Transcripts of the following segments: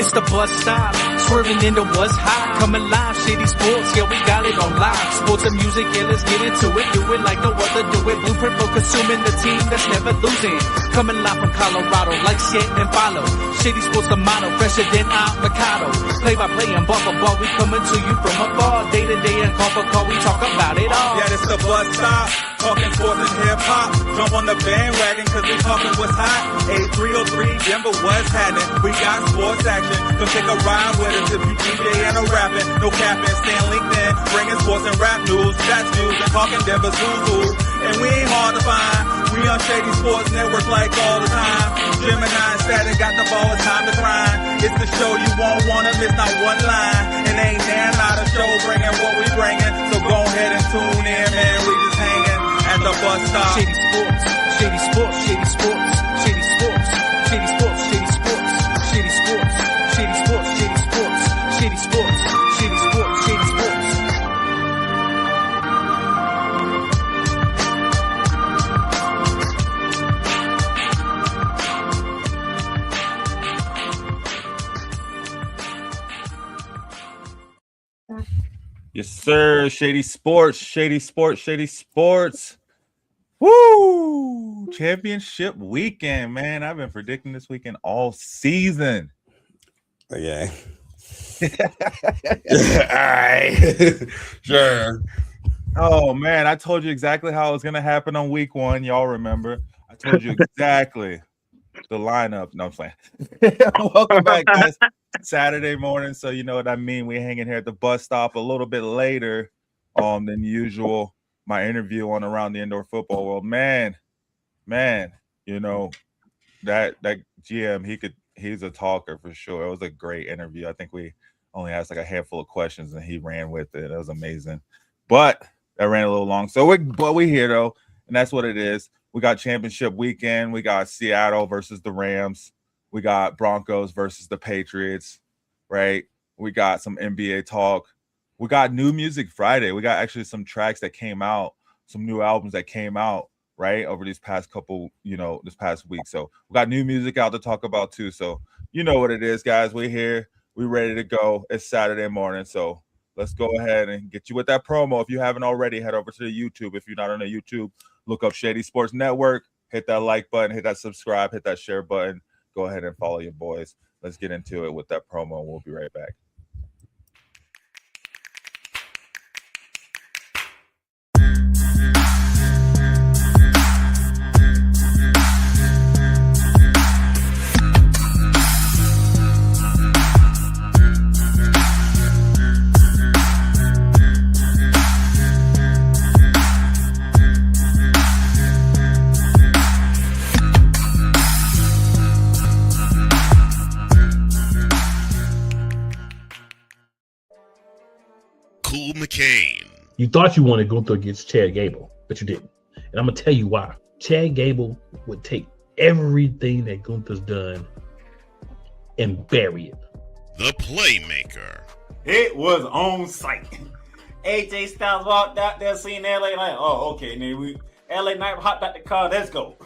It's the bus stop, swerving into what's hot. Coming live, Shady Sports, yeah, we got it on live. Sports and music, yeah, let's get into it. Do it like no other, do it. Blueprint for consuming the team that's never losing. Coming live from Colorado, like shit and follow. Shady Sports, the motto, fresher than avocado. Play by play and ball for ball, we coming to you from afar. Day to day and call for call, we talk about it all. Yeah, it's the bus stop, talking sports and hip hop. Jump on the bandwagon, cause we talking what's hot. 8303 Denver, what's happening? We got sports action. Come take a ride with us if you DJ and a rapping. No capping, stay on LinkedIn, bringing sports and rap news. That's news and talking Denver Zoo. And we ain't hard to find. We on Shady Sports Network like all the time. Gemini and Static got the ball, it's time to grind. It's the show you won't wanna miss, not one line. And ain't there not a show bringing what we bringing. So go ahead and tune in, man. We just hanging at the bus stop. Shady Sports, Shady Sports, Shady Sports, Shady Sports, Shady Sports, Shady Sports, Shady Sports, Shady Sports, Shady Sports, Shady Sports, Shady Sports, Shady Sports. Yes, sir. Shady Sports, Shady Sports, Shady Sports. Woo! Championship weekend, man. I've been predicting this weekend all season. Okay. All right. Sure. Oh, man. I told you exactly how it was going to happen on week one. Y'all remember. I told you exactly the lineup. No, I'm playing. Welcome back, guys. Saturday morning, so you know what I mean. We're hanging here at the bus stop a little bit later than usual. My interview on Around the Indoor Football World. Man, you know, that GM, he's a talker for sure. It was a great interview. I think we only asked like a handful of questions and he ran with it. It was amazing. But that ran a little long. So we're here though, and that's what it is. We got championship weekend. We got Seattle versus the Rams. We got Broncos versus the Patriots, right? We got some NBA talk. We got New Music Friday. We got actually some tracks that came out, some new albums that came out, right, over these past couple, this past week. So we got new music out to talk about too. So you know what it is, guys. We're here. We're ready to go. It's Saturday morning. So let's go ahead and get you with that promo. If you haven't already, head over to the YouTube. If you're not on the YouTube, look up Shady Sports Network. Hit that like button. Hit that subscribe. Hit that share button. Go ahead and follow your boys. Let's get into it with that promo, and we'll be right back. You thought you wanted Gunther against Chad Gable, but you didn't. And I'm going to tell you why. Chad Gable would take everything that Gunther's done and bury it. The Playmaker. It was on site. AJ Styles walked out there seeing LA like, oh, okay, then LA Knight hopped out the car, let's go.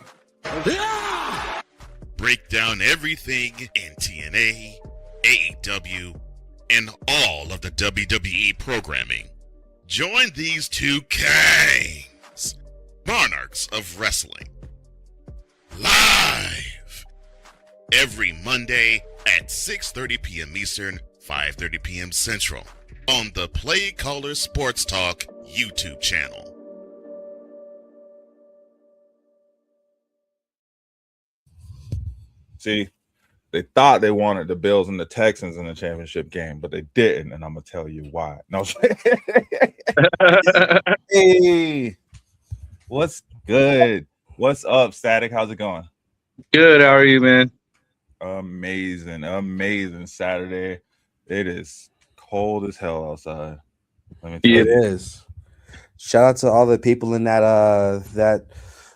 Break down everything in TNA, AEW, and all of the WWE programming. Join these two kings, monarchs of wrestling, live every Monday at 6:30 p.m. Eastern, 5:30 p.m. Central on the Play Caller Sports Talk YouTube channel. See, they thought they wanted the Bills and the Texans in the championship game, but they didn't, and I'm gonna tell you why. No, hey, what's good? What's up, Static? How's it going? Good. How are you, man? Amazing Saturday. It is cold as hell outside. Let me tell It you. is. Shout out to all the people in that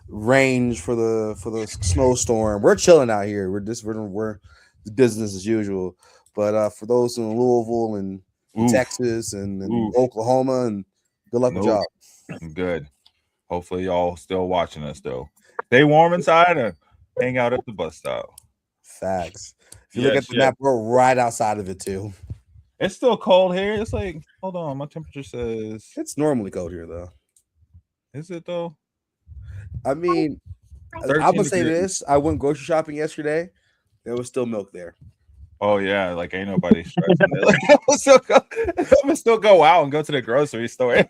range for the snowstorm. We're chilling out here. We're business as usual. But for those in Louisville and Texas and Oklahoma, and good luck with y'all. Good. Hopefully y'all still watching us though. Stay warm inside and hang out at the bus stop. Facts. If you look at the map, we're right outside of it too. It's still cold here. It's like, hold on, my temperature says it's normally cold here though. Is it though? I mean, I'm gonna say this. I went grocery shopping yesterday. There was still milk there. Oh yeah, like ain't nobody stressing it. Like, I'm gonna still go out and go to the grocery store.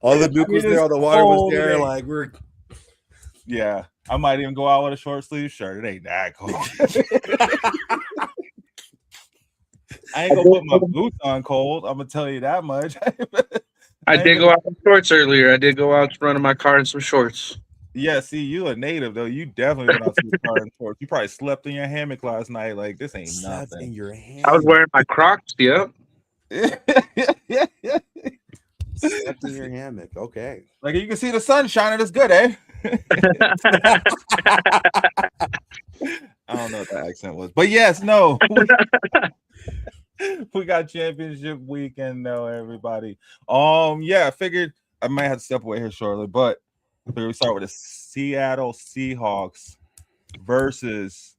All the milk was there, all the water was there. Like yeah. I might even go out with a short sleeve shirt. It ain't that cold. I ain't gonna put my boots on cold. I'm gonna tell you that much. I did go out in shorts earlier. I did go out to run in my car in some shorts. Yeah, see, you a native though. You definitely went out to the car in shorts. You probably slept in your hammock last night. Like this ain't nothing. In your hammock. I was wearing my Crocs. Yep. Slept in your hammock. Okay. Like you can see the sun shining. It's good, eh? I don't know what that accent was, but yes, no. We got championship weekend though, everybody. Yeah, I figured I might have to step away here shortly, but I figured we start with the Seattle Seahawks versus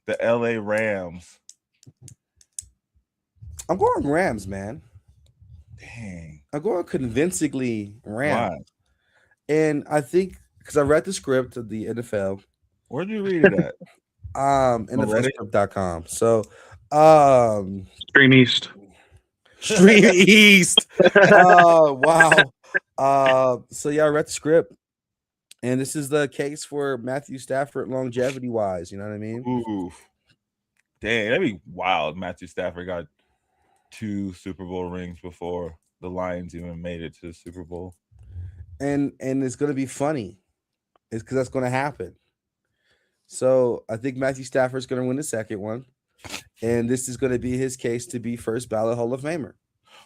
the LA Rams. I'm going Rams, man. Dang. I'm going convincingly Rams. Why? And I think because I read the script of the NFL. Where'd you read it at? NFLscript.com. So Stream East. Stream East. Wow. So yeah, I read the script. And this is the case for Matthew Stafford longevity wise, you know what I mean? Ooh. Dang, that'd be wild. Matthew Stafford got 2 Super Bowl rings before the Lions even made it to the Super Bowl. And it's gonna be funny. It's because that's gonna happen. So I think Matthew Stafford's gonna win the second one. And this is gonna be his case to be first ballot Hall of Famer.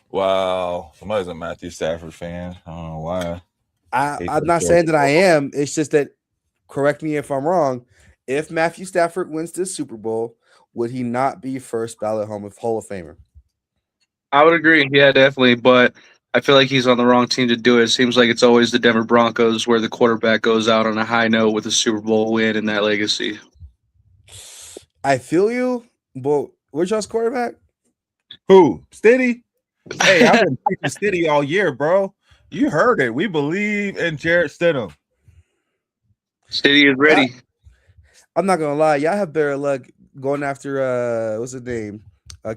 Wow. Somebody's a Matthew Stafford fan. I don't know why. I'm not saying that I am. It's just that, correct me if I'm wrong, if Matthew Stafford wins this Super Bowl, would he not be first ballot Hall of Famer? I would agree. Yeah, definitely. But I feel like he's on the wrong team to do it. It seems like it's always the Denver Broncos where the quarterback goes out on a high note with a Super Bowl win and that legacy. I feel you, but where's y'all's quarterback? Who? Stidham? Hey, I've been preaching Stidham all year, bro. You heard it. We believe in Jarrett Stidham. Stidham is ready. I'm not gonna lie, y'all have better luck going after what's his name?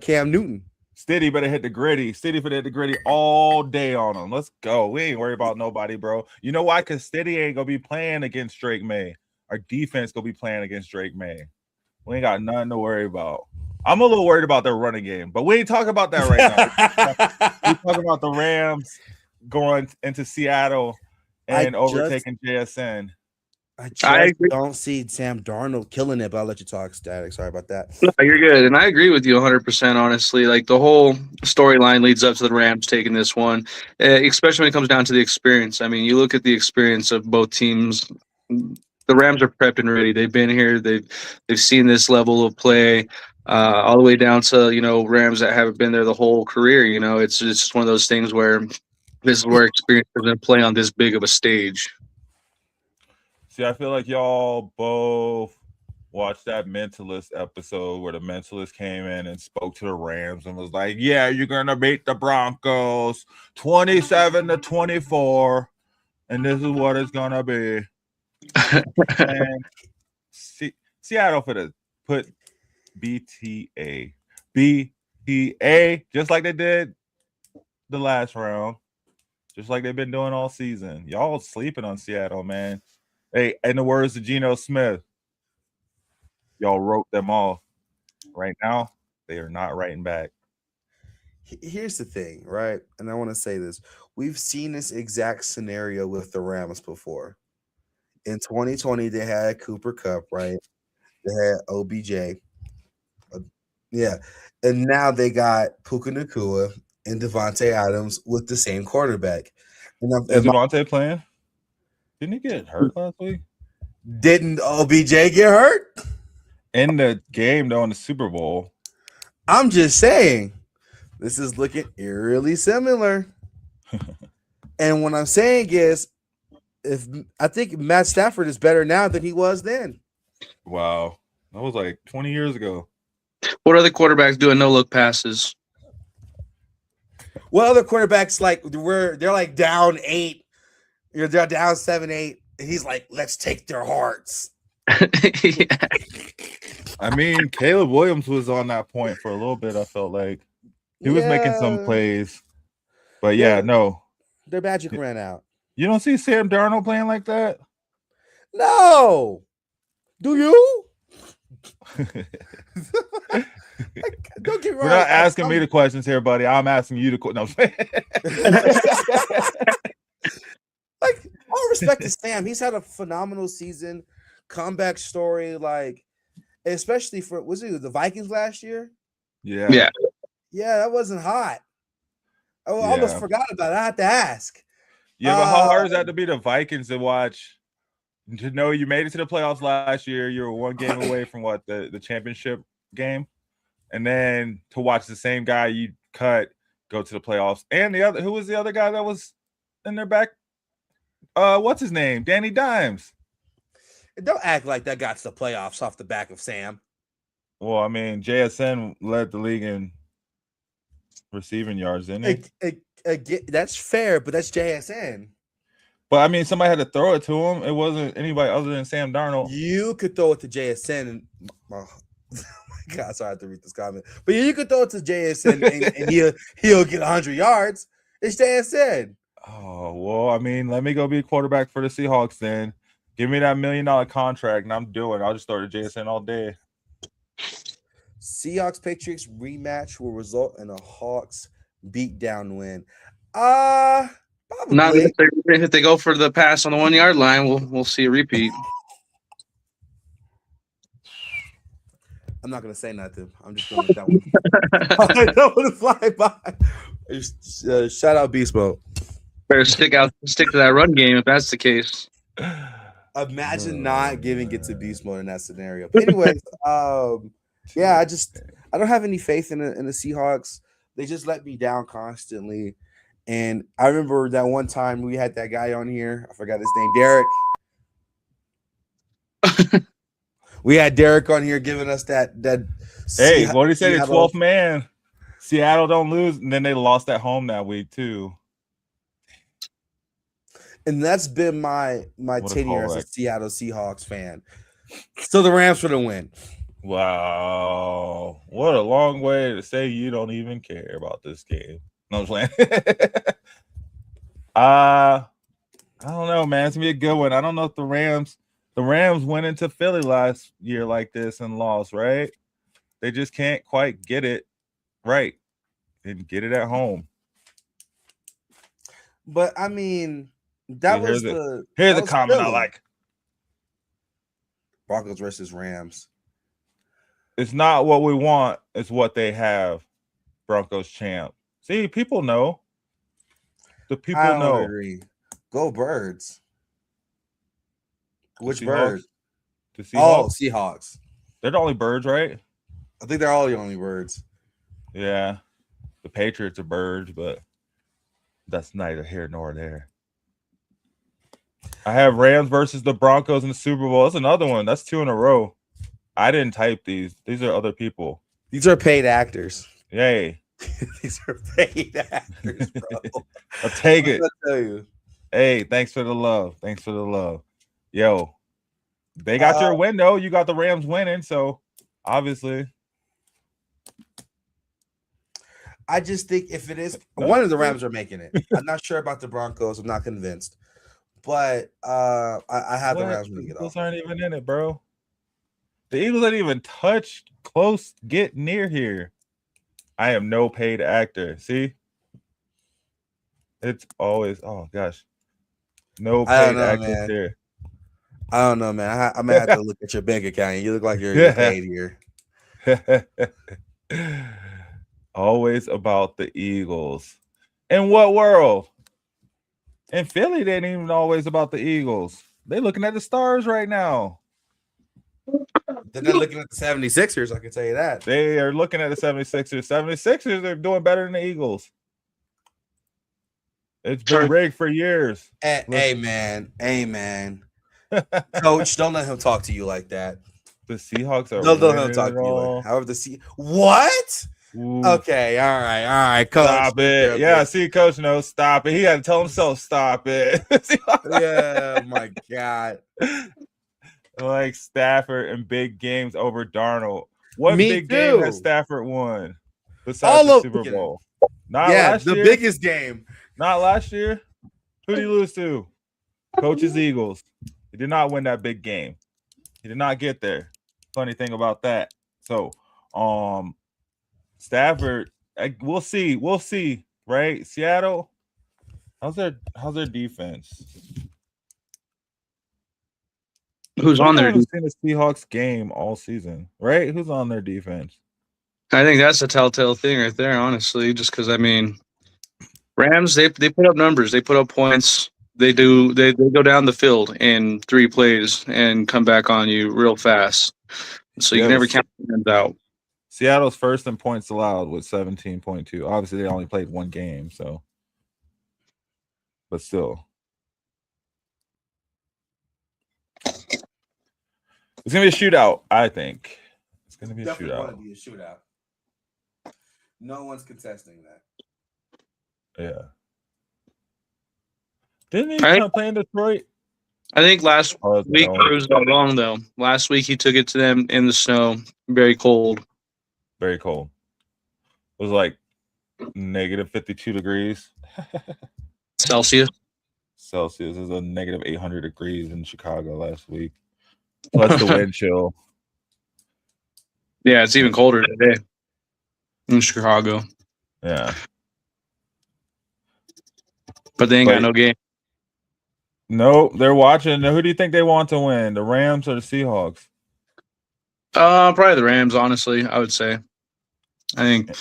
Cam Newton. Stidham better hit the gritty. Stidham better hit the gritty all day on him. Let's go. We ain't worried about nobody, bro. You know why? Because Stidham ain't gonna be playing against Drake May. Our defense gonna be playing against Drake May. We ain't got nothing to worry about. I'm a little worried about their running game, but we ain't talking about that right now. We're talking about the Rams going into Seattle and overtaking JSN. I don't see Sam Darnold killing it, but I'll let you talk, Static. Sorry about that. No, you're good. And I agree with you 100%, honestly. Like, the whole storyline leads up to the Rams taking this one, especially when it comes down to the experience. I mean, you look at the experience of both teams. The Rams are prepped and ready. They've been here. They've seen this level of play all the way down to, Rams that haven't been there the whole career. It's just one of those things where this is where experience is going to play on this big of a stage. See, I feel like y'all both watched that Mentalist episode where the Mentalist came in and spoke to the Rams and was like, yeah, you're going to beat the Broncos 27-24, and this is what it's going to be. And Seattle for the put BTA, just like they did the last round, just like they've been doing all season. Y'all sleeping on Seattle, man. Hey, in the words of Geno Smith, y'all wrote them off. Right now, they are not writing back. Here's the thing, right? And I want to say this. We've seen this exact scenario with the Rams before. In 2020, they had Cooper Kupp, right? They had OBJ. Yeah. And now they got Puka Nacua and Devontae Adams with the same quarterback. And Is Devontae playing? Didn't he get hurt last week? Didn't OBJ get hurt? In the game, though, in the Super Bowl. I'm just saying, this is looking eerily similar. And what I'm saying is, I think Matt Stafford is better now than he was then. Wow. That was like 20 years ago. What other quarterbacks doing no look passes? What other quarterbacks they're like down 8, they're down 7-8, and he's like, let's take their hearts. Yeah. I mean, Caleb Williams was on that point for a little bit. I felt like he was making some plays, but no, their magic ran out. You don't see Sam Darnold playing like that? No. Do you? Don't get me wrong. We're not asking me the questions here, buddy. I'm asking you the no. Like, all respect to Sam. He's had a phenomenal season, comeback story, like, especially for the Vikings last year? Yeah. Yeah, that wasn't hot. I almost forgot about it. I had to ask. Yeah, but how hard is that to be the Vikings to watch? To know you made it to the playoffs last year, you were one game away from the championship game, and then to watch the same guy you cut go to the playoffs, and who was the other guy that was in their back? What's his name? Danny Dimes. Don't act like that got to the playoffs off the back of Sam. Well, I mean, JSN led the league in receiving yards, didn't he? That's fair, but that's JSN. But I mean, somebody had to throw it to him. It wasn't anybody other than Sam Darnold. You could throw it to JSN, and oh my God, sorry I have to read this comment. But you could throw it to JSN, and he'll get 100 yards. It's JSN. Oh well, I mean, let me go be a quarterback for the Seahawks then. Give me that $1 million contract, and I'm doing. I'll just throw to JSN all day. Seahawks Patriots rematch will result in a Hawks beatdown win. Probably. Not if they go for the pass on the 1 yard line, we'll see a repeat. I'm not gonna say nothing. I'm just gonna let that one. I don't want to fly by. Shout out Beast Mode. Better stick to that run game if that's the case. Imagine not giving it to Beast Mode in that scenario. But anyways, I don't have any faith in the Seahawks. They just let me down constantly. And I remember that one time we had that guy on here. I forgot his name, Derek. We had Derek on here giving us that. Hey, what did he say? The 12th man. Seattle don't lose, and then they lost at home that week too. And that's been my tenure as a Seattle Seahawks fan. So the Rams for the win. Wow, what a long way to say you don't even care about this game. No, I'm playing. I don't know, man. It's gonna be a good one. I don't know if the Rams went into Philly last year like this and lost, right? They just can't quite get it right. Didn't get it at home. But I mean, here's the comment I like. Broncos versus Rams. It's not what we want, it's what they have. Broncos champ. See, people know. The people know. Agree. Go Birds. Which Seahawks? bird? The Seahawks? Seahawks. They're the only birds, right? I think they're all the only birds. Yeah. The Patriots are birds, but that's neither here nor there. I have Rams versus the Broncos in the Super Bowl. That's another one. That's 2 in a row. I didn't type these. These are other people. These are paid actors. Yay. These are paid actors, bro. I'll take it. I'll tell you. Hey, thanks for the love. Thanks for the love. Yo, they got your window. You got the Rams winning, so obviously. I just think if it is one of the Rams are making it. I'm not sure about the Broncos. I'm not convinced. But I have the Rams winning it all. Eagles aren't even in it, bro. The Eagles ain't even touched close, get near here. I am no paid actor. See? It's always, oh gosh. No paid actors here. I don't know, man. I may have to look at your bank account. You look like you're paid here. Always about the Eagles. In what world? In Philly, they ain't even always about the Eagles. They're looking at the stars right now. They're not looking at the 76ers, I can tell you that. They are looking at the 76ers. 76ers are doing better than the Eagles. It's been rigged for years. Amen. Coach, don't let him talk to you like that. The Seahawks are Don't let him winning talk it to you all. like. However, what? Ooh. Okay, all right, Coach. Stop it. Yeah, see, Coach knows. Stop it. He had to tell himself, stop it. Yeah, my God. Like Stafford in big games over Darnold. What Me big game too. has Stafford won besides the Super Bowl? Not last year. The biggest game. Not last year. Who did he lose to? Coach's Eagles. He did not win that big game. He did not get there. Funny thing about that. So, Stafford, we'll see, right? Seattle, how's their defense? Who's on their defense? Seen the Seahawks game all season, right? Who's on their defense? I think that's a telltale thing right there, honestly. Just because Rams they put up numbers, they put up points. They go down the field in 3 plays and come back on you real fast. So you can never count them out. Seattle's first in points allowed with 17.2. Obviously, they only played 1 game, so but still. It's gonna be a shootout, I think. It's gonna be a Definitely shootout. Want to be a shootout. No one's contesting that. Yeah. Didn't he kind of play in Detroit? I think last week proves that wrong, though. Last week he took it to them in the snow, very cold. Very cold. It was like negative 52 degrees. Celsius. Celsius is a negative 800 degrees in Chicago last week. Plus the wind chill. Yeah, it's even colder today in Chicago. Yeah. But they ain't got no game. No, they're watching. Who do you think they want to win? The Rams or the Seahawks? Probably the Rams, honestly, I would say. I think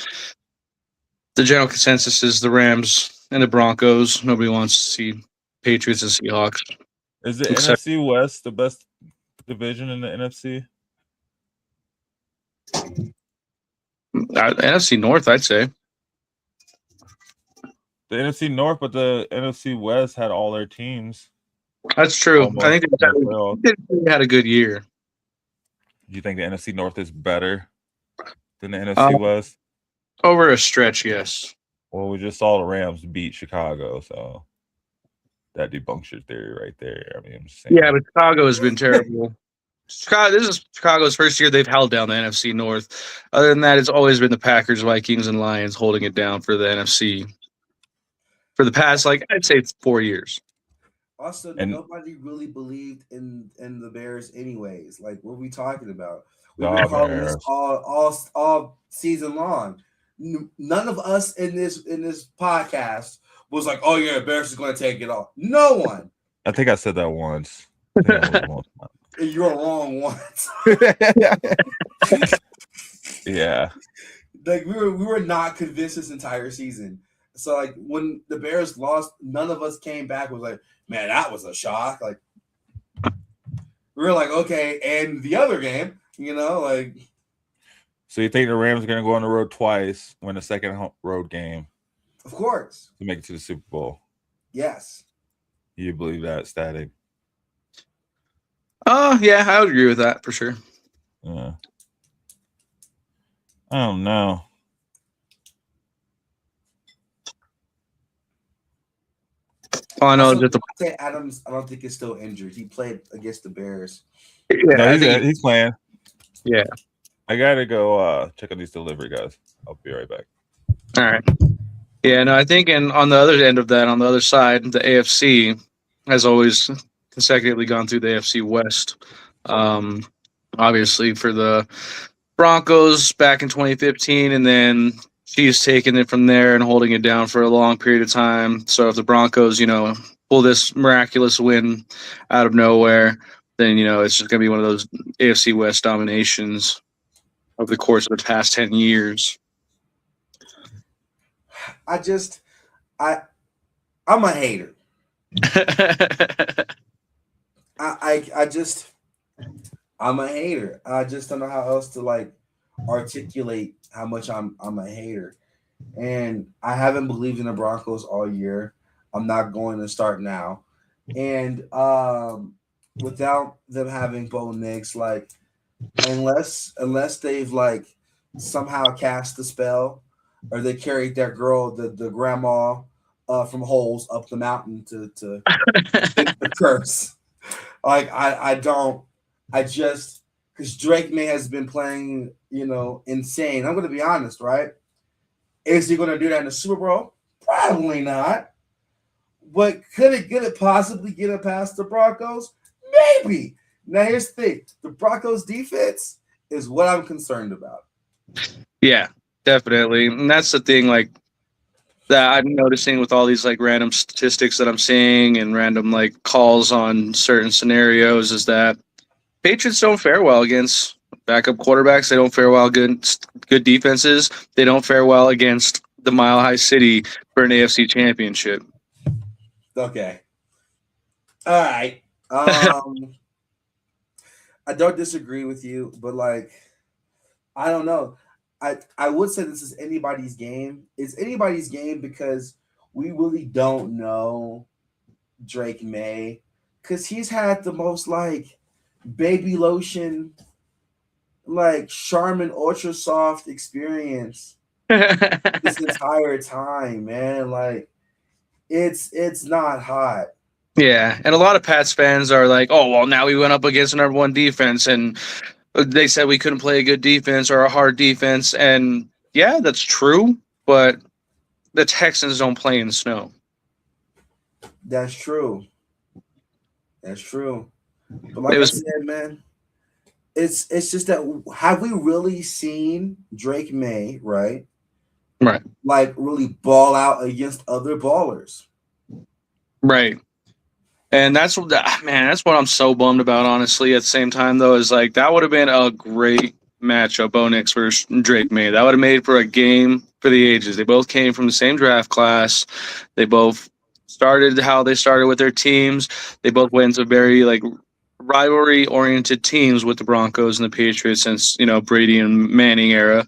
the general consensus is the Rams and the Broncos. Nobody wants to see Patriots and Seahawks. Is the NFC West the best division in the NFC? NFC North, I'd say. The NFC North, but the NFC West had all their teams. That's true. I think they had a good year. Do you think the NFC North is better than the NFC West? Over a stretch, yes. Well, we just saw the Rams beat Chicago, so that debunks your theory right there. I mean, I'm just saying. Yeah, but Chicago has been terrible. This is Chicago's first year they've held down the NFC North. Other than that, it's always been the Packers, Vikings, and Lions holding it down for the NFC for the past, I'd say 4 years. Also, nobody really believed in the Bears anyways. Like, what are we talking about? We've been calling this all season long. None of us in this podcast was like, "Oh yeah, Bears is going to take it off." No one. I think I said that once. You're wrong once. Yeah. Like we were not convinced this entire season. So when the Bears lost, none of us came back and was like, man, that was a shock. Like we were like, okay, and the other game, So you think the Rams are going to go on the road twice, win a second road game? Of course. To make it to the Super Bowl? Yes. You believe that, Static? Yeah, I would agree with that for sure. Yeah. I don't know. Oh, I know. Adams, I don't think he's still injured. He played against the Bears. Yeah, no, he's playing. Yeah. I gotta go check on these delivery guys. I'll be right back. All right. Yeah, no, I think on the other end of that, on the other side, the AFC has always consecutively gone through the AFC West. Obviously for the Broncos back in 2015, and then Chiefs taking it from there and holding it down for a long period of time. So if the Broncos, pull this miraculous win out of nowhere, then, it's just going to be one of those AFC West dominations over the course of the past 10 years. I'm a hater. I'm a hater. I just don't know how else to articulate how much I'm a hater. And I haven't believed in the Broncos all year. I'm not going to start now. And without them having Bo Nix, like unless they've like somehow cast the spell or they carried that girl, the grandma from Holes up the mountain to the curse. Like I just because Drake May has been playing, insane. I'm gonna be honest, right? Is he gonna do that in the Super Bowl? Probably not. But could it possibly get it past the Broncos? Maybe. Now here's the thing: the Broncos defense is what I'm concerned about. Yeah, definitely. And that's the thing, like that I'm noticing with all these like random statistics that I'm seeing and random like calls on certain scenarios is that Patriots don't fare well against backup quarterbacks. They don't fare well against good defenses. They don't fare well against the Mile High City for an AFC Championship. Okay. All right. I don't disagree with you, but like, I don't know. I would say this is anybody's game. It's anybody's game because we really don't know Drake May because he's had the most like baby lotion, like Charmin Ultra Soft experience this entire time, man. Like it's not hot. Yeah, and a lot of Pats fans are like, "Oh, well, now we went up against the number one defense, and they said we couldn't play a good defense or a hard defense." And yeah, that's true, but the Texans don't play in snow. That's true. That's true. But like I said, man, it's just that have we really seen Drake May, right? Right. Like really ball out against other ballers. Right. And that's what I'm so bummed about, honestly. At the same time, though, is like that would have been a great matchup, Bo Nix versus Drake May. That would have made for a game for the ages. They both came from the same draft class. They both started how they started with their teams. They both went to very like rivalry-oriented teams with the Broncos and the Patriots since Brady and Manning era.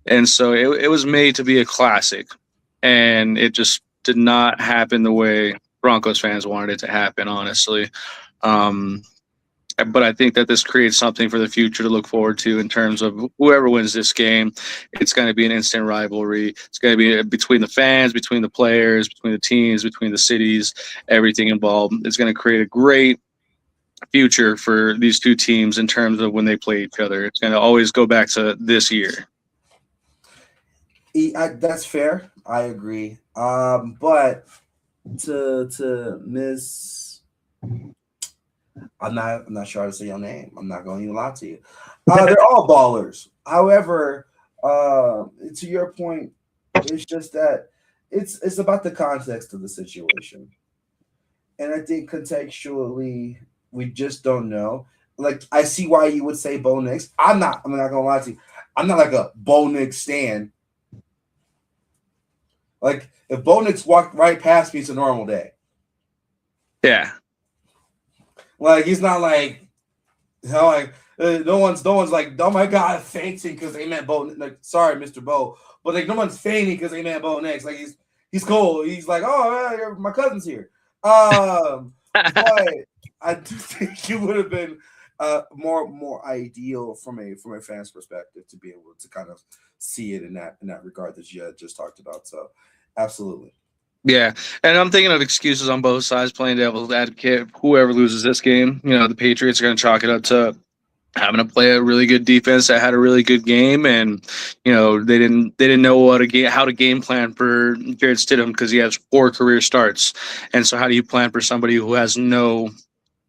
And so it was made to be a classic, and it just did not happen the way Broncos fans wanted it to happen, honestly. But I think that this creates something for the future to look forward to in terms of whoever wins this game. It's going to be an instant rivalry. It's going to be between the fans, between the players, between the teams, between the cities, everything involved. It's going to create a great future for these two teams in terms of when they play each other. It's going to always go back to this year. That's fair. I agree. But to Miss, I'm not sure how to say your name. I'm not going to even lie to you. They're all ballers. However, to your point, it's just that it's about the context of the situation, and I think contextually we just don't know. Like I see why you would say Bo Nix. I'm not gonna lie to you. I'm not like a Bo Nix stan. Like if Bo Nix walked right past me, it's a normal day. Yeah. Like he's not like, no one's like, oh my god, fainting because they met Bo. Like, sorry, Mr. Bo, but like no one's fainting because they met Bo Nix. Like he's cool. He's like, oh, my cousin's here. But I do think it would have been more ideal from a fan's perspective to be able to kind of see it in that regard that you had just talked about. So absolutely. Yeah, and I'm thinking of excuses on both sides, playing devil's advocate. Whoever loses this game, the Patriots are going to chalk it up to having to play a really good defense that had a really good game, and they didn't know how to game plan for Jared Stidham because he has 4 career starts, and so how do you plan for somebody who has no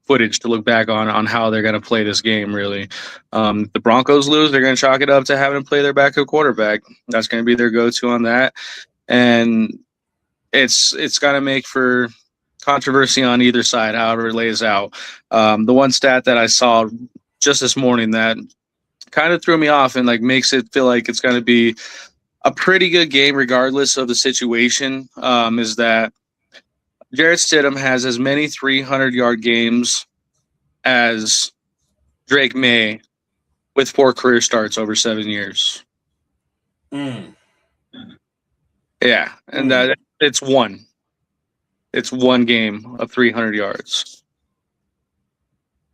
footage to look back on how they're going to play this game? Really, the Broncos lose, they're going to chalk it up to having to play their backup quarterback. That's going to be their go-to on that, and it's got to make for controversy on either side, however it lays out. The one stat that I saw just this morning that kind of threw me off and like makes it feel like it's going to be a pretty good game regardless of the situation is that Jared Stidham has as many 300-yard games as Drake May with 4 career starts over 7 years. Yeah, and that it's 1. It's one game of 300 yards.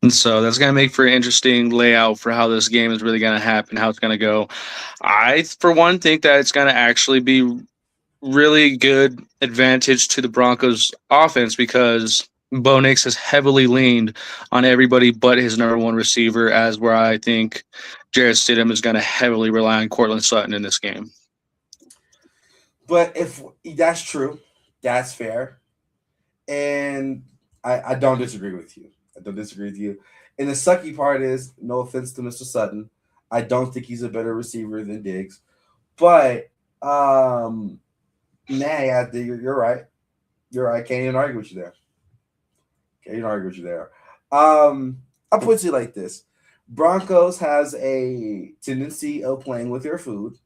And so that's going to make for an interesting layout for how this game is really going to happen, how it's going to go. I, for one, think that it's going to actually be really good advantage to the Broncos offense because Bo Nix has heavily leaned on everybody but his number one receiver, as where I think Jarrett Stidham is going to heavily rely on Cortland Sutton in this game. But if that's true, that's fair. And I don't disagree with you. And the sucky part is, no offense to Mr. Sutton, I don't think he's a better receiver than Diggs. But you're right. You're right. Can't even argue with you there. I'll put it like this. Broncos has a tendency of playing with their food.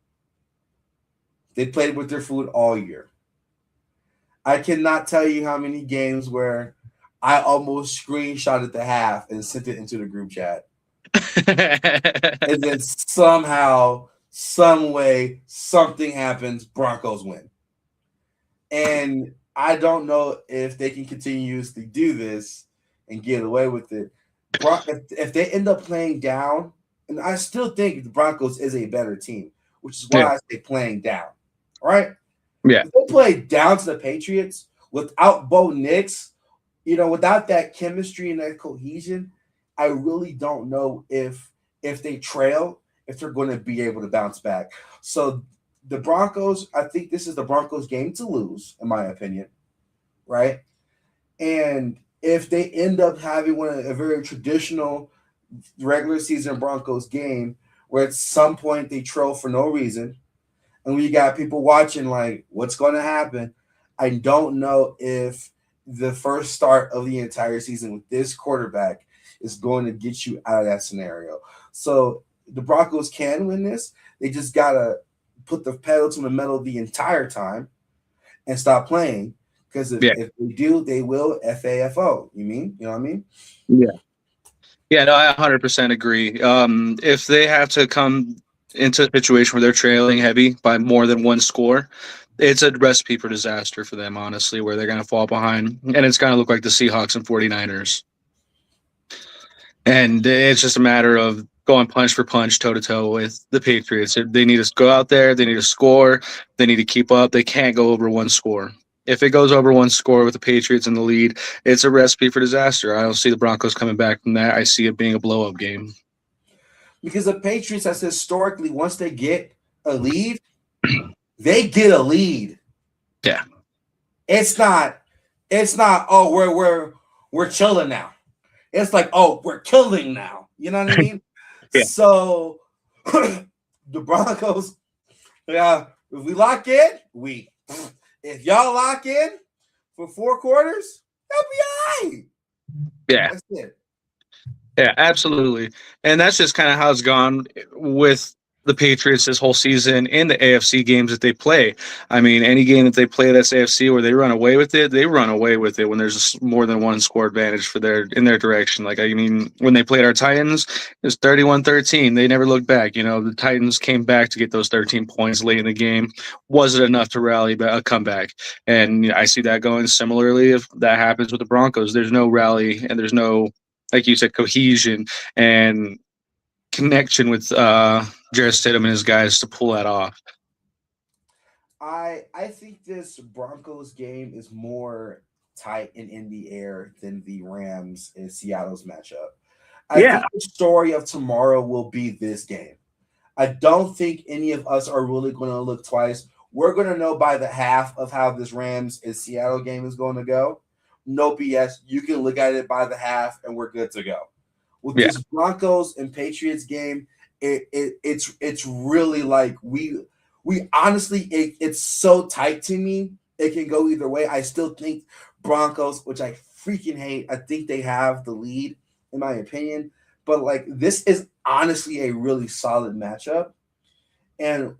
They played with their food all year. I cannot tell you how many games where I almost screenshotted the half and sent it into the group chat. And then somehow, some way, something happens, Broncos win. And I don't know if they can continuously do this and get away with it. If they end up playing down, and I still think the Broncos is a better team, which is why I say playing down. All right? Yeah. If they play down to the Patriots without Bo Nix, without that chemistry and that cohesion, I really don't know if they trail, if they're going to be able to bounce back. So the Broncos, I think this is the Broncos' game to lose, in my opinion, right? And if they end up having a very traditional regular season Broncos game where at some point they trail for no reason, and we got people watching like, what's going to happen? I don't know if the first start of the entire season with this quarterback is going to get you out of that scenario. So the Broncos can win this. They just got to put the pedal to the metal the entire time and stop playing. Because if they do, they will FAFO. You know what I mean? Yeah. Yeah, no, I 100% agree. If they have to come into a situation where they're trailing heavy by more than one score, it's a recipe for disaster for them, honestly, where they're going to fall behind. And it's going to look like the Seahawks and 49ers. And it's just a matter of going punch for punch, toe-to-toe with the Patriots. They need to go out there. They need to score. They need to keep up. They can't go over one score. If it goes over one score with the Patriots in the lead, it's a recipe for disaster. I don't see the Broncos coming back from that. I see it being a blow-up game. Because the Patriots has historically, once they get a lead, they get a lead. Yeah. It's not, oh, we're chilling now. It's like, oh, we're killing now. You know what I mean? Yeah. So the Broncos, if we lock in, if y'all lock in for 4 quarters, that'll be all right. Yeah. That's it. Yeah, absolutely. And that's just kind of how it's gone with the Patriots this whole season in the AFC games that they play. I mean, any game that they play that's AFC where they run away with it, they run away with it when there's more than one score advantage in their direction. Like, I mean, when they played our Titans, it was 31-13. They never looked back. The Titans came back to get those 13 points late in the game. Was it enough to rally a comeback? And I see that going similarly if that happens with the Broncos. There's no rally and there's no, like you said, cohesion and connection with Jarrett Stidham and his guys to pull that off. I think this Broncos game is more tight and in the air than the Rams and Seattle's matchup. I think the story of tomorrow will be this game. I don't think any of us are really going to look twice. We're going to know by the half of how this Rams and Seattle game is going to go. No BS. You can look at it by the half, and we're good to go. With this Broncos and Patriots game, it's really like we honestly it's so tight to me. It can go either way. I still think Broncos, which I freaking hate, I think they have the lead in my opinion. But like this is honestly a really solid matchup, and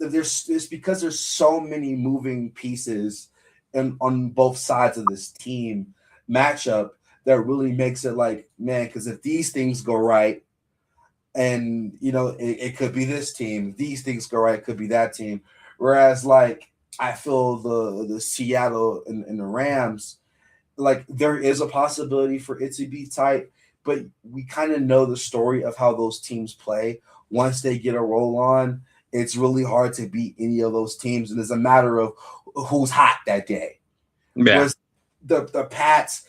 it's because there's so many moving pieces and on both sides of this team matchup that really makes it like, man, because if these things go right, and it could be this team, if these things go right, it could be that team. Whereas like I feel the Seattle and the Rams, like there is a possibility for it to be tight, but we kind of know the story of how those teams play. Once they get a roll on, it's really hard to beat any of those teams, and it's a matter of who's hot that day. Yeah. Whereas the Pats,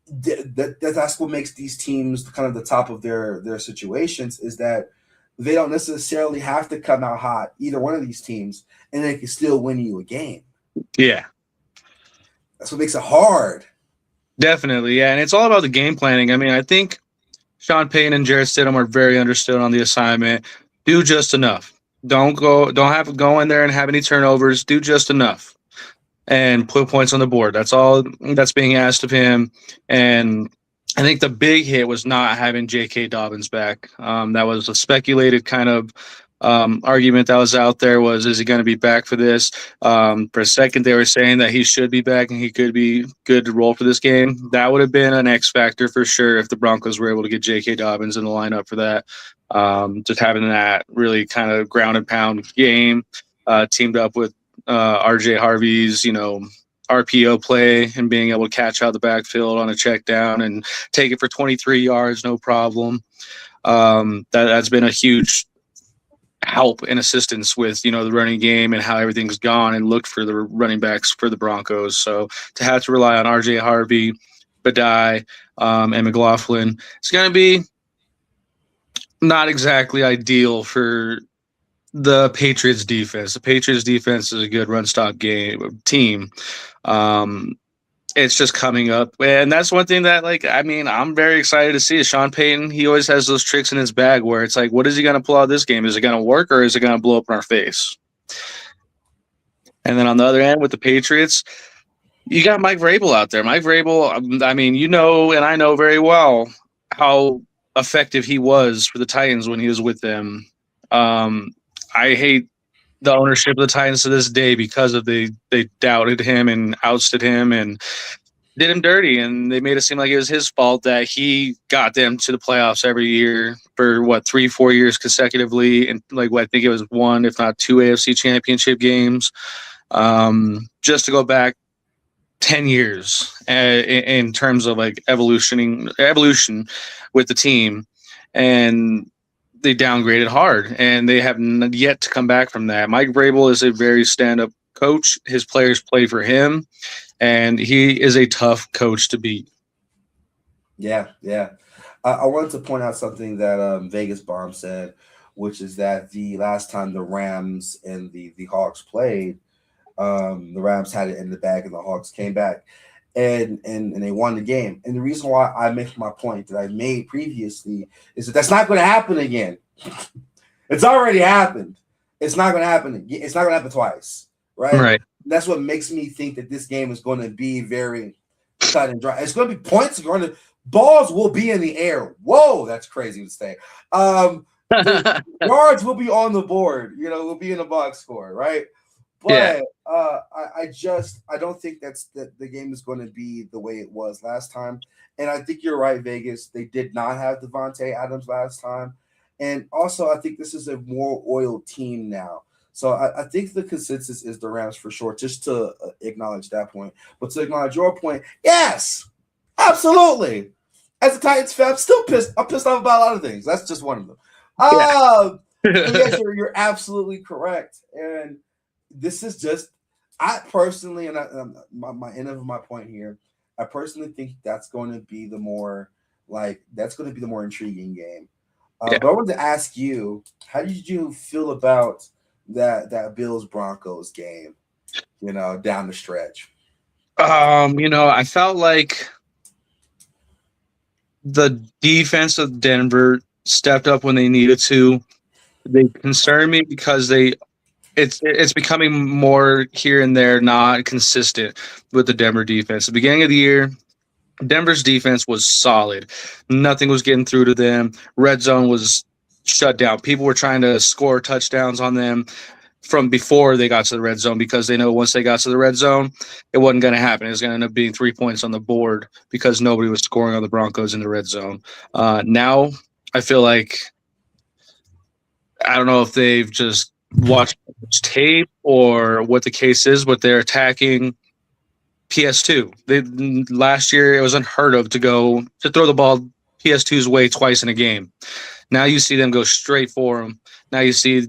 that's what makes these teams kind of the top of their situations, is that they don't necessarily have to come out hot, either one of these teams, and they can still win you a game. Yeah. That's what makes it hard. Definitely, yeah. And it's all about the game planning. I mean, I think Sean Payton and Jarrett Stidham are very understood on the assignment. Do just enough. Don't have to go in there and have any turnovers. Do just enough and put points on the board. That's all that's being asked of him. And I think the big hit was not having J.K. Dobbins back. That was a speculated kind of argument that was out there, was, is he going to be back for this? For a second, they were saying that he should be back and he could be good to roll for this game. That would have been an X factor for sure if the Broncos were able to get J.K. Dobbins in the lineup for that. Just having that really kind of ground and pound game, teamed up with R.J. Harvey's, RPO play and being able to catch out the backfield on a check down and take it for 23 yards, no problem. That's been a huge help and assistance with, the running game and how everything's gone and looked for the running backs for the Broncos. So to have to rely on R.J. Harvey, Badai, and McLaughlin, it's going to be not exactly ideal for the Patriots defense. The Patriots defense is a good run stop team. It's just coming up. And that's one thing that, I'm very excited to see is Sean Payton. He always has those tricks in his bag where it's like, what is he going to pull out this game? Is it going to work or is it going to blow up in our face? And then on the other end with the Patriots, you got Mike Vrabel out there. Mike Vrabel, and I know very well how effective he was for the Titans when he was with them. I hate the ownership of the Titans to this day because of they doubted him and ousted him and did him dirty, and they made it seem like it was his fault that he got them to the playoffs every year for 3-4 years consecutively, and I think it was 1, if not 2 AFC Championship games. Just to go back 10 years in terms of evolution with the team, and they downgraded hard, and they have yet to come back from that. Mike Vrabel is a very stand-up coach. His players play for him, and he is a tough coach to beat. Yeah. I wanted to point out something that Vegas Bomb said, which is that the last time the Rams and the Hawks played, the Rams had it in the bag and the Hawks came back and they won the game. And the reason why I make my point that I made previously is that that's not going to happen again. It's already happened. It's not going to happen again. It's not going to happen twice, right? Right. That's what makes me think that this game is going to be very cut and dry. It's going to be points. Balls will be in the air. Whoa, that's crazy to say. Yards will be on the board. Will be in the box score, right? But yeah. I don't think that the game is going to be the way it was last time. And I think you're right, Vegas. They did not have Devontae Adams last time. And also, I think this is a more oiled team now. So I think the consensus is the Rams for sure, just to acknowledge that point. But to acknowledge your point, yes, absolutely. As a Titans fan, I'm still pissed. I'm pissed off about a lot of things. That's just one of them. Yes, you're absolutely correct. And this is just, I personally, and my end of my point here, I personally think that's going to be the more intriguing game. But I wanted to ask you, how did you feel about that Bills Broncos game? Down the stretch. I felt like the defense of Denver stepped up when they needed to. They concern me because it's becoming more here and there, not consistent with the Denver defense. At the beginning of the year, Denver's defense was solid. Nothing was getting through to them. Red zone was shut down. People were trying to score touchdowns on them from before they got to the red zone because they know once they got to the red zone, it wasn't going to happen. It was going to end up being 3 points on the board because nobody was scoring on the Broncos in the red zone. Now I feel like, I don't know if they've just watch tape or what the case is, but they're attacking PS2. Last year it was unheard of to throw the ball PS2's way twice in a game. Now you see them go straight for him. Now you see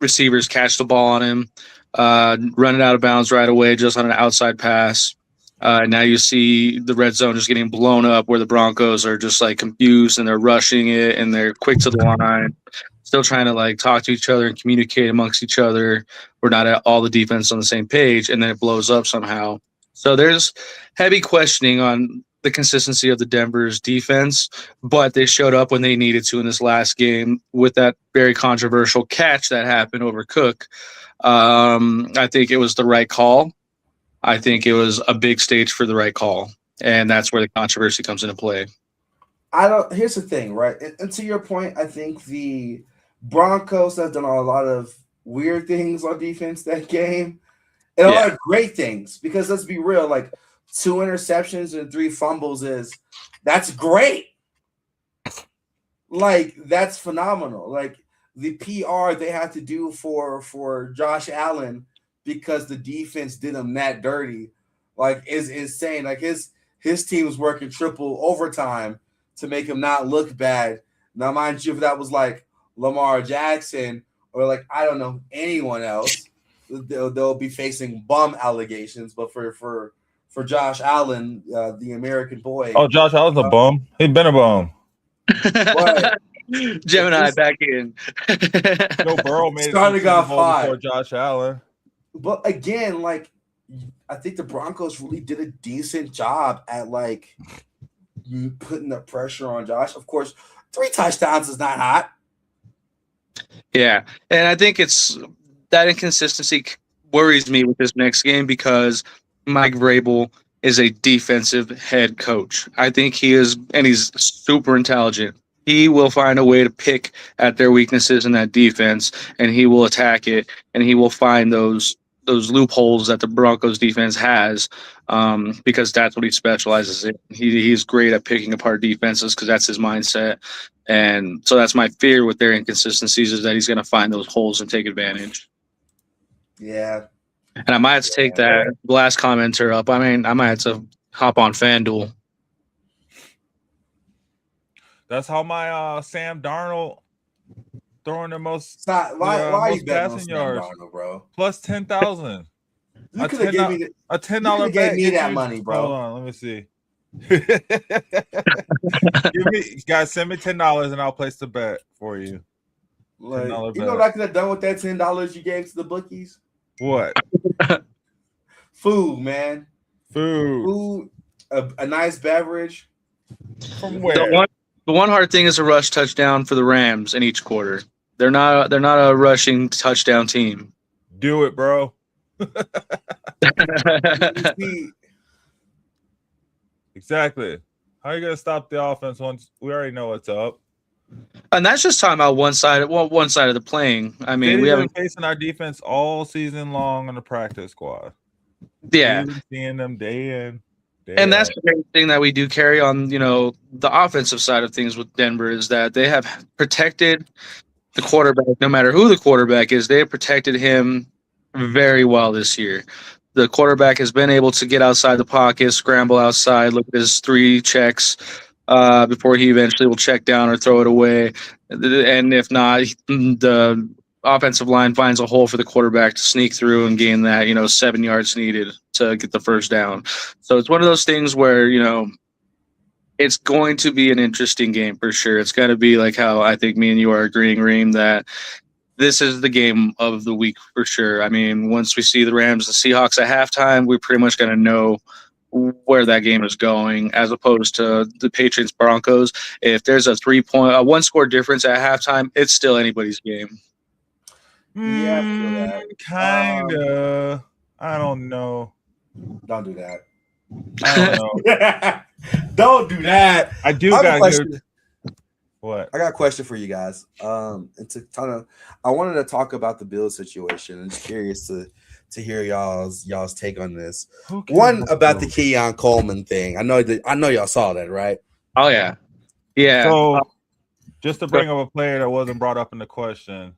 receivers catch the ball on him, run it out of bounds right away just on an outside pass. Now you see the red zone just getting blown up where the Broncos are just like confused and they're rushing it and they're quick to the line, still trying to like talk to each other and communicate amongst each other. We're not at all the defense on the same page, and then it blows up somehow. So there's heavy questioning on the consistency of the Denver's defense, but they showed up when they needed to in this last game with that very controversial catch that happened over Cook. I think it was the right call. I think it was a big stage for the right call, and that's where the controversy comes into play. Here's the thing, right? And to your point, I think the Broncos have done a lot of weird things on defense that game, and a lot of great things. Because let's be real, like 2 interceptions and 3 fumbles that's great. Like that's phenomenal. Like the PR they have to do for Josh Allen because the defense did him that dirty, like is insane. Like his team was working triple overtime to make him not look bad. Now, mind you, if that was like Lamar Jackson or like I don't know anyone else, they'll be facing bum allegations. But for Josh Allen, the American boy. Oh, Josh Allen's a bum. He's been a bum. Gemini back in. Joe Burrow made starting off high before Josh Allen. But again, like I think the Broncos really did a decent job at like putting the pressure on Josh. Of course, 3 touchdowns is not hot. Yeah, and I think it's that inconsistency worries me with this next game because Mike Vrabel is a defensive head coach. I think he is, and he's super intelligent. He will find a way to pick at their weaknesses in that defense, and he will attack it, and he will find those loopholes that the Broncos defense has, because that's what he specializes in. He's great at picking apart defenses because that's his mindset. And so that's my fear with their inconsistencies is that he's going to find those holes and take advantage. Yeah. And I might have to take that last commenter up. I mean, I might have to hop on FanDuel. That's how my Sam Darnold throwing the most. Why are you betting on passing Sam yards? Darnold, bro? Plus 10,000. You could have given me a $10 bet. Give me that money, bro. Hold on, let me see. Guys, send me $10 and I'll place the bet for you. Like, you know what I could have done with that $10 you gave to the bookies? What? Food, man. Food. A nice beverage. From where? The one hard thing is a rush touchdown for the Rams in each quarter. They're not a rushing touchdown team. Do it, bro. Exactly. How are you gonna stop the offense once we already know what's up? And that's just talking about one side of the playing. I mean, we haven't been facing our defense all season long on the practice squad. Yeah, we've been seeing them day in. And that's the main thing that we do carry on, the offensive side of things with Denver is that they have protected the quarterback, no matter who the quarterback is. They have protected him very well this year. The quarterback has been able to get outside the pocket, scramble outside, look at his 3 checks before he eventually will check down or throw it away. And if not, the offensive line finds a hole for the quarterback to sneak through and gain that, 7 yards needed to get the first down. So it's one of those things where, it's going to be an interesting game for sure. It's going to be like how I think me and you are agreeing, Reem, that this is the game of the week for sure. I mean, once we see the Rams and Seahawks at halftime, we're pretty much going to know where that game is going, as opposed to the Patriots Broncos. If there's a 1-score difference at halftime, it's still anybody's game. Yeah, kinda. I don't know. Don't do that. I don't know. Don't do that. I do got good. What? I got a question for you guys. And I wanted to talk about the Bills situation. I'm just curious to hear y'all's take on this. One about the Keon Coleman thing. I know y'all saw that, right? Oh yeah, yeah. So, just to bring up a player that wasn't brought up in the question,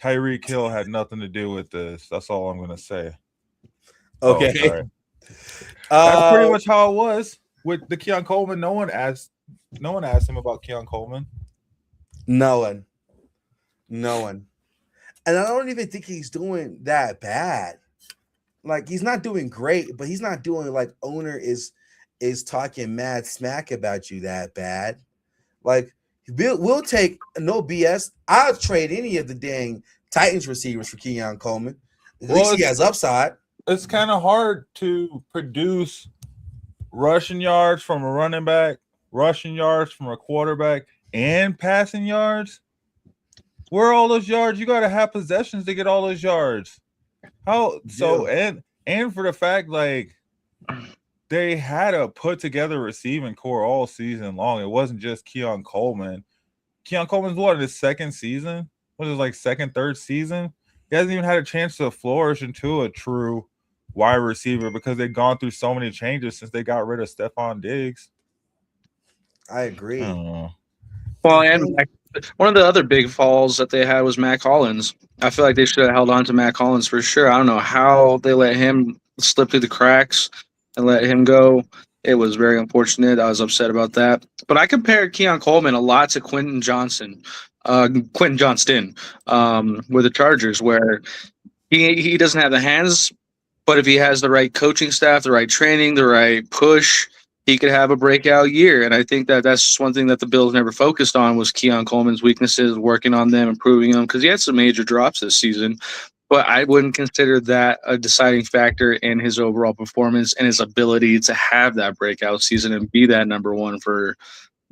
Tyreek Hill had nothing to do with this. That's all I'm gonna say. Okay. Sorry. That's pretty much how it was with the Keon Coleman. No one asked him about Keon Coleman. No one. And I don't even think he's doing that bad. Like, he's not doing great, but he's not doing like owner is talking mad smack about you that bad. Like, we'll take no BS. I'll trade any of the dang Titans receivers for Keon Coleman. At least he has upside. It's kind of hard to produce rushing yards from a running back, rushing yards from a quarterback, and passing yards. Where are all those yards? You got to have possessions to get all those yards. How so? Yeah. And for the fact, like, they had a put together receiving core all season long. It wasn't just Keon Coleman. Keon Coleman's what, his second season? What is it, like second, third season? He hasn't even had a chance to flourish into a true wide receiver because they've gone through so many changes since they got rid of Stephon Diggs. I agree. Well, and one of the other big falls that they had was Mac Hollins. I feel like they should have held on to Mac Hollins for sure. I don't know how they let him slip through the cracks and let him go. It was very unfortunate. I was upset about that. But I compared Keon Coleman a lot to Quentin Johnston with the Chargers, where he doesn't have the hands, but if he has the right coaching staff, the right training, the right push, he could have a breakout year. And I think that that's just one thing that the Bills never focused on was Keon Coleman's weaknesses, working on them, improving them, because he had some major drops this season. But I wouldn't consider that a deciding factor in his overall performance and his ability to have that breakout season and be that number one for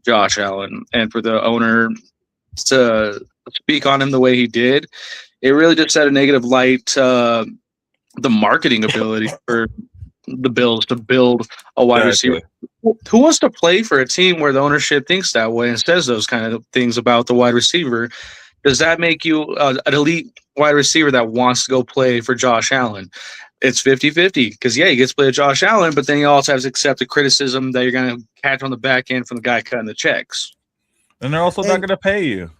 Josh Allen. And for the owner to speak on him the way he did, it really just set a negative light the marketing ability for the Bills to build a wide receiver. Who wants to play for a team where the ownership thinks that way and says those kind of things about the wide receiver? Does that make you an elite wide receiver that wants to go play for Josh Allen? It's 50-50 because, he gets to play with Josh Allen, but then you also have to accept the criticism that you're going to catch on the back end from the guy cutting the checks. And they're also not going to pay you.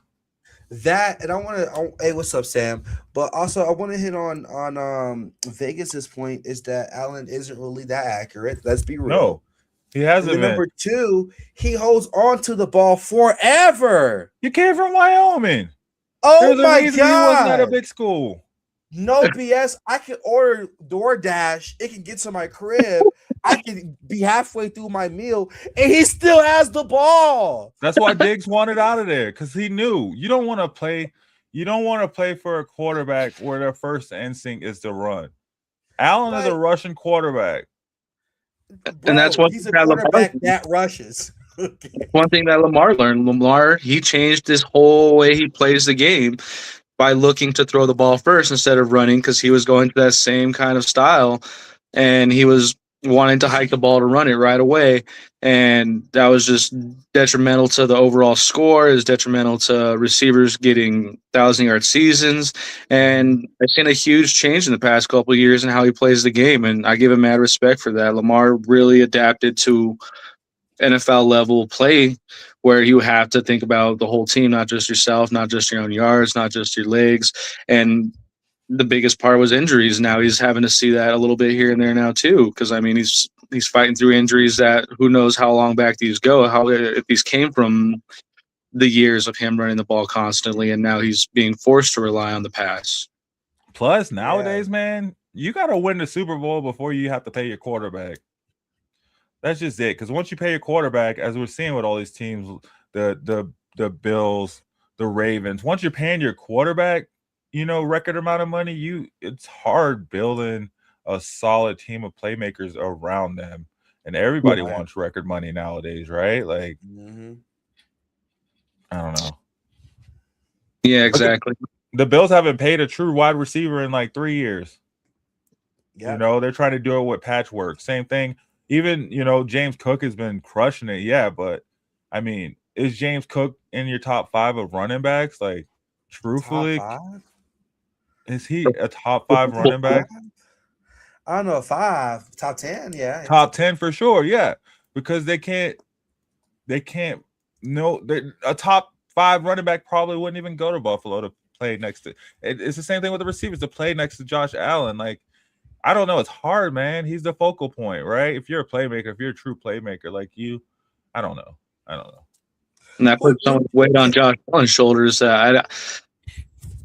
That, and I want to, hey, what's up, Sam? But also, I want to hit on Vegas's point is that Allen isn't really that accurate. Let's be real. No, he hasn't. Number two, he holds on to the ball forever. You came from Wyoming. Oh my God! He wasn't at a big school. No BS. I can order DoorDash. It can get to my crib. I can be halfway through my meal, and he still has the ball. That's why Diggs wanted out of there, because he knew you don't want to play. You don't want to play for a quarterback where their first instinct is to run. Allen is a Russian quarterback, and that's what he's a quarterback that rushes. One thing that Lamar learned. Lamar, he changed his whole way he plays the game by looking to throw the ball first instead of running, because he was going to that same kind of style, and he was wanting to hike the ball to run it right away. And that was just detrimental to the overall score, is detrimental to receivers getting 1,000-yard seasons. And I've seen a huge change in the past couple of years in how he plays the game, and I give him mad respect for that. Lamar really adapted to NFL level play, where you have to think about the whole team, not just yourself, not just your own yards, not just your legs. And the biggest part was injuries. Now he's having to see that a little bit here and there now too, because I mean he's fighting through injuries that who knows how long back these go, if these came from the years of him running the ball constantly, and now he's being forced to rely on the pass. Plus nowadays, man, you got to win the Super Bowl before you have to pay your quarterback. That's just it. Because once you pay your quarterback, as we're seeing with all these teams, the Bills, the Ravens, once you're paying your quarterback, record amount of money, it's hard building a solid team of playmakers around them. And everybody wants record money nowadays, right? Like, I don't know. Yeah, exactly. The Bills haven't paid a true wide receiver in like 3 years. Yeah. They're trying to do it with patchwork. Same thing. Even, James Cook has been crushing it. Yeah, but, I mean, is James Cook in your top 5 of running backs? Like, truthfully, is he a top 5 running back? I don't know, 5, top 10, yeah. Top 10 for sure, yeah. Because a top 5 running back probably wouldn't even go to Buffalo to play next to it's the same thing with the receivers to play next to Josh Allen. Like, I don't know. It's hard, man. He's the focal point, right? If you're a playmaker, if you're a true playmaker like you, I don't know. And that puts so much weight on Josh Allen's shoulders. I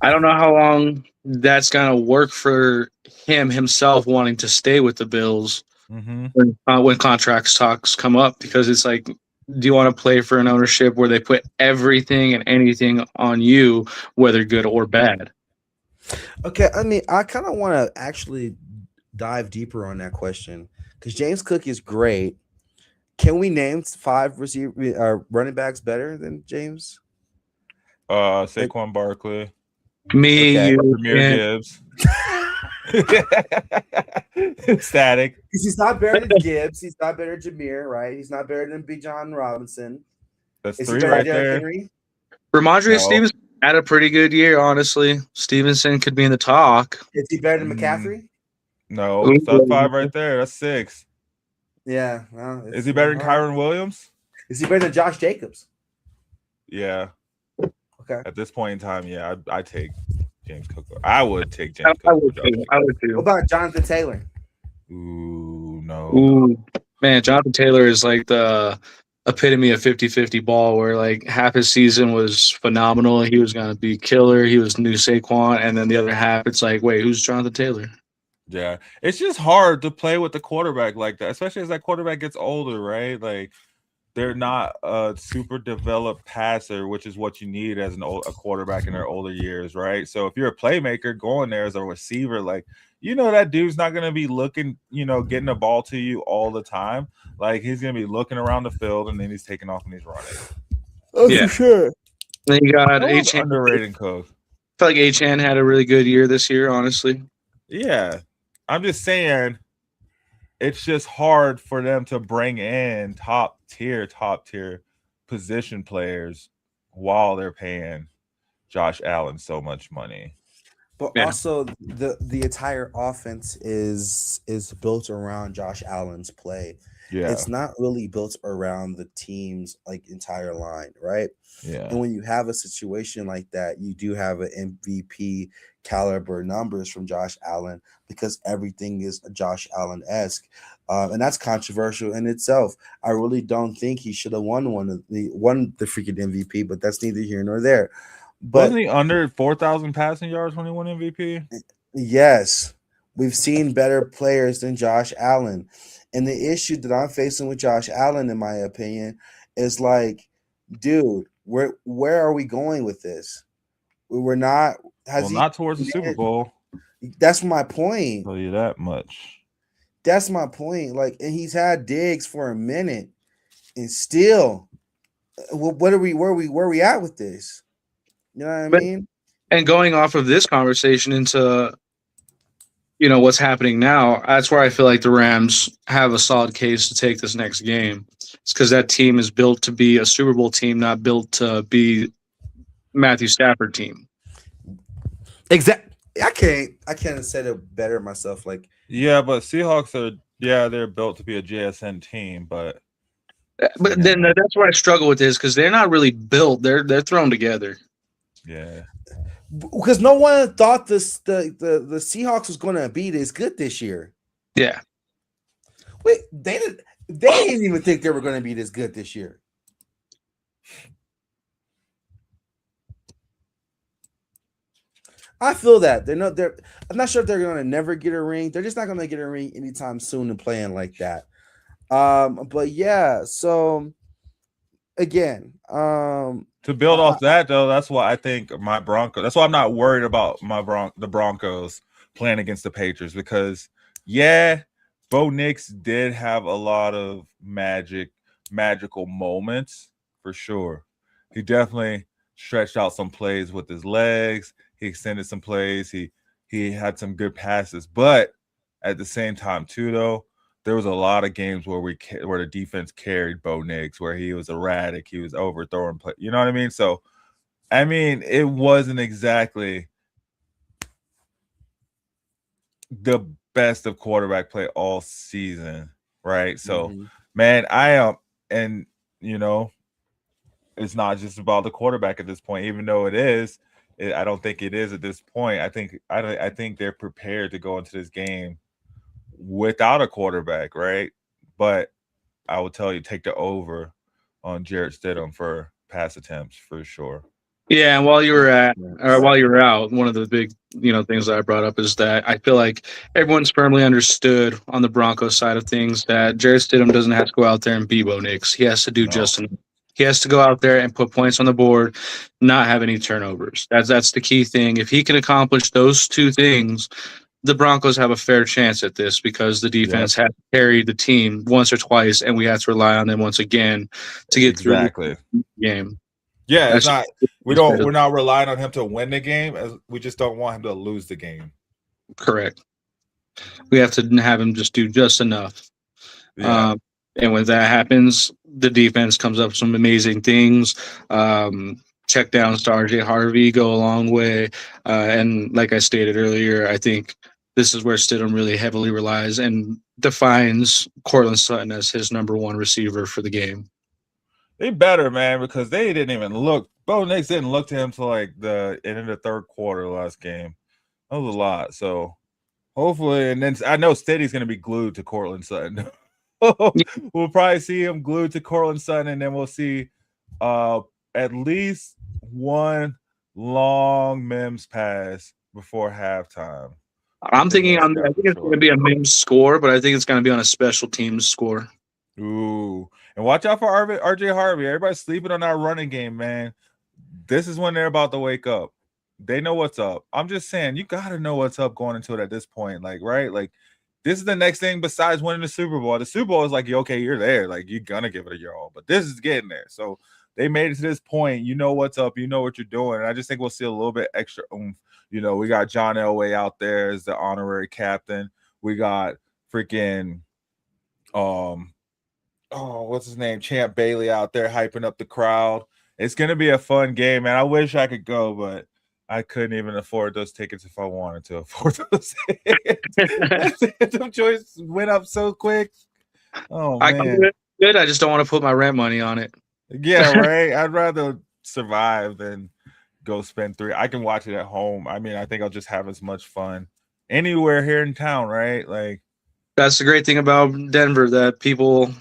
don't know how long that's going to work for himself wanting to stay with the Bills when contracts talks come up, because it's like, do you want to play for an ownership where they put everything and anything on you, whether good or bad? Okay, I mean, I kind of want to actually dive deeper on that question because James Cook is great. Can we name 5 running backs better than James? Saquon Barkley. Me, okay. you, Premier Gibbs. Static. Because he's not better than Gibbs. He's not better than Jameer, right? He's not better than Bijan Robinson. That's 3 right there. Ramondre Stevenson had a pretty good year, honestly. Stevenson could be in the talk. Is he better than McCaffrey? No, that's 5 right there. That's 6. Yeah. Well, is he better than Kyron Williams? Is he better than Josh Jacobs? Yeah. Okay. At this point in time, yeah, I take James Cook. I would take James Cook. I would too. What about Jonathan Taylor? Ooh, no. Ooh, man, Jonathan Taylor is like the epitome of 50-50 ball, where like half his season was phenomenal. He was going to be killer. He was new Saquon. And then the other half, it's like, wait, who's Jonathan Taylor? Yeah, it's just hard to play with the quarterback like that, especially as that quarterback gets older, right? Like, they're not a super developed passer, which is what you need as a quarterback in their older years, right? So if you're a playmaker going there as a receiver, like, that dude's not going to be looking, getting the ball to you all the time. Like, he's going to be looking around the field, and then he's taking off and he's running. Oh, yeah. For sure. Then you got H. Underrated Cook. I feel like H.N. had a really good year this year, honestly. Yeah. I'm just saying it's just hard for them to bring in top tier position players while they're paying Josh Allen so much money. But also the entire offense is built around Josh Allen's play. Yeah. It's not really built around the team's like entire line, right? Yeah. And when you have a situation like that, you do have an MVP caliber numbers from Josh Allen because everything is Josh Allen-esque. And that's controversial in itself. I really don't think he should have won the freaking MVP, but that's neither here nor there. But wasn't he under 4,000 passing yards when he won MVP? Yes. We've seen better players than Josh Allen. And the issue that I'm facing with Josh Allen, in my opinion, is like, dude, where are we going with this? We're not. Not towards the Super Bowl. That's my point. I'll tell you that much. That's my point. Like, and he's had Diggs for a minute, and still, where are we at with this? You know what I mean? And going off of this conversation into, what's happening now, that's where I feel like the Rams have a solid case to take this next game. It's because that team is built to be a Super Bowl team, not built to be Matthew Stafford team. Exactly. I can't have said it better myself. Like, yeah, but Seahawks they're built to be a JSN team, but then that's where I struggle with this, because they're not really built. They're thrown together. Yeah. Because no one thought the Seahawks was going to be this good this year. Yeah. Wait, they didn't even think they were going to be this good this year. I feel that I'm not sure if they're going to never get a ring. They're just not going to get a ring anytime soon and playing like that. But yeah, so again, to build off that though, that's why I think that's why I'm not worried about the Broncos playing against the Patriots, because Bo Nix did have a lot of magical moments for sure. He definitely stretched out some plays with his legs. He extended some plays. He had some good passes, but at the same time too, though, there was a lot of games where the defense carried Bo Nix, where he was erratic, he was overthrowing play. You know what I mean? So, I mean, it wasn't exactly the best of quarterback play all season, right? So, man, I am, and it's not just about the quarterback at this point, even though it is. I don't think it is at this point. I think they're prepared to go into this game without a quarterback, right? But I will tell you, take the over on Jarrett Stidham for pass attempts for sure. Yeah, and while you were out, one of the big, things that I brought up is that I feel like everyone's firmly understood on the Broncos side of things that Jarrett Stidham doesn't have to go out there and be Bo Nix. He has to do just enough. He has to go out there and put points on the board, not have any turnovers. That's the key thing. If he can accomplish those two things, the Broncos have a fair chance at this because the defense has carried the team once or twice, and we have to rely on them once again to get through the game. Yeah, it's not. We're not relying on him to win the game. We just don't want him to lose the game. Correct. We have to have him just do just enough. Yeah. And when that happens, the defense comes up with some amazing things. Check downs to RJ Harvey go a long way. And like I stated earlier, I think this is where Stidham really heavily relies and defines Courtland Sutton as his number one receiver for the game. They better, man, because they didn't even look. Bo Nix didn't look to him till like the end of the third quarter last game. That was a lot. So hopefully, and then I know Steady's going to be glued to Courtland Sutton. We'll probably see him glued to Courtland Sutton, and then we'll see at least one long Mims pass before halftime. I think it's going to be a Mims score, but I think it's going to be on a special teams score. Ooh. And watch out for RJ Harvey. Everybody's sleeping on that running game, man. This is when they're about to wake up. They know what's up. I'm just saying, you got to know what's up going into it at this point. Like, right? Like, this is the next thing besides winning the Super Bowl. The Super Bowl is like, okay, you're there. Like, you're going to give it your all. But this is getting there. So they made it to this point. You know what's up. You know what you're doing. And I just think we'll see a little bit extra oomph. We got John Elway out there as the honorary captain. We got freaking what's his name? Champ Bailey out there hyping up the crowd. It's going to be a fun game, man. I wish I could go, but I couldn't even afford those tickets if I wanted to afford those. Them choices went up so quick. Oh, man. I can do it. I just don't want to put my rent money on it. Yeah, right? I'd rather survive than go spend $3. I can watch it at home. I mean, I think I'll just have as much fun anywhere here in town, right? Like, that's the great thing about Denver that people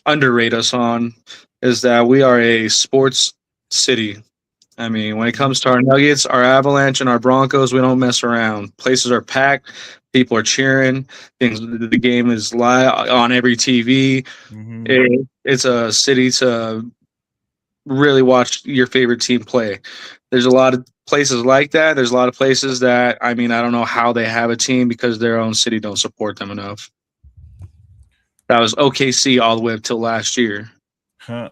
underrate us on is that we are a sports city. I mean, when it comes to our Nuggets, our Avalanche, and our Broncos, we don't mess around. Places are packed. People are cheering. The game is live on every TV. Mm-hmm. It's a city to really watch your favorite team play. There's a lot of places like that. There's a lot of places that, I mean, I don't know how they have a team because their own city don't support them enough. That was OKC all the way up till last year. Huh.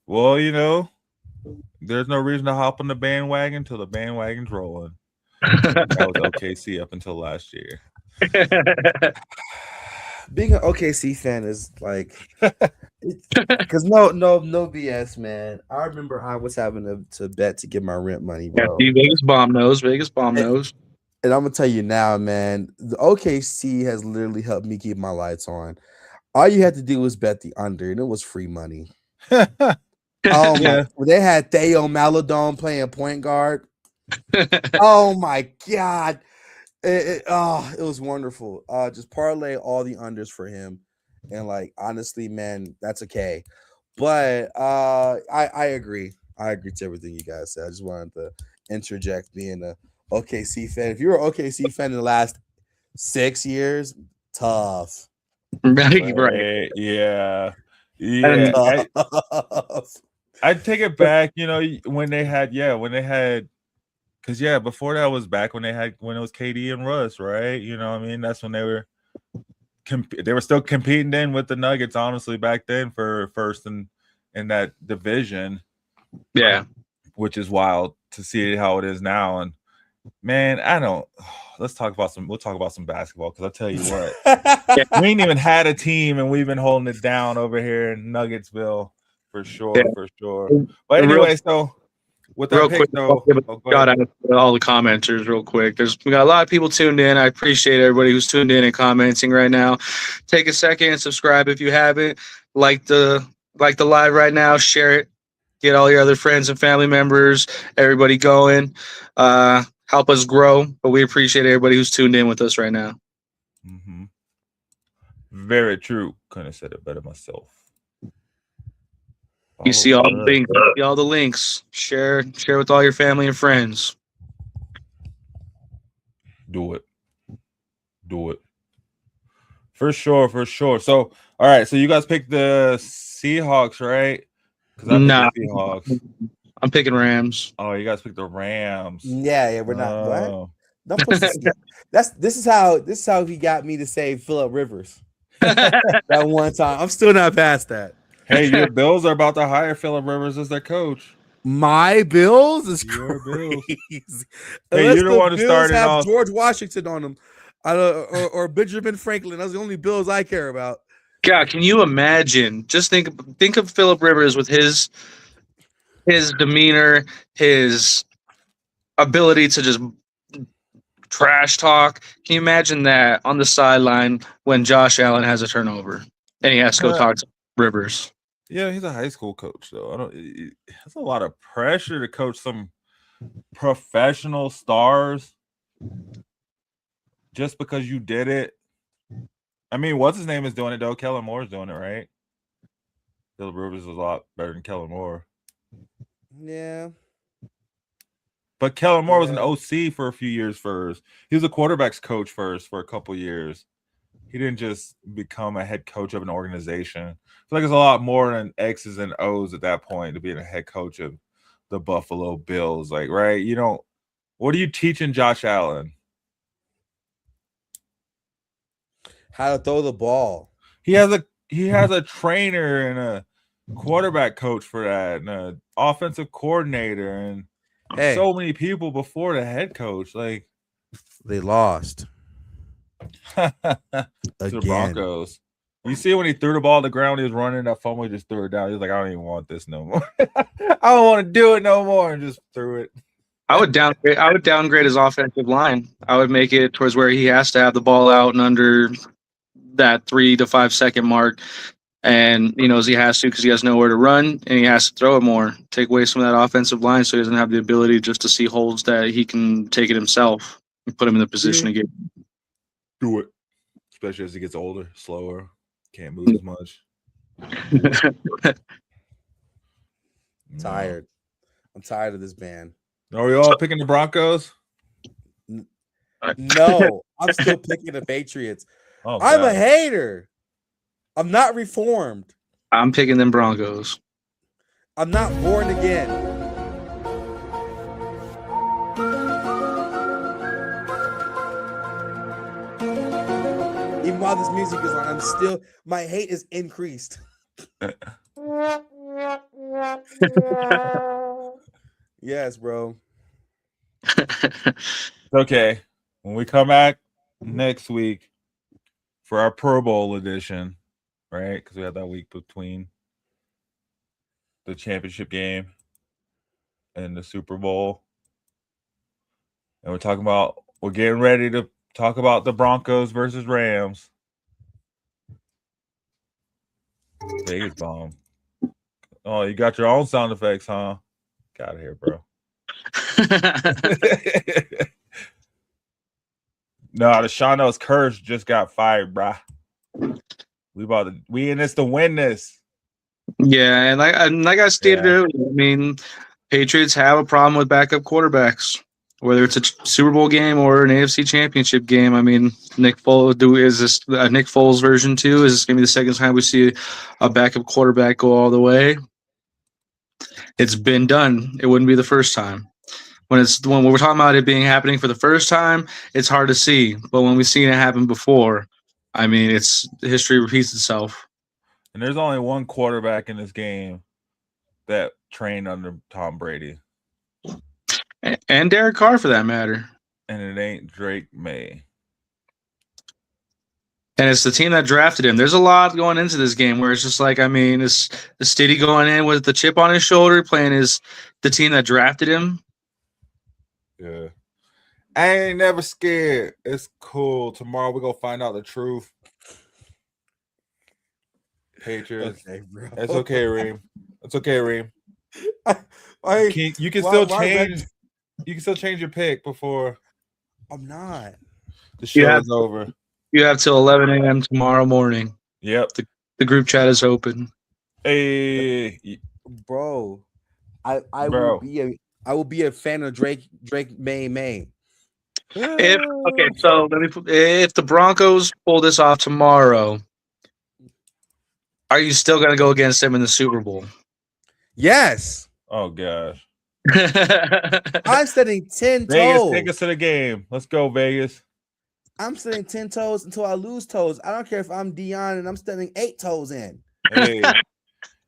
Well, there's no reason to hop on the bandwagon until the bandwagon's rolling. That was OKC up until last year. Being an OKC fan is like, because no BS, man. I remember I was having to bet to get my rent money, bro. Yeah, Vegas bomb knows. And I'm gonna tell you now, man. The OKC has literally helped me keep my lights on. All you had to do was bet the under, and it was free money. Oh my! They had Theo Maladon playing point guard. Oh my God! It was wonderful. Just parlay all the unders for him, and like honestly, man, that's okay. But I agree. I agree to everything you guys said. I just wanted to interject being a OKC fan. If you're an OKC fan in the last 6 years, tough. Right. Yeah. I'd take it back, when they had, because before that was back when it was KD and Russ, right? I mean, that's when they were still competing then with the Nuggets, honestly, back then for first in that division. Yeah, which is wild to see how it is now. And man, we'll talk about some basketball, because I'll tell you what, we ain't even had a team and we've been holding it down over here in Nuggetsville for sure. But anyway, so with that pick, though, shout out to all the commenters real quick. We got a lot of people tuned in. I appreciate everybody who's tuned in and commenting right now. Take a second and subscribe if you haven't. Like the live right now, share it. Get all your other friends and family members, everybody going. Help us grow. But we appreciate everybody who's tuned in with us right now. Mm-hmm. Very true. Couldn't have said it better myself. You see all the links. You see all the links. Share with all your family and friends. Do it. For sure. So, all right. So you guys picked the Seahawks, right? Because I picked the Seahawks. I'm picking Rams. Oh, you guys picked the Rams. Yeah, we're not. What? Don't push this is how he got me to say Phillip Rivers. That one time. I'm still not past that. Hey, your Bills are about to hire Phillip Rivers as their coach. My Bills is your crazy. Hey, you don't want to start it off. George Washington on them, or Benjamin Franklin. That's the only Bills I care about. God, can you imagine? Just think of Phillip Rivers with his demeanor, his ability to just trash talk. Can you imagine that on the sideline when Josh Allen has a turnover and he has to go talk to Rivers? Yeah, he's a high school coach, though. That's a lot of pressure to coach some professional stars just because you did it. I mean, what's his name is doing it, though? Kellen Moore's doing it, right? Phillip Rivers is a lot better than Kellen Moore. Yeah. But Kellen Moore was an OC for a few years first. He was a quarterback's coach first for a couple years. He didn't just become a head coach of an organization. I feel like it's a lot more than X's and O's at that point to be a head coach of the Buffalo Bills. Like, right? You don't. What are you teaching Josh Allen? How to throw the ball. He has a trainer and a quarterback coach for that, and an offensive coordinator, and so many people before the head coach. Like, they lost. To the Broncos. You see when he threw the ball to the ground, he was running that fumble, he just threw it down. He was like, I don't even want this no more. I don't want to do it no more, and just threw it. I would downgrade his offensive line. I would make it towards where he has to have the ball out and under that 3 to 5 second mark. And he knows he has to because he has nowhere to run and he has to throw it more. Take away some of that offensive line so he doesn't have the ability just to see holes that he can take it himself and put him in the position to get. Do it. Especially as he gets older, slower, can't move as much. Tired. I'm tired of this band. Are we all picking the Broncos? No, I'm still picking the Patriots. Oh, I'm a hater. I'm not reformed. I'm picking them Broncos. I'm not born again. Even while this music is on, I'm still, my hate is increased. Yes, bro. Okay. When we come back next week for our Pro Bowl edition, right? Because we had that week between the championship game and the Super Bowl. And we're getting ready to talk about the Broncos versus Rams. Vegas bomb. Oh, you got your own sound effects, huh? Get out of here, bro. No, the Shauno's curse just got fired, bruh. We in this to win this. Yeah, and like I stated earlier, I mean, Patriots have a problem with backup quarterbacks. Whether it's a Super Bowl game or an AFC Championship game, I mean, Nick Foles version 2? Is this going to be the second time we see a backup quarterback go all the way? It's been done. It wouldn't be the first time. When we're talking about it happening for the first time, it's hard to see. But when we've seen it happen before, I mean, history repeats itself. And there's only one quarterback in this game that trained under Tom Brady. And Derek Carr, for that matter. And it ain't Drake May. And it's the team that drafted him. There's a lot going into this game where it's just like, I mean, is Stidham going in with the chip on his shoulder, playing the team that drafted him? Yeah. I ain't never scared. It's cool. Tomorrow we're going to find out the truth. Patriots. Okay, bro. It's okay, Reem. It's okay, Reem. You can still change. You can still change your pick before. I'm not. The show is over. You have till 11 a.m. tomorrow morning. Yep. The group chat is open. Hey, bro, I will be a fan of Drake May. So if the Broncos pull this off tomorrow, are you still going to go against them in the Super Bowl? Yes. Oh gosh. I'm setting 10 Vegas, toes. take us to the game. Let's go, Vegas. I'm setting 10 toes until I lose toes. I don't care if I'm Dion and I'm setting 8 toes in. Hey,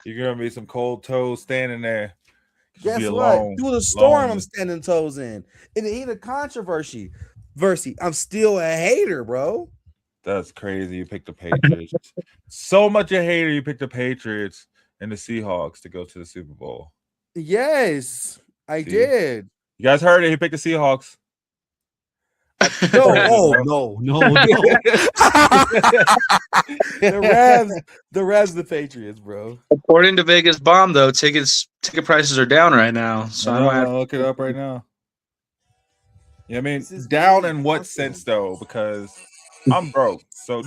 you're gonna be some cold toes standing there. Guess what? Through the storm, I'm standing toes in. In the heat of controversy, I'm still a hater, bro. That's crazy. You picked the Patriots. So much a hater. You picked the Patriots and the Seahawks to go to the Super Bowl. Yes, I did. You guys heard it. He picked the Seahawks. No. The Rams, the Patriots, bro. According to Vegas Bomb, though, ticket prices are down right now. So I'm gonna look it up right now. Yeah, I mean, down in what sense though? Because I'm broke, so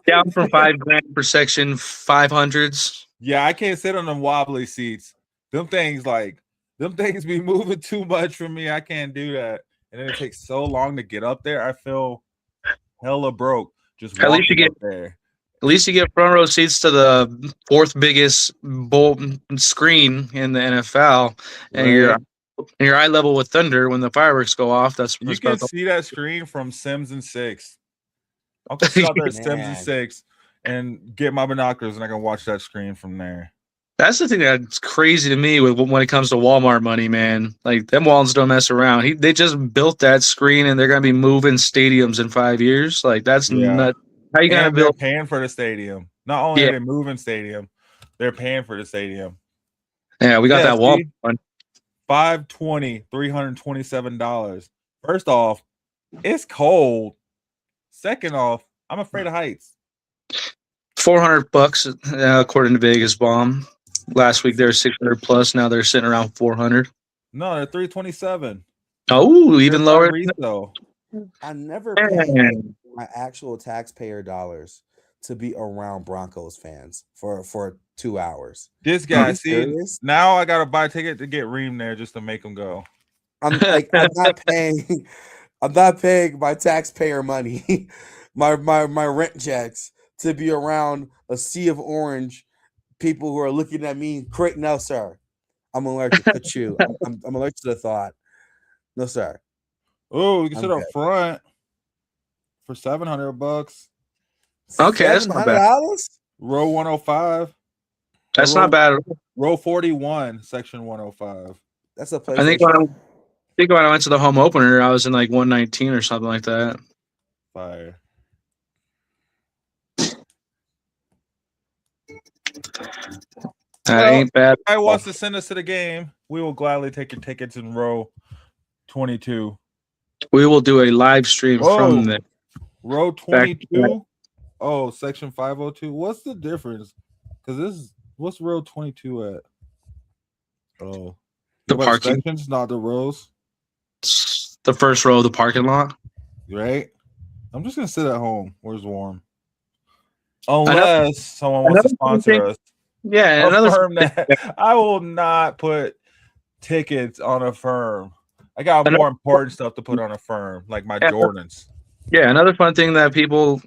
down from $5,000 per section, 500s. Yeah, I can't sit on them wobbly seats. Them things be moving too much for me. I can't do that. And then it takes so long to get up there. I feel hella broke. Just at least you get there. At least you get front row seats to the fourth biggest bowl screen in the NFL, and you're eye level with thunder when the fireworks go off. You can see that screen from Sims and 6. I'll go sit out there at Sims and 6 and get my binoculars, and I can watch that screen from there. That's the thing that's crazy to me when it comes to Walmart money, man. Like, them Wallens don't mess around. They just built that screen, and they're going to be moving stadiums in 5 years. Like, that's nuts. How you going to build? They're paying for the stadium. Not only are they moving stadium, they're paying for the stadium. Yeah, we got that Walmart one. $520, $327. First off, it's cold. Second off, I'm afraid of heights. $400 according to Vegas Bomb. Last week they were 600 plus. Now they're sitting around 400. No, they're 327. Oh, even lower. Though. I never paid my actual taxpayer dollars to be around Broncos fans for 2 hours. This guy, now I gotta buy a ticket to get Reem there just to make him go. I'm not paying my taxpayer money, my rent checks to be around a sea of orange people who are looking at me. No, sir. I'm allergic to you. I'm allergic to the thought. No, sir. Oh, you can sit up front for $700. Okay, that's not bad. Row 105. That's not bad. Row 41, section 105. That's a place. I think when I went to the home opener, I was in like 119 or something like that. Fire. That ain't bad. If I wants to send us to the game, we will gladly take your tickets in row 22. We will do a live stream from there. Row 22. Oh, section 502. What's the difference? Because what's row 22 at? Oh, the parking sections, not the rows. It's the first row of the parking lot. Right. I'm just gonna sit at home where it's warm. Unless someone wants to sponsor us. Yeah, another firm that I will not put tickets on a firm. I got more important stuff to put on a firm, like my Jordans. Yeah, another fun thing that people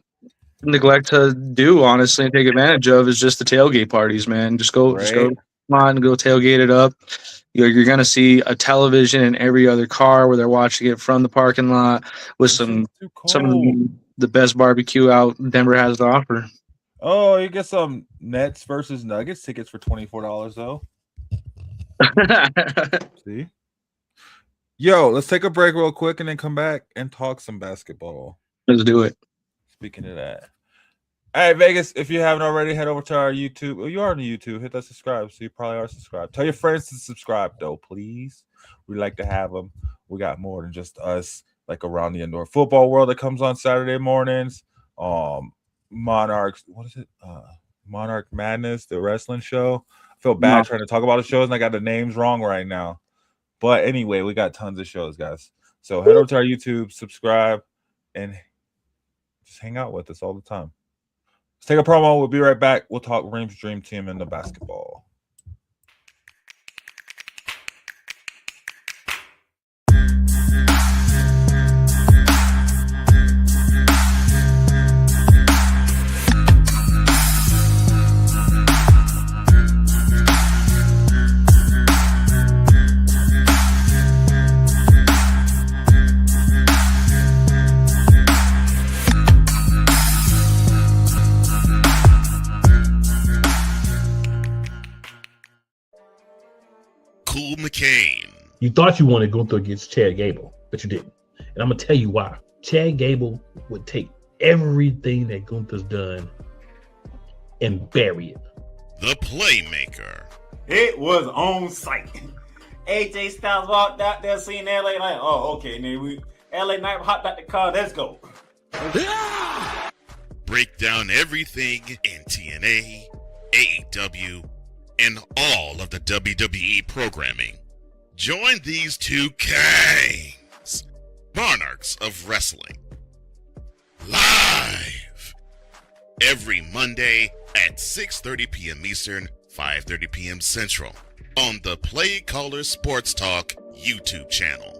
neglect to do, honestly, and take advantage of is just the tailgate parties, man. Just go on and go tailgate it up. You're going to see a television in every other car where they're watching it from the parking lot with some of the best barbecue out Denver has to offer. Oh, you get some Nets versus Nuggets tickets for $24 though. See? Yo, let's take a break real quick and then come back and talk some basketball. Let's do it. Speaking of that. All right, Vegas, if you haven't already, head over to our YouTube. Well, you are on the YouTube. Hit that subscribe. So you probably are subscribed. Tell your friends to subscribe, though, please. We like to have them. We got more than just us, like around the indoor football world that comes on Saturday mornings. Monarchs. What is it? Monarch Madness, the wrestling show. I feel bad trying to talk about the shows, and I got the names wrong right now. But anyway, we got tons of shows, guys. So head over to our YouTube, subscribe, and just hang out with us all the time. Let's take a promo. We'll be right back. We'll talk Reem's Dream Team and the basketball. McCain. You thought you wanted Gunther against Chad Gable, but you didn't. And I'm going to tell you why. Chad Gable would take everything that Gunther's done and bury it. The Playmaker. It was on site. AJ Styles walked out there, seen LA like, oh, okay, then we LA Knight hopped out the car, let's go. Break down everything in TNA, AEW, and all of the WWE programming. Join these two kings, monarchs of wrestling, live every Monday at 6:30 p.m. Eastern, 5:30 p.m. Central on the Play Caller Sports Talk YouTube channel.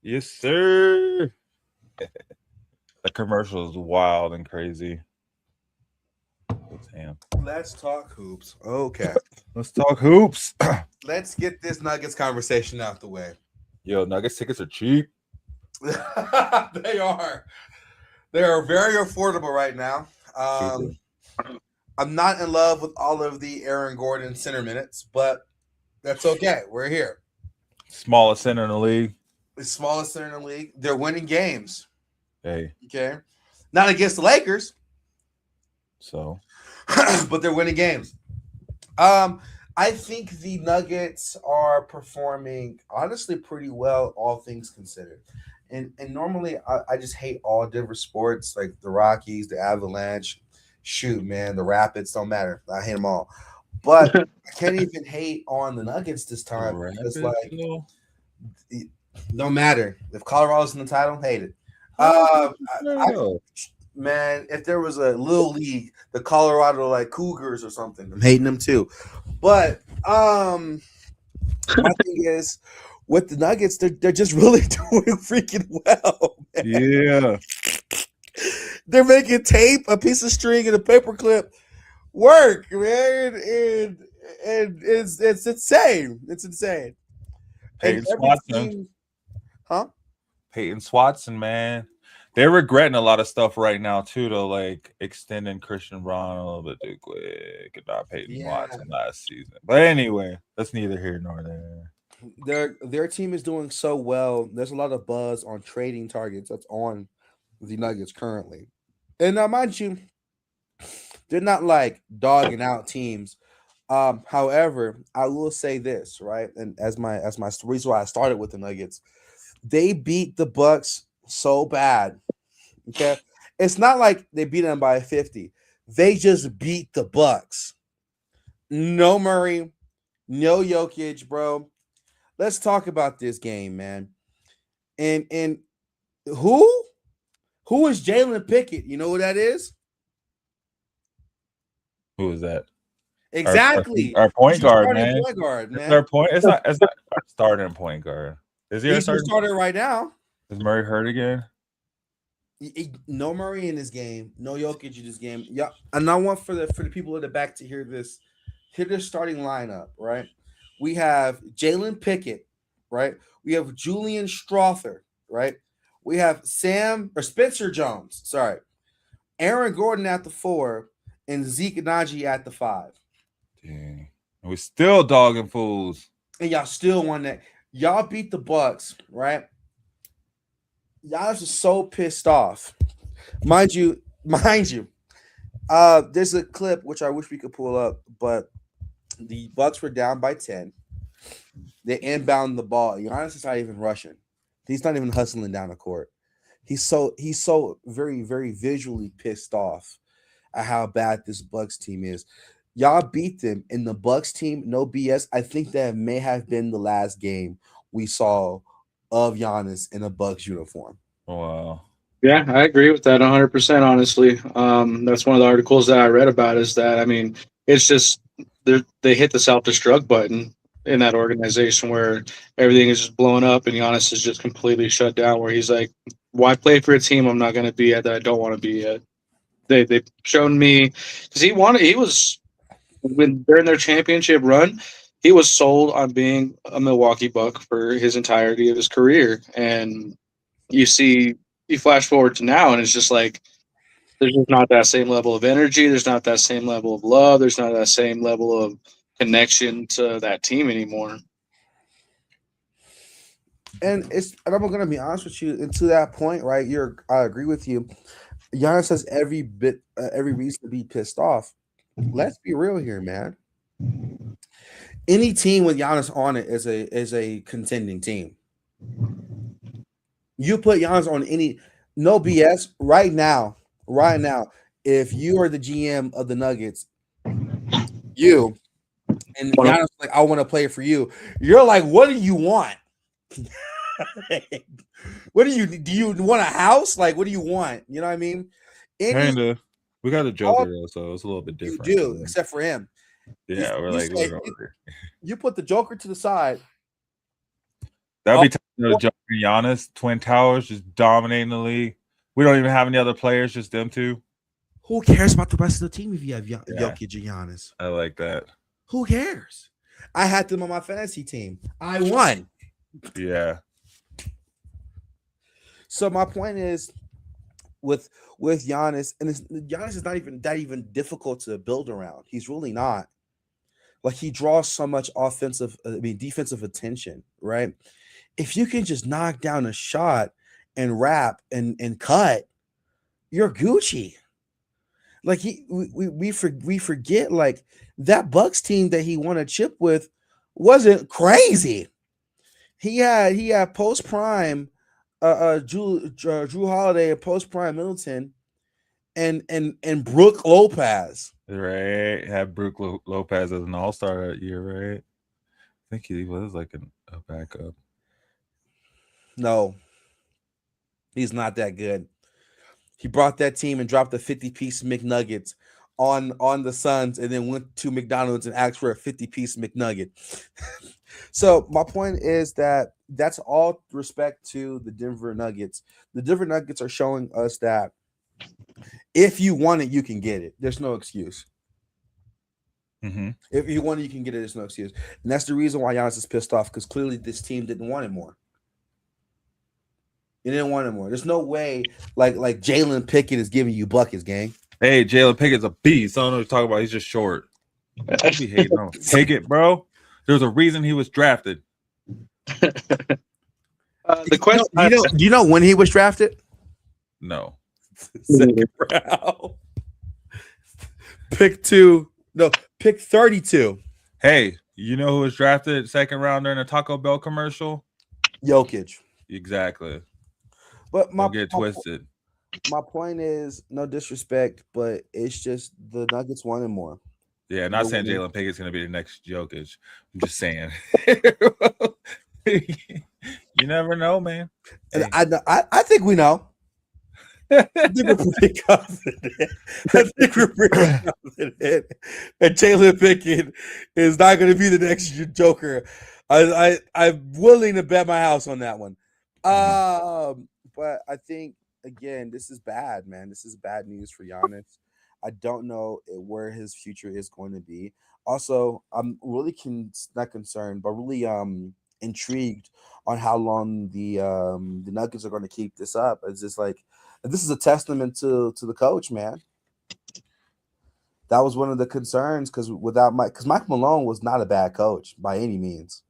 Yes, sir. The commercial is wild and crazy. Damn. Let's talk hoops. Okay. Let's talk hoops. Let's get this Nuggets conversation out the way. Yo, Nuggets tickets are cheap. They are. They are very affordable right now. I'm not in love with all of the Aaron Gordon center minutes, but that's okay. We're here. Smallest center in the league. The smallest center in the league. They're winning games. Hey. Okay. Not against the Lakers. So. But they're winning games. I think the Nuggets are performing honestly pretty well, all things considered. And normally I just hate all different sports, like the Rockies, the Avalanche. Shoot, man, the Rapids, don't matter. I hate them all. But I can't even hate on the Nuggets this time. It's like it don't matter. If Colorado's in the title, hate it. Man, if there was a little league, the Colorado like Cougars or something, I'm hating them too. But my thing is, with the Nuggets, they're just really doing freaking well. Man. Yeah, they're making tape, a piece of string, and a paper clip work, man, and it's insane. It's insane. Peyton Swatson, Peyton Swatson, man. They're regretting a lot of stuff right now too, though, like extending Christian Braun a little bit too quick and not Peyton Watson last season. But anyway, that's neither here nor there. Their team is doing so well. There's a lot of buzz on trading targets that's on the Nuggets currently. And now, mind you, they're not like dogging out teams. However, I will say this, right? And as my reason why I started with the Nuggets, they beat the Bucks so bad. Okay, it's not like they beat them by 50. They just beat the Bucks. No Murray, no Jokic, bro. Let's talk about this game, man. And who is Jalen Pickett? You know who that is? Who is that? Exactly. Our point guard, man. Point guard, man. It's our point. It's not our starting point guard. Is he He's our starter right now? Is Murray hurt again? No Murray in this game. No Jokic in this game. Yeah, and I want for the people in the back to hear this. Hear this starting lineup, right? We have Jalen Pickett, right? We have Julian Strother, right? We have Spencer Jones, sorry, Aaron Gordon at the 4, and Zeke Najee at the 5. Dang. We're still dogging fools. And y'all still won that. Y'all beat the Bucks, right? Giannis is so pissed off. Mind you, there's a clip which I wish we could pull up, but the Bucks were down by 10. They inbound the ball. Giannis is not even rushing. He's not even hustling down the court. He's so very, very visually pissed off at how bad this Bucks team is. Y'all beat them, in the Bucks team, no BS. I think that may have been the last game we saw of Giannis in a Bucks uniform. Wow. Yeah, I agree with that 100%, honestly. That's one of the articles that I read about is that, I mean, it's just they hit the self-destruct button in that organization where everything is just blowing up and Giannis is just completely shut down, where he's like, why play for a team I'm not going to be at that I don't want to be at? They've shown me, because he was, when during their championship run, he was sold on being a Milwaukee Buck for his entirety of his career. And you flash forward to now, and it's just like there's just not that same level of energy. There's not that same level of love. There's not that same level of connection to that team anymore. And I'm going to be honest with you. And to that point, right? I agree with you. Giannis has every reason to be pissed off. Let's be real here, man. Any team with Giannis on it is a contending team. You put Giannis on no BS right now. If you are the GM of the Nuggets, and Giannis like, I want to play for you. You're like, what do you want? What do you want a house? Like, what do you want? You know what I mean? Kinda. We got a Joker though, so it's a little bit different. You do, except for him. Yeah, You put the Joker to the side. That'd be the Joker and Giannis, Twin Towers, just dominating the league. We don't even have any other players, just them two. Who cares about the rest of the team if you have Jokic and Giannis? I like that. Who cares? I had them on my fantasy team. I won. Yeah. So my point is, with Giannis, and Giannis is not even that difficult to build around. He's really not. Like, he draws so much defensive attention, right? If you can just knock down a shot and rap and cut, you're Gucci. Like, we forget, like, that Bucks team that he won a chip with wasn't crazy. He had post prime Drew Holiday, post prime Middleton, and Brook Lopez. Right, had Brook Lopez as an all-star that year, right? I think he was like a backup. No, he's not that good. He brought that team and dropped the 50-piece McNuggets on the Suns, and then went to McDonald's and asked for a 50-piece McNugget. So my point is that that's all respect to the Denver Nuggets. The Denver Nuggets are showing us that if you want it, you can get it. There's no excuse. Mm-hmm. If you want it, you can get it. There's no excuse. And that's the reason why Giannis is pissed off, because clearly this team didn't want it more. They didn't want it more. There's no way like Jalen Pickett is giving you buckets, gang. Hey, Jalen Pickett's a beast. I don't know what you're talking about. He's just short. Don't be hating on Pickett, bro. There's a reason he was drafted. The question, do you know when he was drafted? No. Second round. Pick 32. Hey, you know who was drafted second round during a Taco Bell commercial? Jokic. Exactly. But Don't get twisted. My point is, no disrespect, but it's just the Nuggets wanted more. Yeah, not saying Jalen Pickett's going to be the next Jokic. I'm just saying. You never know, man. And I think we know. I think we're pretty confident. And Jalen Pickett is not going to be the next Joker. I'm willing to bet my house on that one. But I think, again, this is bad, man. This is bad news for Giannis. I don't know where his future is going to be. Also, I'm really not concerned, but really intrigued on how long the Nuggets are going to keep this up. It's just like this is a testament to the coach, man. That was one of the concerns because Mike Malone was not a bad coach by any means.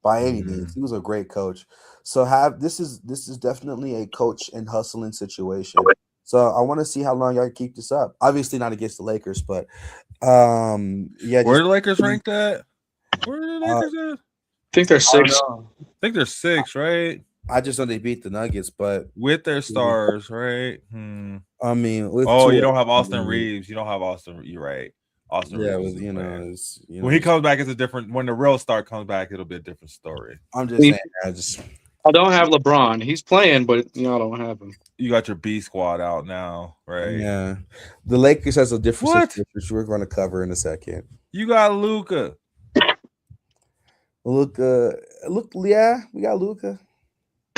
By any means, he was a great coach. So this is definitely a coach and hustling situation. So I want to see how long y'all keep this up. Obviously not against the Lakers, but yeah. Where are the Lakers ranked at? Where are the Lakers at? I think they're 6. I think they're 6, right? I just know they beat the Nuggets, but with their stars, right? I mean, with you don't have Austin Reeves. You don't have Austin. You're right. Austin Reeves. With, when he comes back, it's a different. When the real star comes back, it'll be a different story. I'm just saying. I don't have LeBron. He's playing, but I don't have him. You got your B squad out now, right? Yeah. The Lakers has a different situation, which we're going to cover in a second. You got Luka. Yeah, we got Luka.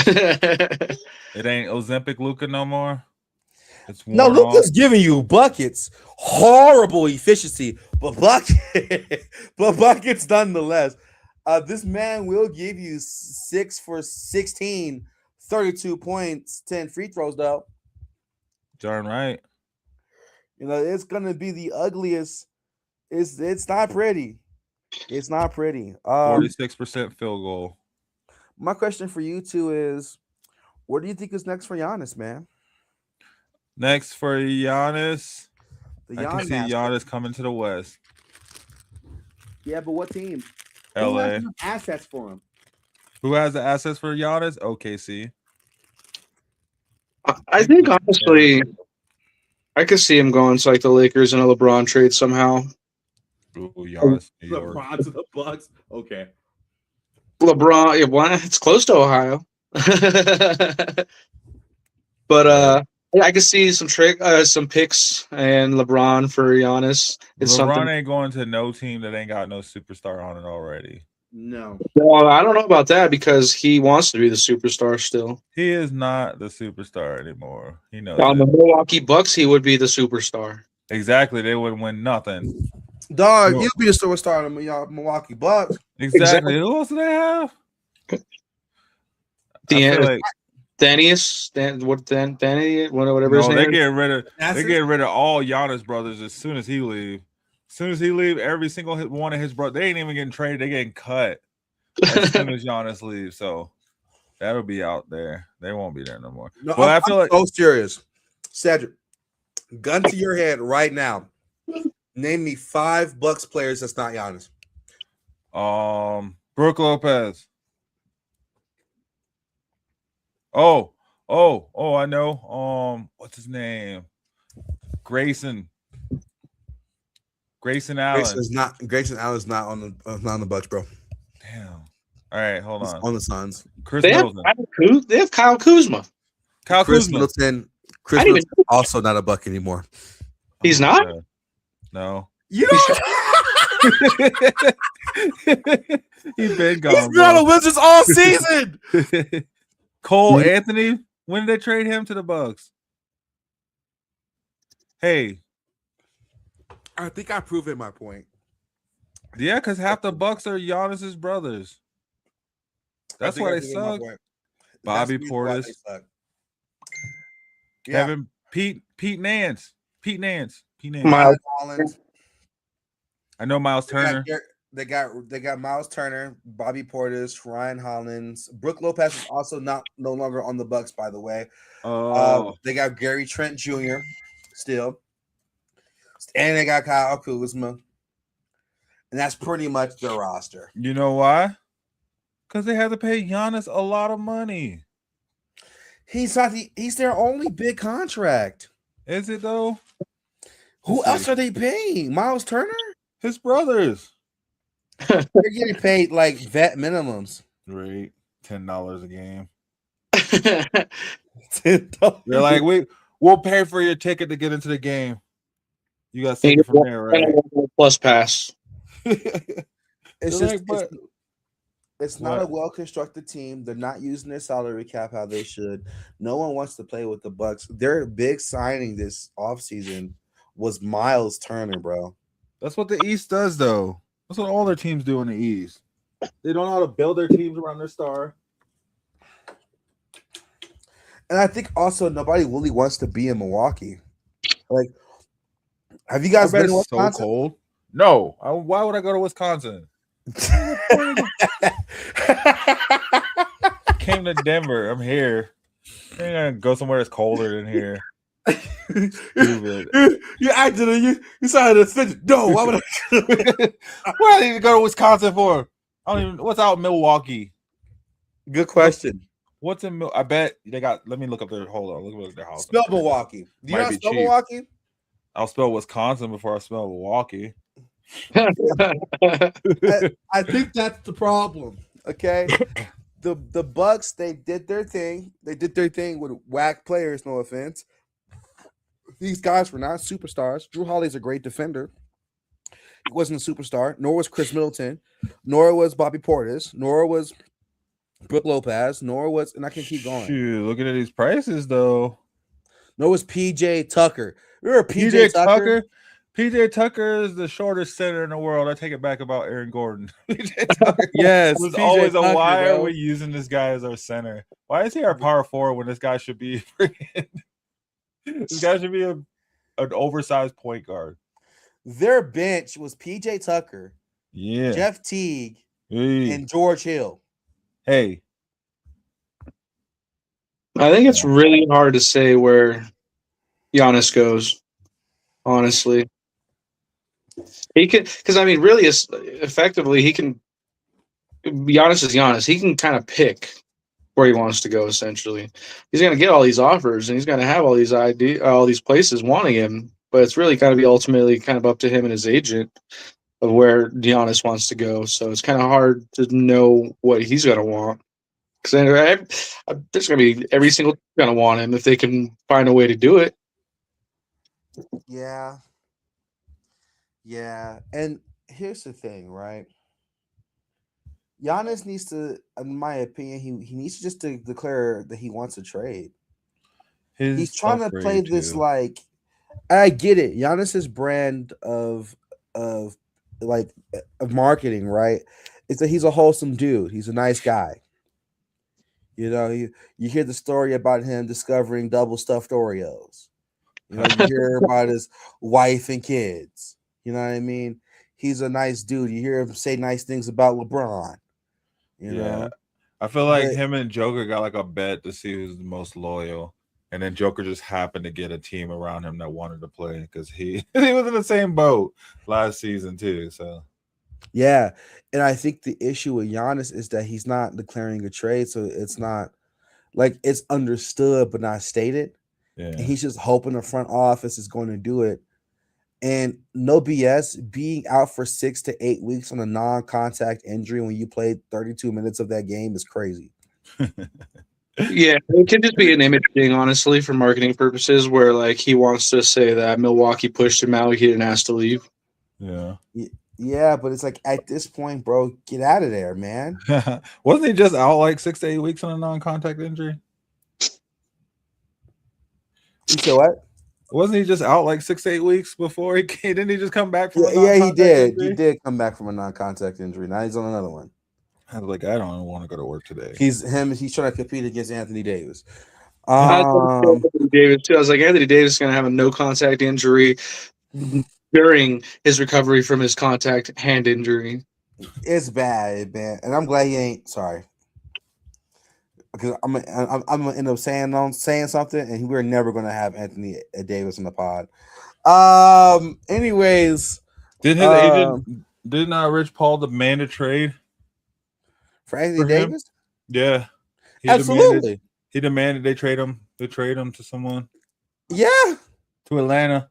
It ain't Ozempic Luka no more. No, Luka's giving you buckets. Horrible efficiency, but buckets nonetheless. This man will give you 6 for 16, 32 points, 10 free throws, though. Darn right. It's gonna be the ugliest. It's not pretty. It's not pretty. 46% field goal. My question for you two is, what do you think is next for Giannis, man? Next for Giannis, I can see Giannis coming to the West. Yeah, but what team? LA. Who has assets for him? Who has the assets for Giannis? OKC. I think honestly, I could see him going to like the Lakers in a LeBron trade somehow. Ooh, Giannis, New York. LeBron to the Bucks. Okay. LeBron, it's close to Ohio. But I could see some picks and LeBron for Giannis. LeBron ain't going to no team that ain't got no superstar on it already. No. Well, I don't know about that because he wants to be the superstar still. He is not the superstar anymore. He knows. On the Milwaukee Bucks, he would be the superstar. Exactly. They would win nothing. Dog, you'll be the superstar in the Milwaukee Bucks. Exactly. Who else do they have? Whatever his name they get rid of all Giannis brothers as soon as he leave. As soon as he leave, every single one of his brothers, they ain't even getting traded. They getting cut as soon as Giannis leaves. So that'll be out there. They won't be there no more. No, but I feel like so serious. Cedric, gun to your head right now. Name me 5 Bucks players that's not Giannis. Brook Lopez. Oh, I know. What's his name? Grayson Allen. Grayson Allen's not on the Bucks, bro. Damn. All right, hold on. On the Suns. They have Kyle Kuzma. Chris Middleton. Chris Middleton also not a Buck anymore. He's not? No. You know, he's been gone. He's been on the Wizards all season. Cole Anthony. When did they trade him to the Bucks? Hey, I think I proven my point. Yeah, because half the Bucks are Giannis's brothers. That's why they suck. Bobby Portis, Kevin, Pete Nance. Miles Collins. I know Miles Turner. They got Miles Turner, Bobby Portis, Ryan Hollins. Brook Lopez is also no longer on the Bucks, by the way. They got Gary Trent Jr. still, and they got Kyle Kuzma, and that's pretty much their roster. You know why? Because they had to pay Giannis a lot of money. He's their only big contract. Is it though? Who else are they paying? Miles Turner? His brothers. They're getting paid like vet minimums. Right. $10 a game. $10. They're like, we'll pay for your ticket to get into the game. You got to take it from there, right? Plus pass. It's not a well-constructed team. They're not using their salary cap how they should. No one wants to play with the Bucks. Their big signing this offseason was Miles Turner, bro. That's what the East does, though. That's what all their teams do in the East. They don't know how to build their teams around their star. And I think also nobody really wants to be in Milwaukee. Like, have you guys been in It's so Wisconsin? cold. No. Why would I go to Wisconsin? Came to Denver. I'm here. I'm gonna go somewhere that's colder than here. Stupid. You acted you decided to fit. No, why would I? What do I need to go to Wisconsin for? I don't even. What's out in Milwaukee? Good question. What's in? I bet they got. Let me look up their. Hold on. Look at their house. Spell Milwaukee. Do you Might not be spell cheap. Milwaukee? I'll spell Wisconsin before I spell Milwaukee. I think that's the problem. Okay. The Bucks, they did their thing. They did their thing with whack players, no offense. These guys were not superstars. Drew Holiday's a great defender. He wasn't a superstar, nor was Chris Middleton, nor was Bobby Portis, nor was Brook Lopez, nor was, and I can keep going. Shoot, looking at these prices though. Nor was PJ Tucker. Remember PJ Tucker? PJ Tucker is the shortest center in the world. I take it back about Aaron Gordon. PJ Tucker Yes, was PJ always Tucker, a why bro. are we using this guy as our center? Why is he our power forward when this guy should be this guy should be an oversized point guard? Their bench was PJ Tucker, Yeah. Jeff Teague, Hey. and George Hill. Hey. I think it's really hard to say where Giannis goes, honestly. He could, because I mean, really, effectively, he can. Giannis is Giannis. He can kind of pick where he wants to go. Essentially, he's going to get all these offers, and he's going to have all these places wanting him. But it's really going to be ultimately kind of up to him and his agent of where Giannis wants to go. So it's kind of hard to know what he's going to want. Because there's going to be every single team going to want him if they can find a way to do it. Yeah. Yeah. And here's the thing, right? Giannis needs to, in my opinion, he needs to just to declare that he wants to trade. He's trying to play this like, I get it. Giannis's brand of marketing, right? It's that he's a wholesome dude. He's a nice guy. You know, you hear the story about him discovering double stuffed Oreos. You know, you hear about his wife and kids. You know what I mean? He's a nice dude. You hear him say nice things about LeBron. You know? I feel like him and Joker got like a bet to see who's the most loyal. And then Joker just happened to get a team around him that wanted to play because he was in the same boat last season too. So yeah, and I think the issue with Giannis is that he's not declaring a trade, so it's not like it's understood but not stated. Yeah, and he's just hoping the front office is going to do it. And no BS, being out for 6 to 8 weeks on a non-contact injury when you played 32 minutes of that game is crazy. Yeah, it could just be an image thing, honestly, for marketing purposes, where like he wants to say that Milwaukee pushed him out, he didn't ask to leave. Yeah, but it's like at this point, bro, get out of there, man. Wasn't he just out like 6 to 8 weeks on a non-contact injury? You said what? Wasn't he just out like 6 to 8 weeks before he came? Didn't he just come back from? He did. Injury? He did come back from a non-contact injury. Now he's on another one. I was like, I don't want to go to work today. He's trying to compete against Anthony Davis. Anthony Davis too. I was like, Anthony Davis is going to have a no contact injury during his recovery from his contact hand injury. It's bad, man, and I'm glad he ain't. Sorry, because I'm gonna end up saying something, and we're never going to have Anthony Davis in the pod. Anyways, did his agent did not Rich Paul demand a trade? For Anthony Davis? Yeah. Absolutely. He demanded they trade him. They trade him to someone. Yeah. To Atlanta.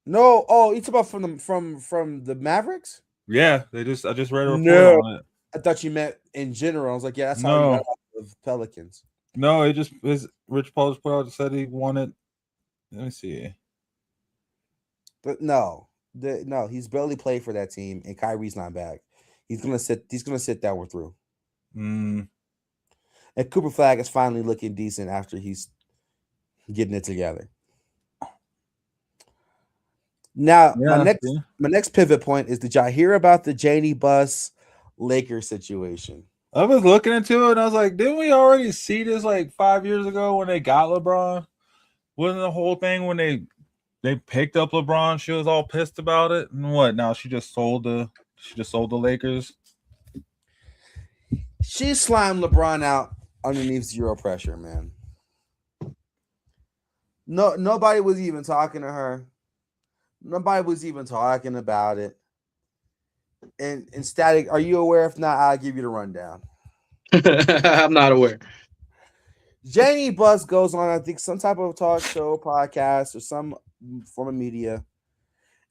No. Oh, you talking about from the Mavericks? Yeah. I just read a report on it. I thought you meant in general. I was like, yeah, that's how he got out of Pelicans. No, Rich Paul just put out said he wanted. Let me see. But no, he's barely played for that team, and Kyrie's not back. He's gonna sit that one through. And Cooper Flag is finally looking decent after he's getting it together. Now, Yeah, my next pivot point is: did y'all hear about the Janie Buss Lakers situation? I was looking into it and I was like, didn't we already see this like 5 years ago when they got LeBron? Wasn't the whole thing when they picked up LeBron? She was all pissed about it, and what? Now she just sold the Lakers. She slimed LeBron out underneath zero pressure, man. No, nobody was even talking to her. Nobody was even talking about it. And Static, are you aware? If not, I'll give you the rundown. I'm not aware. Janie Buss goes on, I think, some type of talk show, podcast, or some form of media,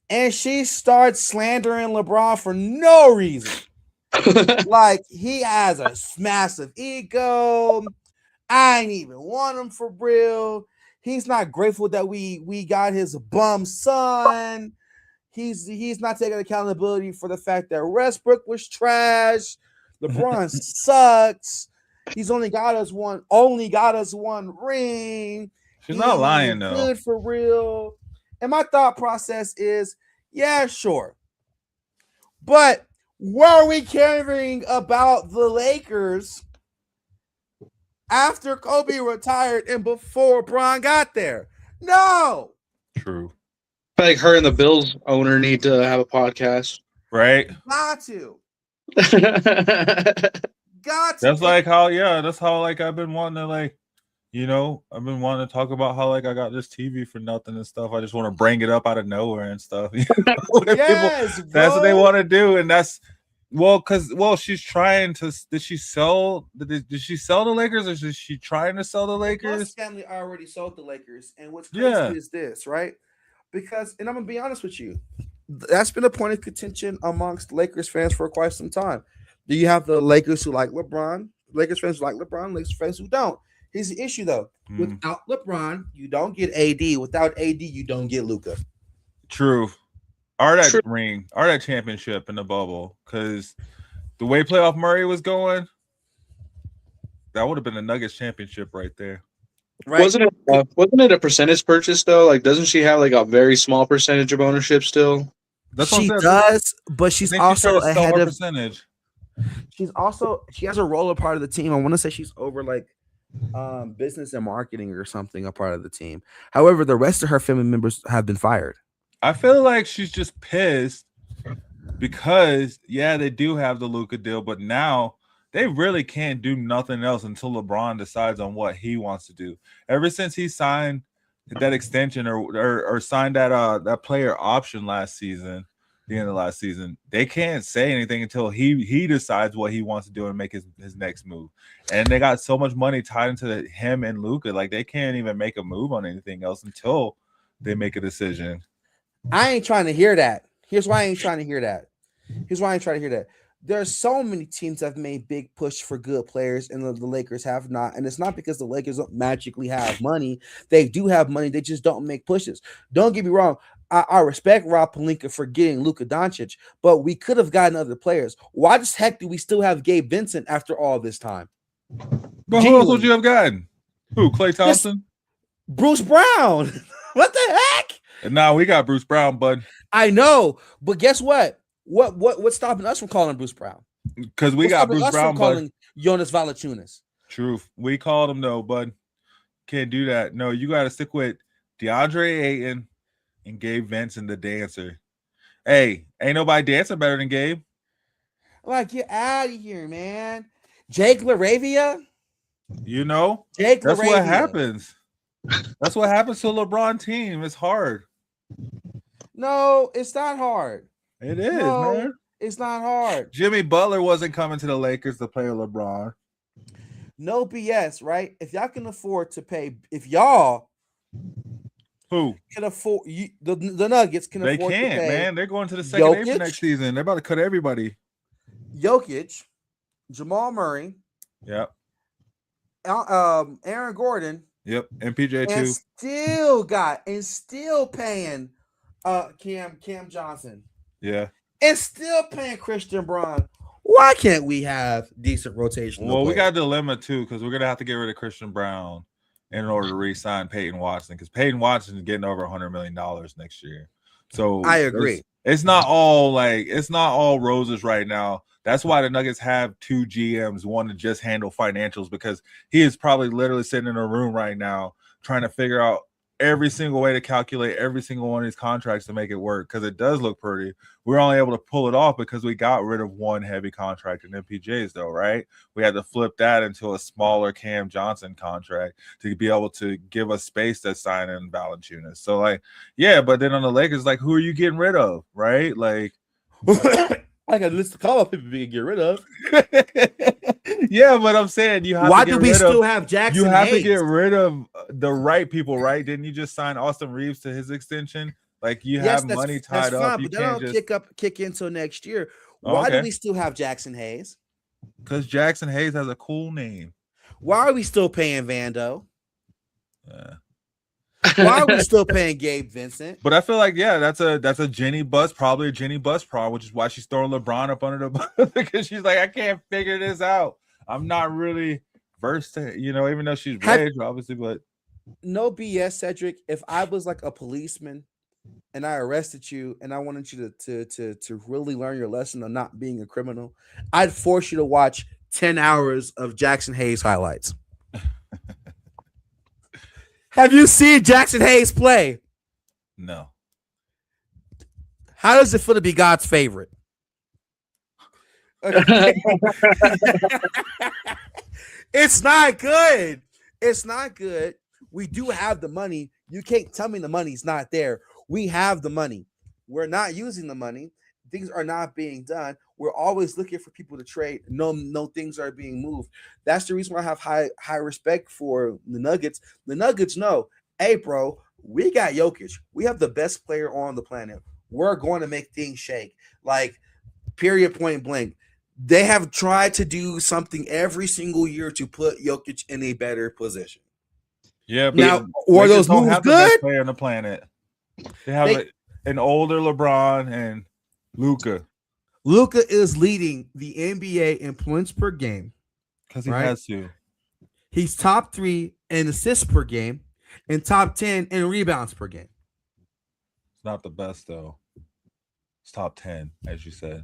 and she starts slandering LeBron for no reason. Like, he has a massive ego. I ain't even want him for real. He's not grateful that we got his bum son. He's not taking accountability for the fact that Westbrook was trash. LeBron sucks. He's only got us one ring. She's not lying though. Good for real. And my thought process is, yeah, sure. But were we caring about the Lakers after Kobe retired and before Bron got there? No. True. I feel like her and the Bills owner need to have a podcast. Right? Got to. That's like how, that's how like I've been wanting to like, I've been wanting to talk about how like I got this TV for nothing and stuff. I just want to bring it up out of nowhere and stuff. Yes, people, that's what they want to do, and that's she's trying to. Did she sell the Lakers, or is she trying to sell the Lakers? Buss family already sold the Lakers, and what's crazy is this, right? Because, and I'm gonna be honest with you, that's been a point of contention amongst Lakers fans for quite some time. Do you have the Lakers who like LeBron, Lakers fans who like LeBron, Lakers fans who don't? Here's the issue though: without LeBron, you don't get AD. Without AD, you don't get Luka. True. Or that ring, or that championship in the bubble, because the way playoff Murray was going, that would have been a Nuggets championship right there. Right. Wasn't it a percentage purchase though? Like, doesn't she have like a very small percentage of ownership still? She does, but she's also ahead of percentage. She has a role, a part of the team. I want to say she's over like business and marketing or something, a part of the team. However, the rest of her family members have been fired. I feel like she's just pissed because they do have the Luka deal, but now they really can't do nothing else until LeBron decides on what he wants to do. Ever since he signed that extension or signed that player option last season, the end of last season, they can't say anything until he decides what he wants to do and make his next move. And they got so much money tied into him and Luka, like they can't even make a move on anything else until they make a decision. I ain't trying to hear that. Here's why I ain't trying to hear that. There's so many teams that have made big push for good players, and the Lakers have not. And it's not because the Lakers don't magically have money. They do have money. They just don't make pushes. Don't get me wrong. I respect Rob Pelinka for getting Luka Doncic, but we could have gotten other players. Why the heck do we still have Gabe Vincent after all this time? But who else would you have gotten? Who? Klay Thompson? Bruce Brown. What the heck? And now we got Bruce Brown, bud. I know, but guess what? What's stopping us from calling Bruce Brown? Because we got Bruce Brown, calling Jonas Valanciunas. Truth. We called him though, bud. Can't do that. No, you got to stick with DeAndre Ayton and Gabe Vincent, the dancer. Hey, ain't nobody dancing better than Gabe. Like, get out of here, man. Jake LaRavia? That's what happens. That's what happens to a LeBron team. It's hard. No, it's not hard. It is, man. It's not hard. Jimmy Butler wasn't coming to the Lakers to play LeBron. No BS, right? If y'all can afford to pay, if y'all who can afford the Nuggets can afford to pay. They can't, man. They're going to the second A for next season. They're about to cut everybody. Jokic, Jamal Murray, yep. Aaron Gordon, yep, and PJ too. And still paying Cam Johnson. Yeah. And still paying Christian Braun. Why can't we have decent rotation? Well, we got a dilemma too, because we're gonna have to get rid of Christian Braun in order to re-sign Peyton Watson, because Peyton Watson is getting over $100 million next year. So I agree. It's not all roses right now. That's why the Nuggets have 2 GMs, one to just handle financials, because he is probably literally sitting in a room right now trying to figure out every single way to calculate every single one of these contracts to make it work, because it does look pretty. We're only able to pull it off because we got rid of one heavy contract in MPJs, though, right? We had to flip that into a smaller Cam Johnson contract to be able to give us space to sign in Valanciunas. So, like, yeah, but then on the Lakers, like, who are you getting rid of, right? Like, I got a list of call up people we can get rid of. Yeah, but I'm saying you have Why to get do we rid still of, have Jackson you have Hayes? to get rid of the right people, right? Didn't you just sign Austin Reeves to his extension? Like, you have money tied that's fine, up. You but that can't don't just kick in until next year. Why do okay, we still have Jackson Hayes? because Jackson Hayes has a cool name. Why are we still paying Vando? Yeah. Why are we still paying Gabe Vincent? But I feel like, yeah, that's a Jenny Bus, probably a Jenny Bus problem, which is why she's throwing LeBron up under the bus, because she's like, I can't figure this out. I'm not really versed, even though she's rich, obviously, but no BS, Cedric. If I was like a policeman and I arrested you and I wanted you to really learn your lesson of not being a criminal, I'd force you to watch 10 hours of Jackson Hayes highlights. Have you seen Jackson Hayes play? no. How does it feel to be God's favorite? Okay. It's not good. It's not good. We do have the money. You can't tell me the money's not there. We have the money. We're not using the money. Things are not being done. We're always looking for people to trade. No things are being moved. That's the reason why I have high respect for the Nuggets. The Nuggets know, hey, bro, we got Jokic. We have the best player on the planet. We're going to make things shake. Like, period, point blank. They have tried to do something every single year to put Jokic in a better position. Yeah, but now, or those don't moves have the good? best player on the planet. They have an older LeBron and Luka. Luka is leading the NBA in points per game because he has to. He's top 3 in assists per game and top 10 in rebounds per game. It's not the best though. It's top 10, as you said.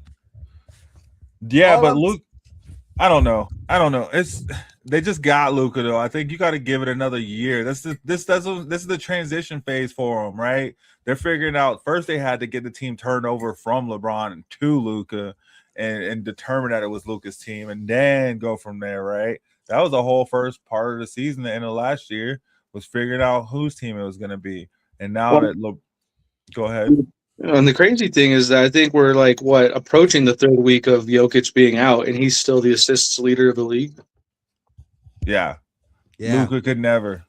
Yeah, but Luke, I don't know. They just got Luka though. I think you got to give it another year. This is the transition phase for them, right? They're figuring out. First, they had to get the team turned over from LeBron to Luka, and determine that it was Luka's team, and then go from there, right? That was the whole first part of the season. The end of last year was figuring out whose team it was going to be, and now go ahead. And the crazy thing is that I think we're approaching the 3rd week of Jokic being out, and he's still the assists leader of the league. Yeah. Luka could never.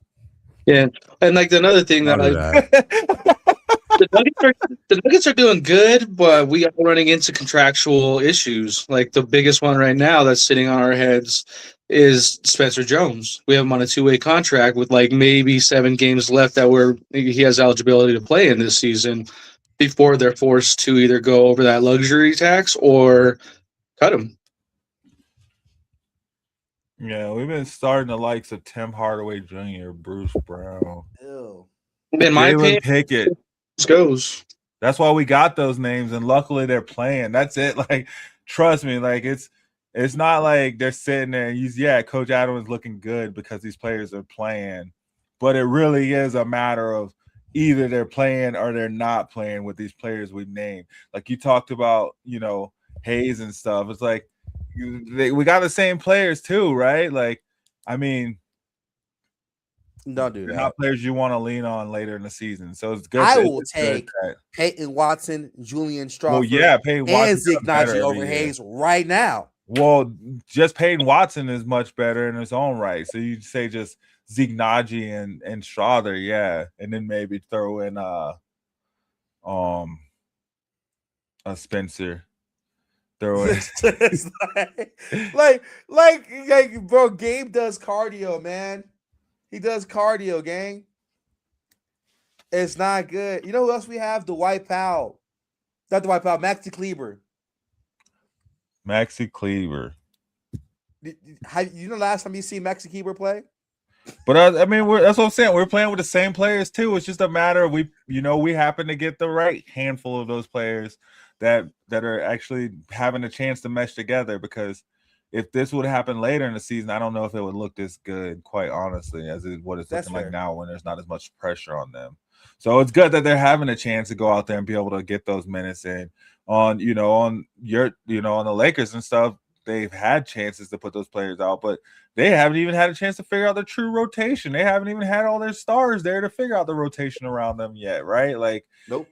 Yeah, and another thing that the Nuggets are doing good, but we are running into contractual issues. Like, the biggest one right now that's sitting on our heads is Spencer Jones. We have him on a 2-way contract with maybe 7 games left that he has eligibility to play in this season before they're forced to either go over that luxury tax or cut him. Yeah, we've been starting the likes of Tim Hardaway Jr., Bruce Brown. Ew. In my opinion, Pickett. Goes. That's why we got those names, and luckily they're playing. That's it. Trust me, it's not like they're sitting there and Coach Adams is looking good because these players are playing, but it really is a matter of either they're playing or they're not playing with these players we named. Like you talked about, Hayes and stuff. It's like we got the same players too, right? Don't do that. Not players you want to lean on later in the season. So it's good. I will take Peyton Watson, Julian Strawford, Peyton Watson and Zignachi over Hayes right now. Well, just Peyton Watson is much better in his own right. So you say just Zignachi and Strother, and then maybe throw in a Spencer. Throw in bro, Gabe does cardio, man. He does cardio, gang. It's not good. You know who else we have? Dwight Powell. Not Dwight Powell, Maxi Kleber. Maxi Kleber. You know last time you see Maxi Kleber play? But I mean, that's what I'm saying. We're playing with the same players too. It's just a matter of we happen to get the right handful of those players that are actually having a chance to mesh together. Because if this would happen later in the season, I don't know if it would look this good, quite honestly, as what it's looking like now when there's not as much pressure on them. So it's good that they're having a chance to go out there and be able to get those minutes in. On the Lakers and stuff, they've had chances to put those players out, but they haven't even had a chance to figure out the true rotation. They haven't even had all their stars there to figure out the rotation around them yet, right? Like, nope.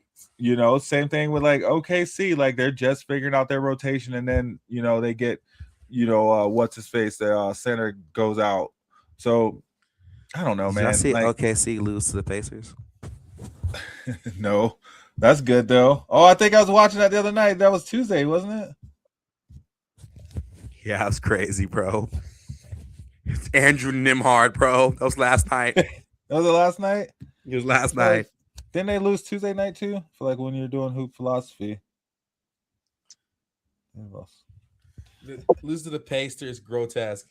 Same thing with like OKC. Like they're just figuring out their rotation, and then they get, what's his face? The center goes out. So I don't know, man. I see OKC lose to the Pacers. No, that's good though. Oh, I think I was watching that the other night. That was Tuesday, wasn't it? Yeah, it was crazy, bro. Andrew Nimhard, bro. That was last night. That was the last night? It was last night. Didn't they lose Tuesday night too? For like when you're doing hoop philosophy. Lose to the Pacers, grotesque.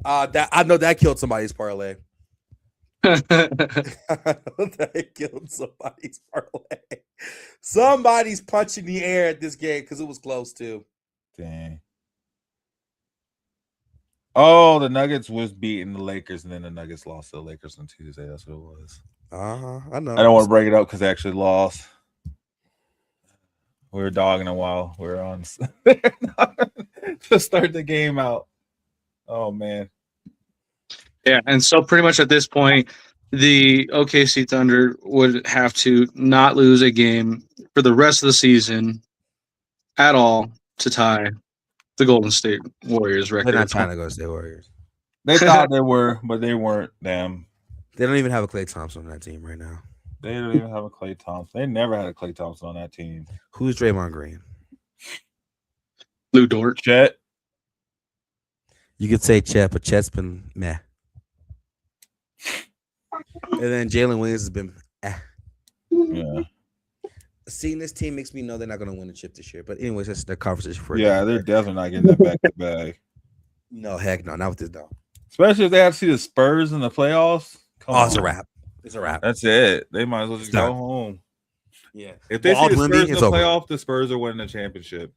I know that killed somebody's parlay. That killed somebody's parlay. Somebody's punching the air at this game because it was close too. Dang. Oh, the Nuggets was beating the Lakers, and then the Nuggets lost to the Lakers on Tuesday. That's what it was. I know. I don't want to break it up because they actually lost. We were dogging a while. We were on to start the game out. Oh, man. Yeah, and so pretty much at this point, the OKC Thunder would have to not lose a game for the rest of the season at all to tie the Golden State Warriors record. They're not trying to go State Warriors. They thought they were, but they weren't. Damn. They don't even have a Klay Thompson on that team right now. They don't even have a Klay Thompson. They never had a Klay Thompson on that team. Who's Draymond Green? Lou Dort. Chet. You could say Chet, but Chet's been meh. And then Jalen Williams has been Yeah. Seeing this team makes me know they're not going to win a chip this year. But anyways, that's the conversation for they're definitely not getting that back to back. No, heck no, not with this dog. Especially if they have to see the Spurs in the playoffs. It's a wrap. It's a wrap. That's it. They might as well just go home. Yeah. If they see the Spurs in the playoff, the Spurs are winning the championship.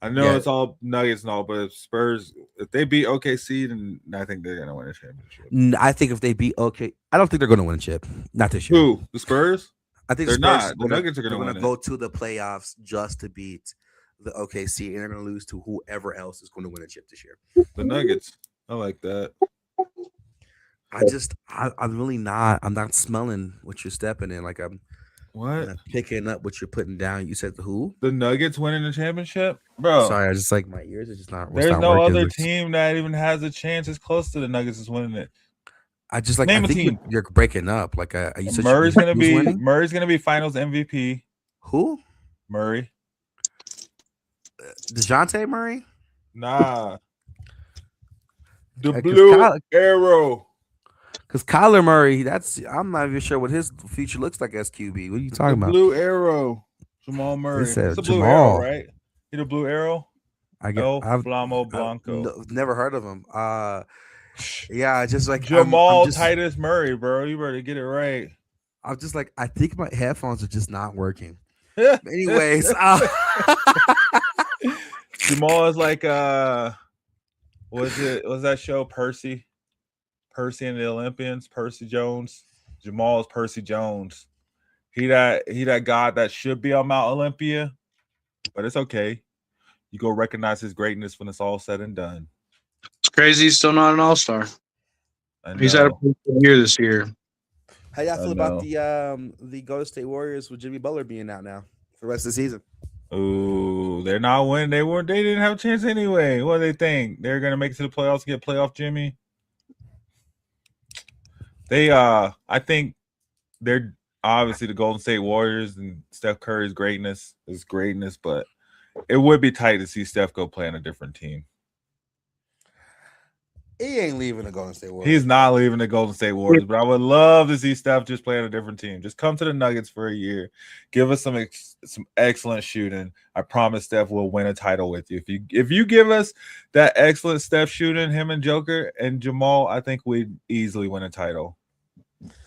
I know it's all Nuggets and all, but if they beat OKC, then I think they're gonna win a championship. I think if they beat I don't think they're gonna win a chip. Not this year. Who? The Spurs? I think they're not. The Nuggets are gonna go to the playoffs just to beat the OKC, and they're gonna lose to whoever else is going to win a chip this year. The Nuggets. I like that. I'm really not. I'm not smelling what you're stepping in. Like I'm picking up what you're putting down. You said who? The Nuggets winning the championship, bro. Sorry, I just like my ears are just not. There's no other team that even has a chance as close to the Nuggets is winning it. I just like. Name a team. You're breaking up. Like you said, Murray's gonna be Finals MVP. Who? Murray. DeJounte Murray? Nah. The blue arrow. Because Kyler Murray, I'm not even sure what his future looks like as QB. What are you talking about? Blue arrow. Jamal Murray. It's a blue arrow, right? He the blue arrow? I've Flamo Blanco. Never heard of him. Yeah, just like Jamal Titus Murray, bro. You better get it right. I'm just like, I think my headphones are just not working. Anyways, Jamal is like was that show Percy and the Olympians? Percy Jones. Jamal is Percy Jones. He that god that should be on Mount Olympia, but it's okay. You go recognize his greatness when it's all said and done. It's crazy he's still not an all-star. He's had a pretty good year this year. How y'all feel about the Golden State Warriors with Jimmy Butler being out now for the rest of the season? Ooh, they're not winning. They didn't have a chance anyway. What do they think? They're gonna make it to the playoffs, get playoff Jimmy? I think they're obviously the Golden State Warriors and Steph Curry's greatness is greatness, but it would be tight to see Steph go play on a different team. He ain't leaving the Golden State Warriors. He's not leaving the Golden State Warriors, but I would love to see Steph just play on a different team. Just come to the Nuggets for a year. Give us some excellent shooting. I promise Steph will win a title with you. If you give us that excellent Steph shooting, him and Joker and Jamal, I think we'd easily win a title.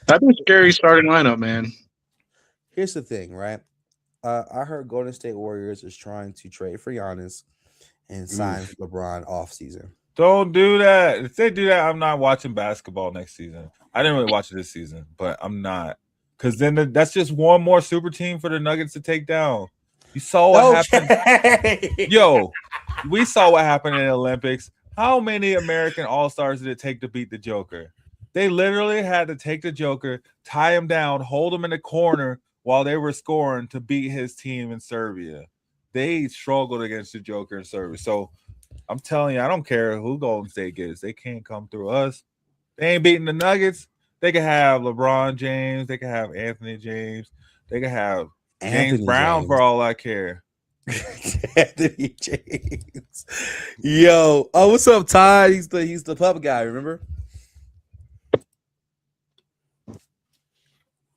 That'd be a scary starting lineup, man. Here's the thing, right? I heard Golden State Warriors is trying to trade for Giannis and sign LeBron off season. Don't do that. If they do that, I'm not watching basketball next season. I didn't really watch it this season, but I'm not. Because then that's just one more super team for the Nuggets to take down. You saw what happened. Yo, we saw what happened in the Olympics. How many American All-Stars did it take to beat the Joker? They literally had to take the Joker, tie him down, hold him in the corner while they were scoring to beat his team in Serbia. They struggled against the Joker in Serbia. So I'm telling you, I don't care who Golden State gets. They can't come through us. They ain't beating the Nuggets. They could have LeBron James. They could have Anthony James. They could have James Brown for all I care. Anthony James. Yo. Oh, what's up, Todd? He's the pub guy, remember?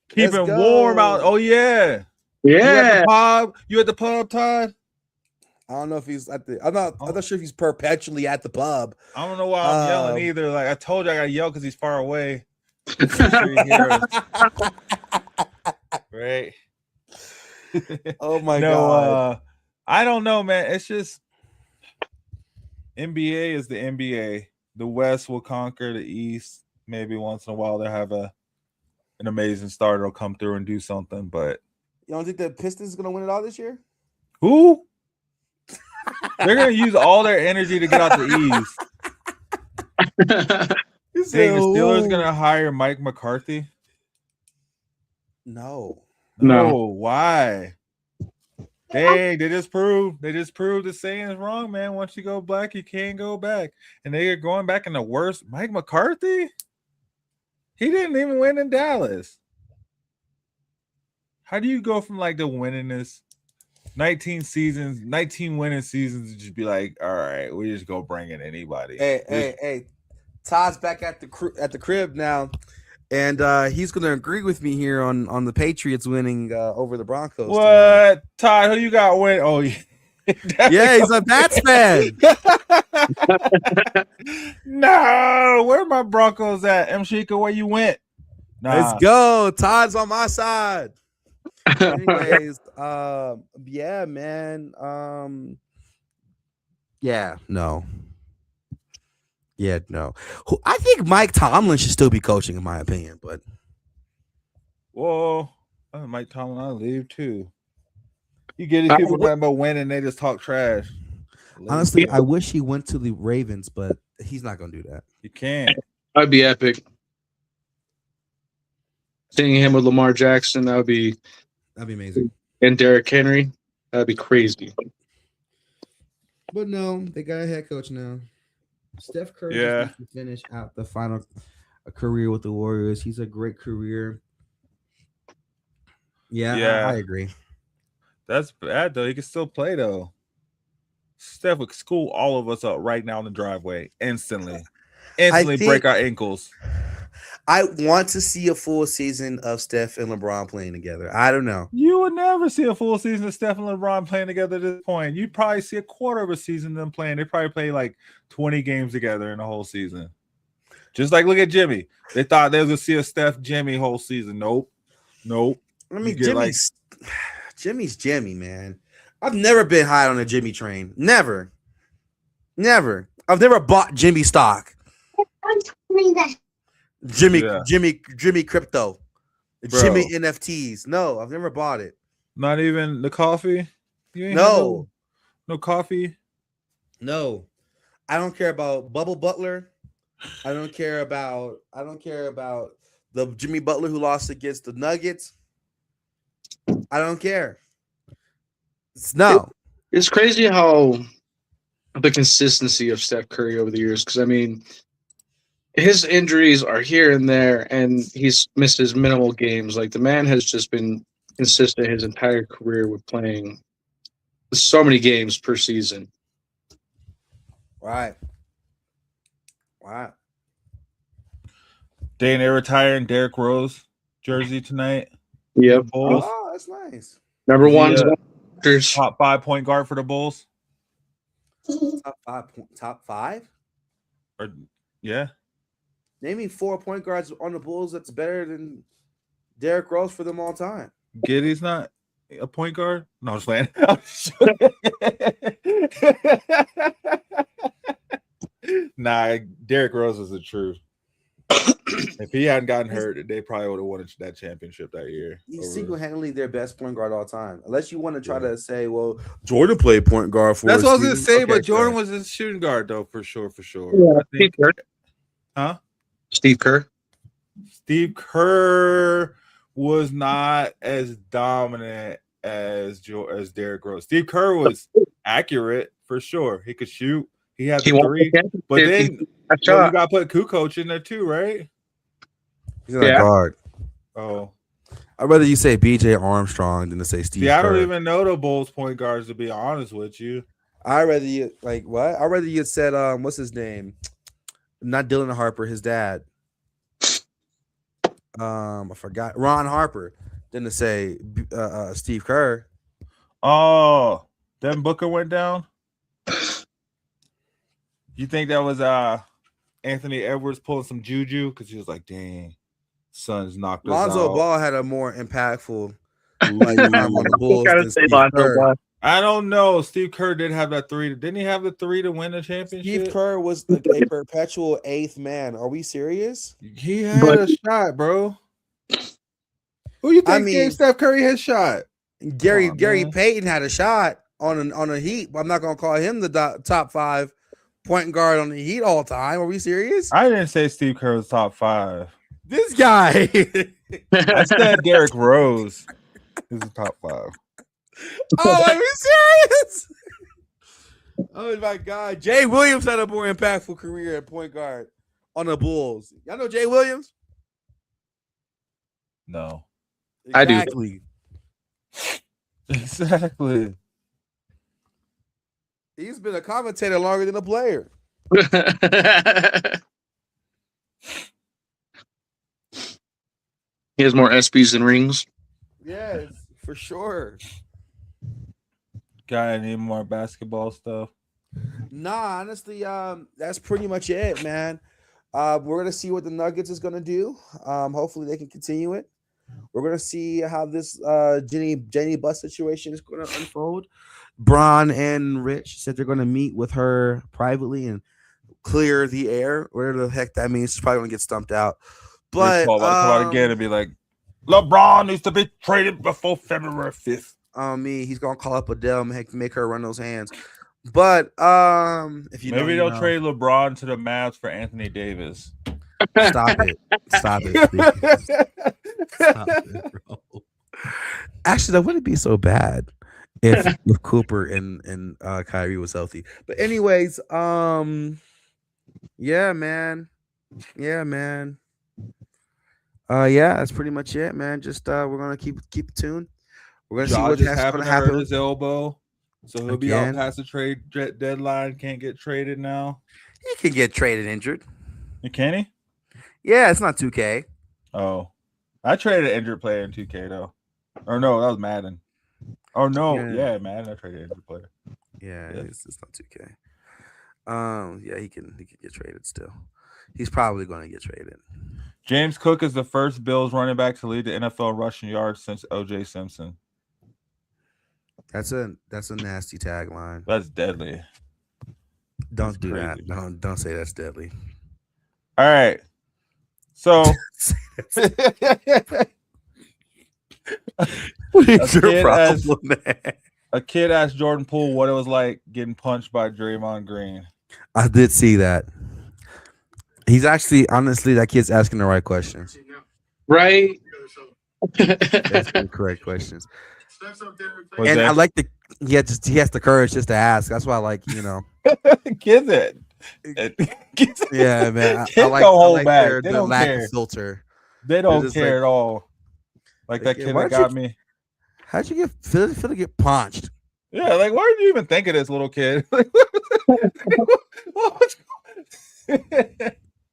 Keeping warm out. Oh, yeah. Yeah. You at the pub, Todd? I don't know if he's at the. I'm not sure if he's perpetually at the pub. I don't know why I'm yelling either. Like I told you, I gotta yell because he's far away. Right. Oh my god. I don't know, man. It's just NBA is the NBA. The West will conquer the East. Maybe once in a while they'll have an amazing starter will come through and do something. But you don't think the Pistons is gonna win it all this year? Who? They're gonna use all their energy to get out the East. Think the Steelers gonna hire Mike McCarthy? No. Why? They just proved the saying is wrong, man. Once you go black, you can't go back. And they are going back in the worst. Mike McCarthy? He didn't even win in Dallas. How do you go from like the winningest 19 winning seasons to just be like, all right, we just go bring in anybody. Hey. Todd's back at the crib now, and he's going to agree with me here on the Patriots winning over the Broncos. What? Tonight. Todd, who you got win? Oh, yeah. Yeah, he's a Bats fan. No, where my Broncos at? M. Shika, where you went? Nah. Let's go. Todd's on my side. Anyways, yeah, man. No. I think Mike Tomlin should still be coaching, in my opinion. But whoa, Mike Tomlin, I leave too. You get these people talking about winning, they just talk trash. Honestly, I wish he went to the Ravens, but he's not gonna do that. You can't. That'd be epic. Seeing him with Lamar Jackson, that'd be amazing. And Derrick Henry, that'd be crazy. But no, they got a head coach now. Steph Curry needs to finish out the final career with the Warriors. He's a great career. Yeah. I agree. That's bad though. He can still play though. Steph would school all of us up right now in the driveway instantly. Break our ankles. I want to see a full season of Steph and LeBron playing together. I don't know. You would never see a full season of Steph and LeBron playing together at this point. You'd probably see a quarter of a season them playing. They probably play like 20 games together in the whole season. Just like look at Jimmy. They thought they was gonna see a Steph Jimmy whole season. Nope. I mean, Jimmy's Jimmy, man. I've never been high on a Jimmy train. Never. I've never bought Jimmy stock. Jimmy crypto. Bro. Jimmy NFTs. No, I've never bought it. Not even the coffee? No coffee? No. I don't care about Bubble Butler. I don't care about the Jimmy Butler who lost against the Nuggets. I don't care. It's crazy how the consistency of Steph Curry over the years, because I mean, his injuries are here and there, and he's missed his minimal games. Like, the man has just been consistent his entire career with playing so many games per season. Right. Wow. They're retiring Derrick Rose jersey tonight. Yep. Bulls. Oh, that's nice. Number Is he, one's top 5 point guard for the Bulls. Top five? Or yeah. Name me 4 point guards on the Bulls that's better than Derrick Rose for them all time. Giddy's not a point guard. No, I'm just playing. Nah, Derrick Rose is the truth. If he hadn't gotten hurt, they probably would have won that championship that year. He's single-handedly their best point guard all time. Unless you want to try to say, well, Jordan played point guard for That's us. what I was going to say, Okay, but Jordan fair. was a shooting guard, though, for sure. Yeah, Steve Kerr. Huh? Steve Kerr. Steve Kerr was not as dominant as Derrick Rose. Steve Kerr was accurate, for sure. He could shoot. He had the three. But then you got to put Kukoc in there, too, right? He's not a guard. Oh. I'd rather you say BJ Armstrong than to say Steve Kerr. I don't even know the Bulls point guards, to be honest with you. I'd rather you what? I'd rather you said what's his name? Not Dylan Harper, his dad. I forgot Ron Harper than to say Steve Kerr. Oh, then Booker went down. You think that was Anthony Edwards pulling some juju because he was like, "Dang, son's knocked us Lonzo out." Ball had a more impactful time on the Bulls than Steve Kerr. I don't know. Steve Kerr did have that 3. Didn't he have the 3 to win the championship? Steve Kerr was a perpetual 8th man. Are we serious? He had a shot, bro. Who you think gave Steph Curry his shot? Gary Payton had a shot on a Heat, but I'm not gonna call him the top 5 point guard on the Heat all time. Are we serious? I didn't say Steve Kerr was top 5. This guy. I said Derrick Rose is the top 5. Oh, are we serious? Oh my God, Jay Williams had a more impactful career at point guard on the Bulls. Y'all know Jay Williams? No, exactly. Exactly. He's been a commentator longer than a player. He has more SBs than rings. Yes, for sure. Got any more basketball stuff? Nah, honestly, that's pretty much it, man. We're gonna see what the Nuggets is gonna do. Hopefully they can continue it. We're gonna see how this Jenny Bus situation is gonna unfold. Bron and Rich said they're gonna meet with her privately and clear the air. Whatever the heck that means, she's probably gonna get stumped out. But come out again and be like, LeBron needs to be traded before February 5th. He's gonna call up Adele and make her run those hands. But if you maybe they'll trade LeBron to the Mavs for Anthony Davis. Stop it, stop it, bro. Actually, that wouldn't be so bad if Cooper and Kyrie was healthy. But anyways, yeah, man. Yeah, that's pretty much it, man. Just we're gonna keep tuned. We're gonna see what's gonna happen. His elbow, so he'll be out past the trade deadline. Can't get traded now. He can get traded injured. Can he? Yeah, it's not 2K. Oh, I traded an injured player in 2K though. Or no, that was Madden. Oh no, yeah Madden. I traded an injured player. Yeah. It's not 2K. Yeah, he can get traded still. He's probably going to get traded. James Cook is the first Bills running back to lead the NFL rushing yards since O.J. Simpson. That's a nasty tagline. That's deadly. Don't do that. Don't say that's deadly. All right. So what is your problem, man? A kid asked Jordan Poole what it was like getting punched by Draymond Green. I did see that. He's actually, honestly, that kid's asking the right questions. Right. That's the correct questions. And I like he has the courage just to ask. That's why I like, Kids it. Yeah, man. I like their they don't lack care. of filter. They don't care at all. Like that kid that got me. How'd you feel to get punched? Yeah, like why did you even think of this little kid?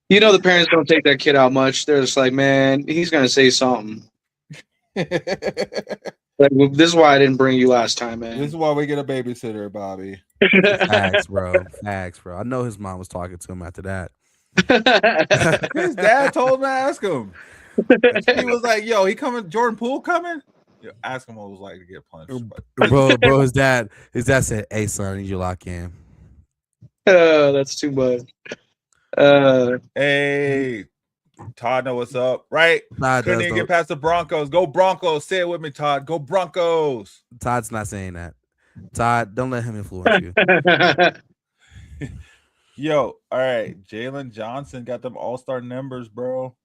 You know the parents don't take that kid out much. They're just like, man, he's gonna say something. Like, well, this is why I didn't bring you last time, man. This is why we get a babysitter, Bobby. Facts, bro. Facts, bro. I know his mom was talking to him after that. His dad told him to ask him. He was like, "Yo, he coming? Jordan Poole coming?" Yo, ask him what it was like to get punched. Bro, his dad said, "Hey, son, I need you to lock in." That's too much. Hey, Todd, know what's up, right? Todd Couldn't does, even though. get past the Broncos. Go Broncos! Say it with me, Todd. Go Broncos! Todd's not saying that. Todd, don't let him influence you. Yo, all right. Jalen Johnson got them all-star numbers, bro.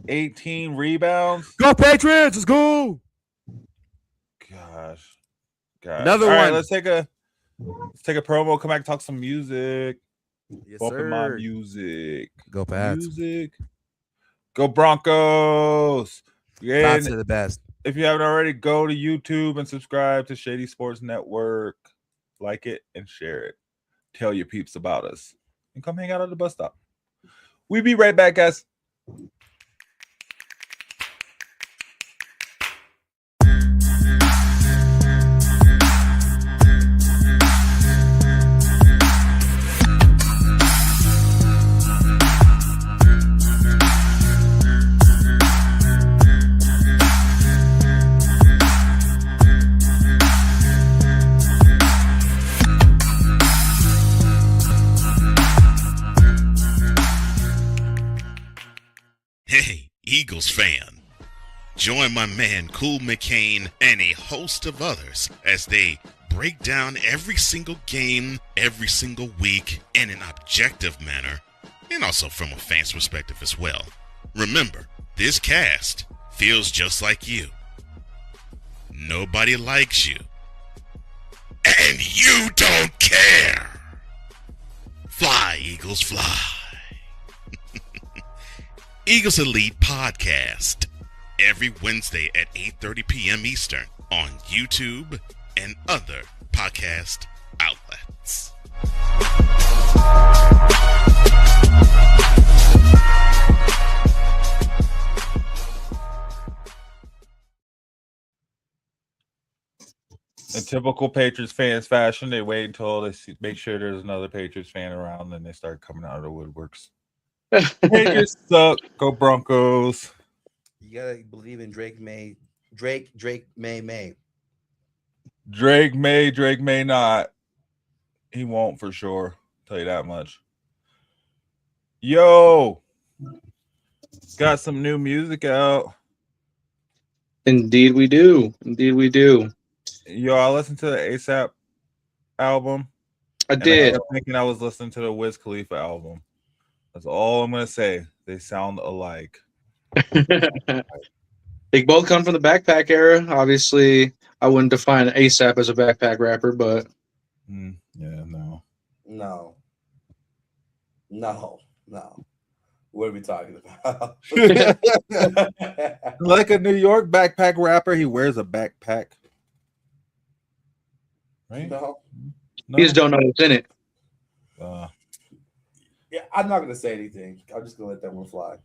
18 rebounds. Go Patriots! Let's go! Gosh. Another All right, one. let's take a promo. Come back and talk some music. Yes, Bumping my sir. music. Go Pats. Music. Go Broncos. Yeah. Todd said the best. If you haven't already, go to YouTube and subscribe to Shady Sports Network. Like it and share it. Tell your peeps about us. And come hang out at the bus stop. We'll be right back, guys. Hey, Eagles fan. Join my man Cool McCain and a host of others as they break down every single game, every single week in an objective manner, and also from a fan's perspective as well. Remember, this cast feels just like you. Nobody likes you. And you don't care. Fly, Eagles, fly. Eagles Elite Podcast every Wednesday at 8:30 p.m. Eastern on YouTube and other podcast outlets. In typical Patriots fans fashion, they wait until they make sure there's another Patriots fan around, then they start coming out of the woodworks. Patriots suck. Go Broncos. You gotta believe in Drake May. Drake may not. He won't for sure. Tell you that much. Yo, got some new music out. Indeed we do. Yo, I listened to the ASAP album. I did. I was thinking I was listening to the Wiz Khalifa album. That's all I'm gonna say. They sound alike. They both come from the backpack era. Obviously, I wouldn't define ASAP as a backpack rapper, but no. What are we talking about? Like a New York backpack rapper, he wears a backpack. Right? No. you just don't know what's in it. Yeah, I'm not gonna say anything. I'm just gonna let that one fly.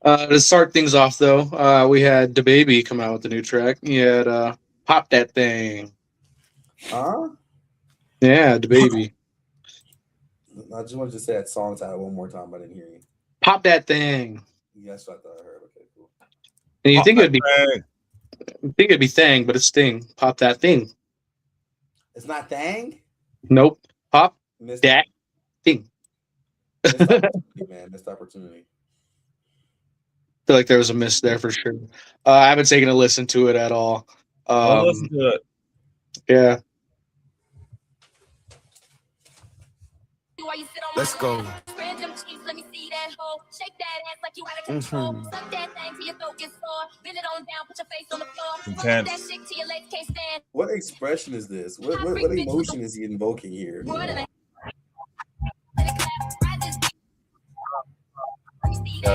To start things off, though, we had DaBaby come out with the new track. He had Pop That Thing. Huh? Yeah, DaBaby. I just wanted to say that song title one more time, but I didn't hear you. Pop That Thing. Yeah, that's what I thought I heard. Okay, cool. And you Pop think That it'd be Thang, but it's Sting. Pop That Thing. It's not Thang? Nope. Pop Missed That Thing. Missed opportunity. Feel like there was a miss there for sure. I haven't taken a listen to it at all. I'll listen to it. Yeah. Let's go. Intense. What expression is this? What emotion is he invoking here? Got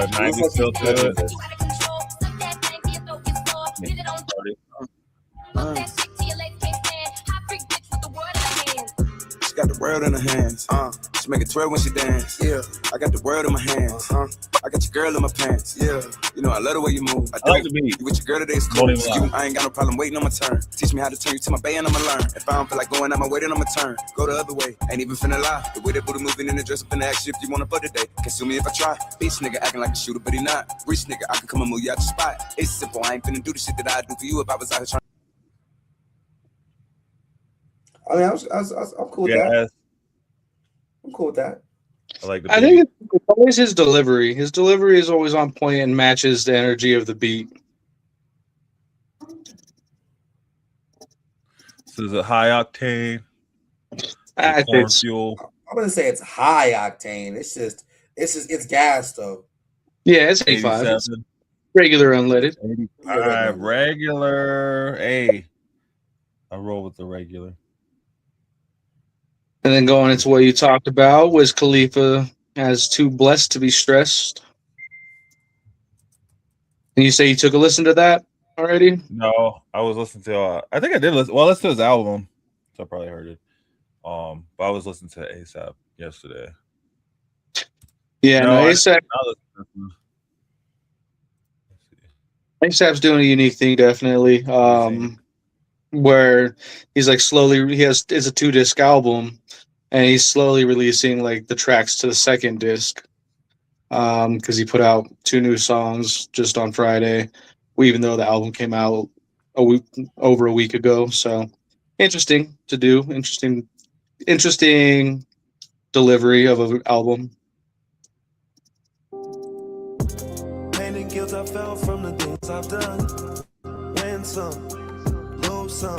a 90s feel to it. Got the world in her hands. She make it twirl when she dance. Yeah, I got the world in my hands. I got your girl in my pants. Yeah, you know I love the way you move. I like the beat. You with your girl today is cool. I ain't got no problem waiting on my turn. Teach me how to turn you to my bay and I'ma learn. If I don't feel like going out my way, then I'ma turn. Go the other way. Ain't even finna lie. The way that booty moving in the dress up in the action. If you wanna fuck today, consume me if I try. Bitch nigga acting like a shooter, but he not. Rich nigga, I can come and move you out the spot. It's simple. I ain't finna do the shit that I'd do for you if I was out here trying. I mean, I'm cool with that. I'm cool with that. I like the beat. I think it's always his delivery. His delivery is always on point and matches the energy of the beat. This is a high octane. Corn fuel. I'm gonna say it's high octane. It's gas though. Yeah, it's 85. It's regular unleaded. 85 regular. Hey, I roll with the regular. And then going into what you talked about, Wiz Khalifa has Too Blessed to Be Stressed. And you say you took a listen to that already? No, I was listening to. I think I did listen. Well, I listened to his album, so I probably heard it. But I was listening to ASAP yesterday. Yeah, no ASAP. ASAP's doing a unique thing, definitely. Where he's like slowly, it's a 2-disc album, and he's slowly releasing like the tracks to the second disc. Because he put out 2 new songs just on Friday, even though the album came out over a week ago. So interesting to do. Interesting delivery of an album. Pain and guilt I felt from the things I've done. Win some, lose some.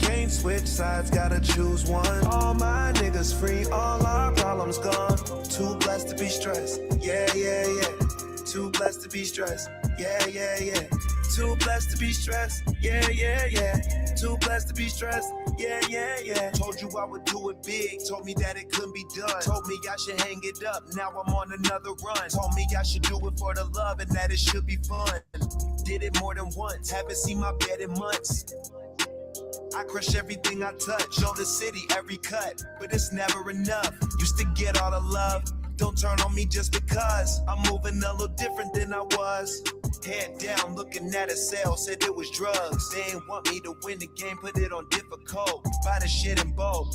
Can't switch sides, gotta choose one. All my niggas free, all our problems gone. Too blessed to be stressed. Yeah, yeah, yeah. Too blessed to be stressed. Yeah, yeah, yeah. Too blessed to be stressed. Yeah, yeah, yeah. Too blessed to be stressed. Yeah, yeah, yeah. Told you I would do it big. Told me that it couldn't be done. Told me I should hang it up. Now I'm on another run. Told me I should do it for the love and that it should be fun. Did it more than once. Haven't seen my bed in months. I crush everything I touch. Show the city every cut. But it's never enough. Used to get all the love. Don't turn on me just because I'm moving a little different than I was. Head down, looking at a cell, said it was drugs. They ain't want me to win the game, put it on difficult. Buy the shit in bulk,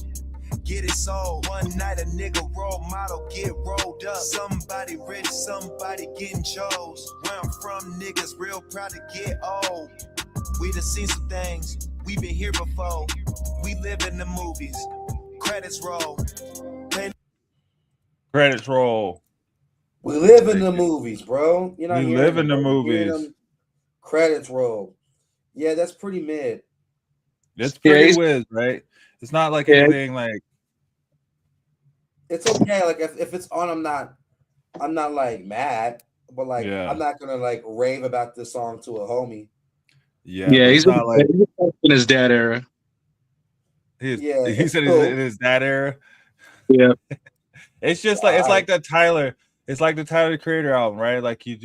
get it sold. One night a nigga role model get rolled up. Somebody rich, somebody getting chose. Where I'm from, niggas real proud to get old. We done seen some things, we been here before. We live in the movies, credits roll. Credits roll. We live in the movies, bro. You know, we live in the movies. Credits roll. Yeah, that's pretty mid. It's pretty whiz, right? It's not like anything like. It's okay. Like if it's on, I'm not like mad, but like I'm not gonna like rave about this song to a homie. Yeah, he's not like in his dad era. He said he's in his dad era. Yeah. It's just like it's like the Tyler the Creator album, right? Like you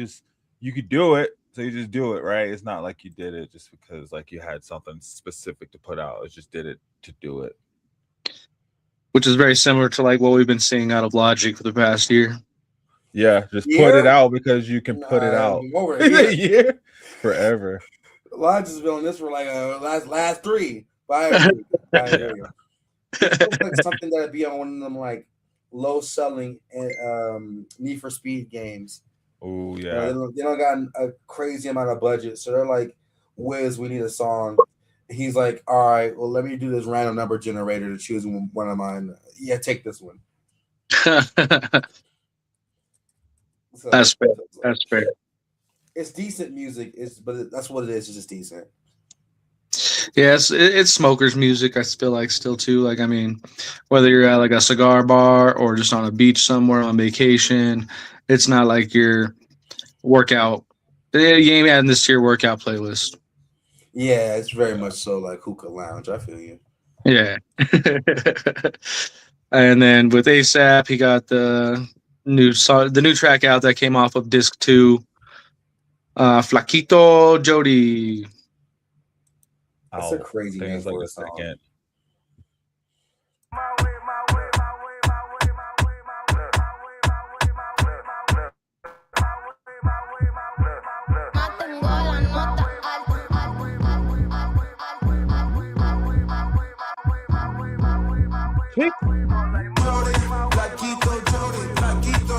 could do it, so you just do it, right? It's not like you did it just because like you had something specific to put out. You just did it to do it. Which is very similar to like what we've been seeing out of Logic for the past year. Yeah, just put it out because you can put it out. Over a year, forever. Logic's been on this for like last 3. But I agree. It's like something that'd be on one of them like low selling Need for Speed games. Oh yeah, they don't got a crazy amount of budget, so they're like, "Wiz, we need a song." He's like, "All right, well, let me do this random number generator to choose one of mine." Yeah, take this one. So, that's fair. That's fair. It's decent music, but that's what it is. It's just decent. Yeah, it's smokers music. I feel like still too. Like I mean, whether you're at like a cigar bar or just on a beach somewhere on vacation, it's not like your workout. You ain't adding this to your workout playlist. Yeah, it's very much so like hookah lounge. I feel you. Yeah. And then with ASAP, he got the new track out that came off of disc 2. Flaquito Jody. That's a crazy name for a song.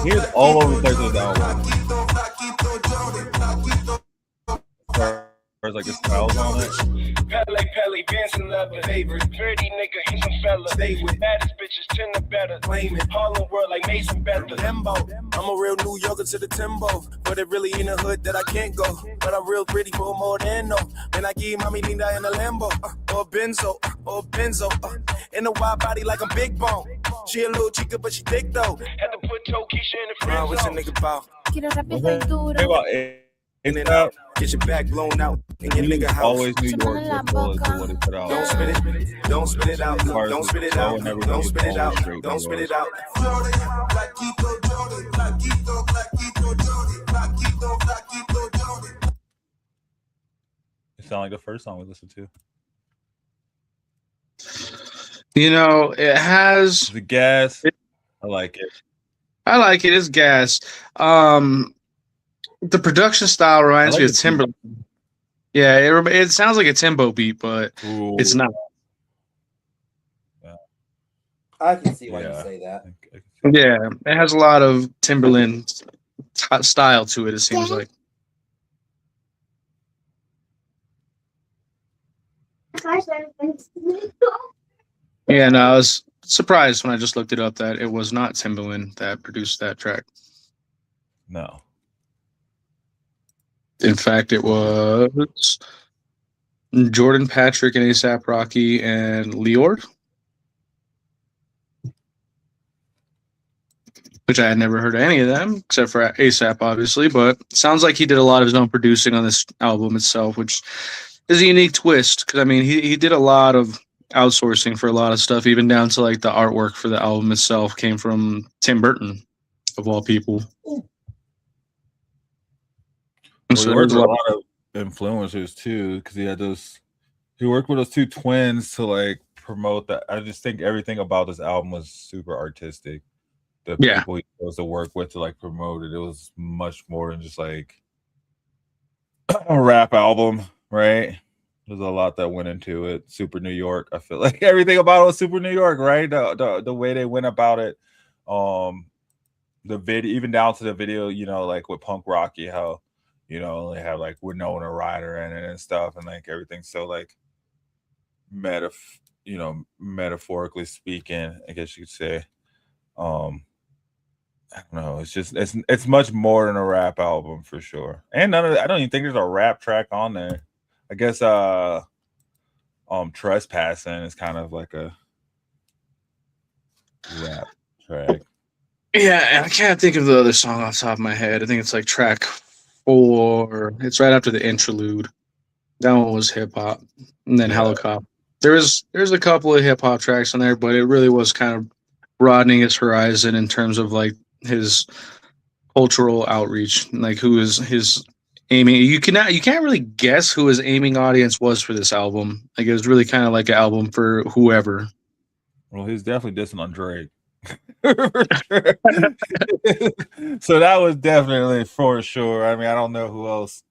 He was all over the place with that album. There's like his styles on it. Pele, Benson lover, favorite, pretty nigga, he's a fella. Stay with baddest bitches, 10 or better. Claim it, Harlem world like Mason Better. Limbo, I'm a real New Yorker to the Timbo, but it really in the hood that I can't go. But I'm real pretty for more than no. And I give mommy Linda in a Lambo, or Benzo, in a wide body like a big bone. She a little chica, but she thick though. Had to put Toe Keisha in the friend zone. What's a nigga about? Quiero rápido y duro. In and out, get your back blown out in your nigga house. Always New York football is what he put out. Don't spit it out, don't spit it out, don't spit it out, don't spit it out. It sounded like the first song we listened to. You know, it has the gas. I like it. It's gas. The production style reminds me of Timberland. Yeah, it sounds like a Timbo beat, but it's not. Yeah. I can see why you say that. Yeah, it has a lot of Timberland style to it, it seems like. Yeah, no, I was surprised when I just looked it up that it was not Timberland that produced that track. No. In fact, it was Jordan Patrick and A$AP Rocky and Leord, which I had never heard of any of them except for A$AP, obviously. But it sounds like he did a lot of his own producing on this album itself, which is a unique twist. Because I mean, he did a lot of outsourcing for a lot of stuff, even down to like the artwork for the album itself came from Tim Burton, of all people. Well, he worked with a lot of influencers too, because he worked with those two twins to like promote that. I just think everything about this album was super artistic. The people he chose to work with to like promote it, it was much more than just like a rap album, right? There's a lot that went into it. Super New York. I feel like everything about it was super New York, right? The way they went about it, the video, even down to the video, you know, like with Punk Rocky, how, you know, they have like Winona Ryder in it and stuff, and like everything. So like, metaphorically speaking, I guess you could say, I don't know. It's just it's much more than a rap album for sure. And I don't even think there's a rap track on there. I guess Trespassing is kind of like a rap track. Yeah, I can't think of the other song off the top of my head. I think it's like track 4. It's right after the interlude. That one was hip hop, and then Helicopter. There's a couple of hip hop tracks on there, but it really was kind of broadening his horizon in terms of like his cultural outreach, like who is his aiming. You can't really guess who his aiming audience was for this album. Like it was really kind of like an album for whoever. Well, he's definitely dissing on Drake. So that was definitely for sure. I mean, I don't know who else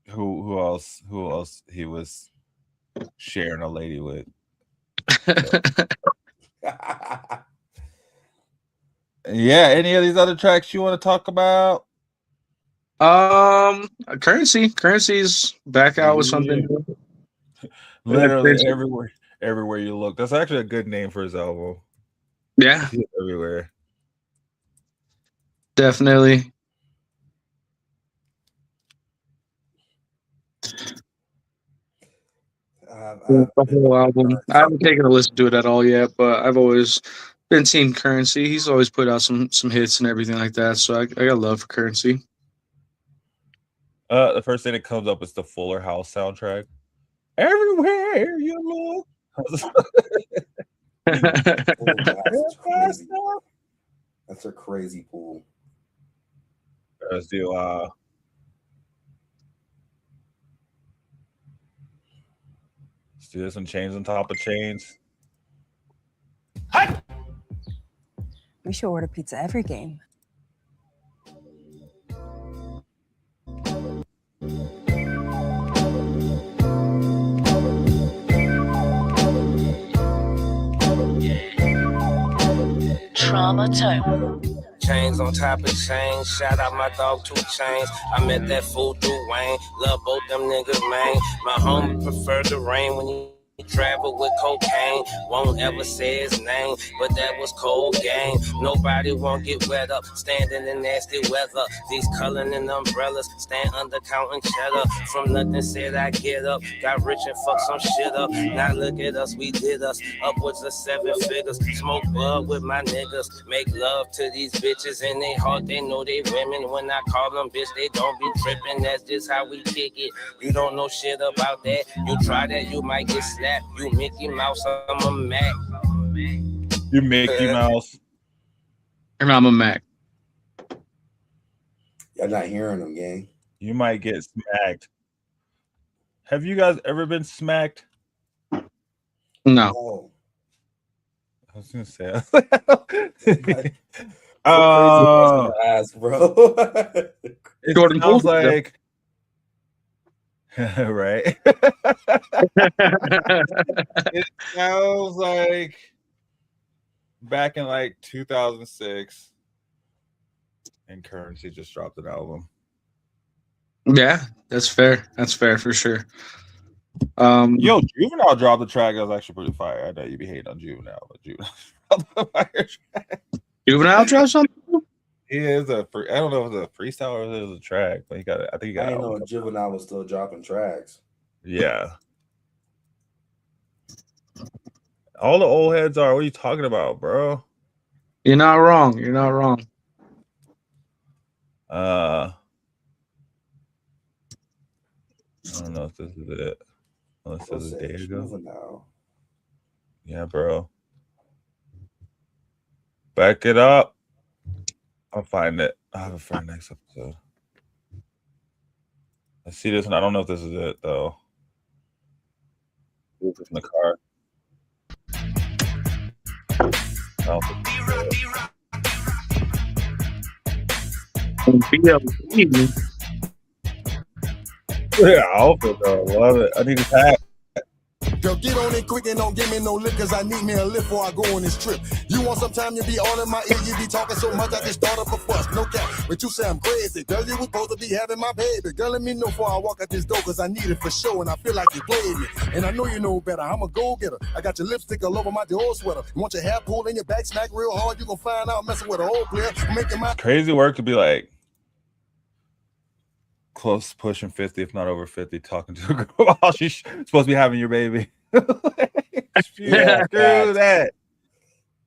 who else he was sharing a lady with. Yeah, any of these other tracks you want to talk about? Currency's back out with something. Literally everywhere you look. That's actually a good name for his album. Yeah, everywhere. Definitely. The whole album. I haven't taken a listen to it at all yet, but I've always been Team Currency. He's always put out some hits and everything like that. So I got love for Currency. The first thing that comes up is the Fuller House soundtrack. Everywhere you look. That's a crazy pool. Let's do some chains on top of chains. Hi. We should order pizza every game. Trauma Time. Chains on top of chains, shout out my dog 2 Chains. I met that fool through Wayne, love both them niggas, man. My homie preferred the rain when you travel with cocaine. Won't ever say his name, but that was cold game. Nobody won't get wet up, standing in nasty weather. These coloring and umbrellas, stand under counting cheddar. From nothing said I get up, got rich and fucked some shit up. Now look at us, we did us, upwards of 7 figures. Smoke bud with my niggas, make love to these bitches. In they heart, they know they women. When I call them bitch, they don't be tripping. That's just how we kick it. You don't know shit about that. You try that, you might get slapped. You Mickey Mouse, I'm a Mac. You Mickey Mouse. And I'm a Mac. Y'all not hearing them, gang. You might get smacked. Have you guys ever been smacked? No. Oh. I was gonna say. Ask, bro. It Jordan sounds Poole, like right. It sounds like back in like 2006, and Currency just dropped an album. Yeah, that's fair. That's fair for sure. Yo, Juvenile dropped the track that was actually pretty fire. I know you be hating on Juvenile, but Juvenile dropped the fire track. Juvenile dropped something? He is I don't know if it's a freestyle or if it was a track, but he got it. I think he got I it. didn't know Juvenile was still dropping tracks. Yeah. All the old heads are. What are you talking about, bro? You're not wrong. You're not wrong. I don't know if this is it. Unless this is a day ago. Juvenile. Yeah, bro. Back it up. I'll find it. I'll have it for our next episode. I see this, and I don't know if this is it though. It's in the car. I don't think it's it. Yeah, I hope it though. Love it. I need a tag. Girl, get on it quick and don't give me no lip, cause I need me a lift before I go on this trip. You want some time, you be all in my ear, you be talking so much I can start up a fuss, no cap. But you say I'm crazy, girl, you was supposed to be having my baby. Girl, let me know before I walk out this door, cause I need it for sure, and I feel like you played me. And I know you know better, I'm a go-getter. I got your lipstick all over my Dior sweater. You want your hair pulled in your back, smack real hard, you gon' find out messing with a whole player. Making my Crazy work could be like close pushing 50, if not over 50, talking to a girl while she's supposed to be having your baby. Yeah, screw that.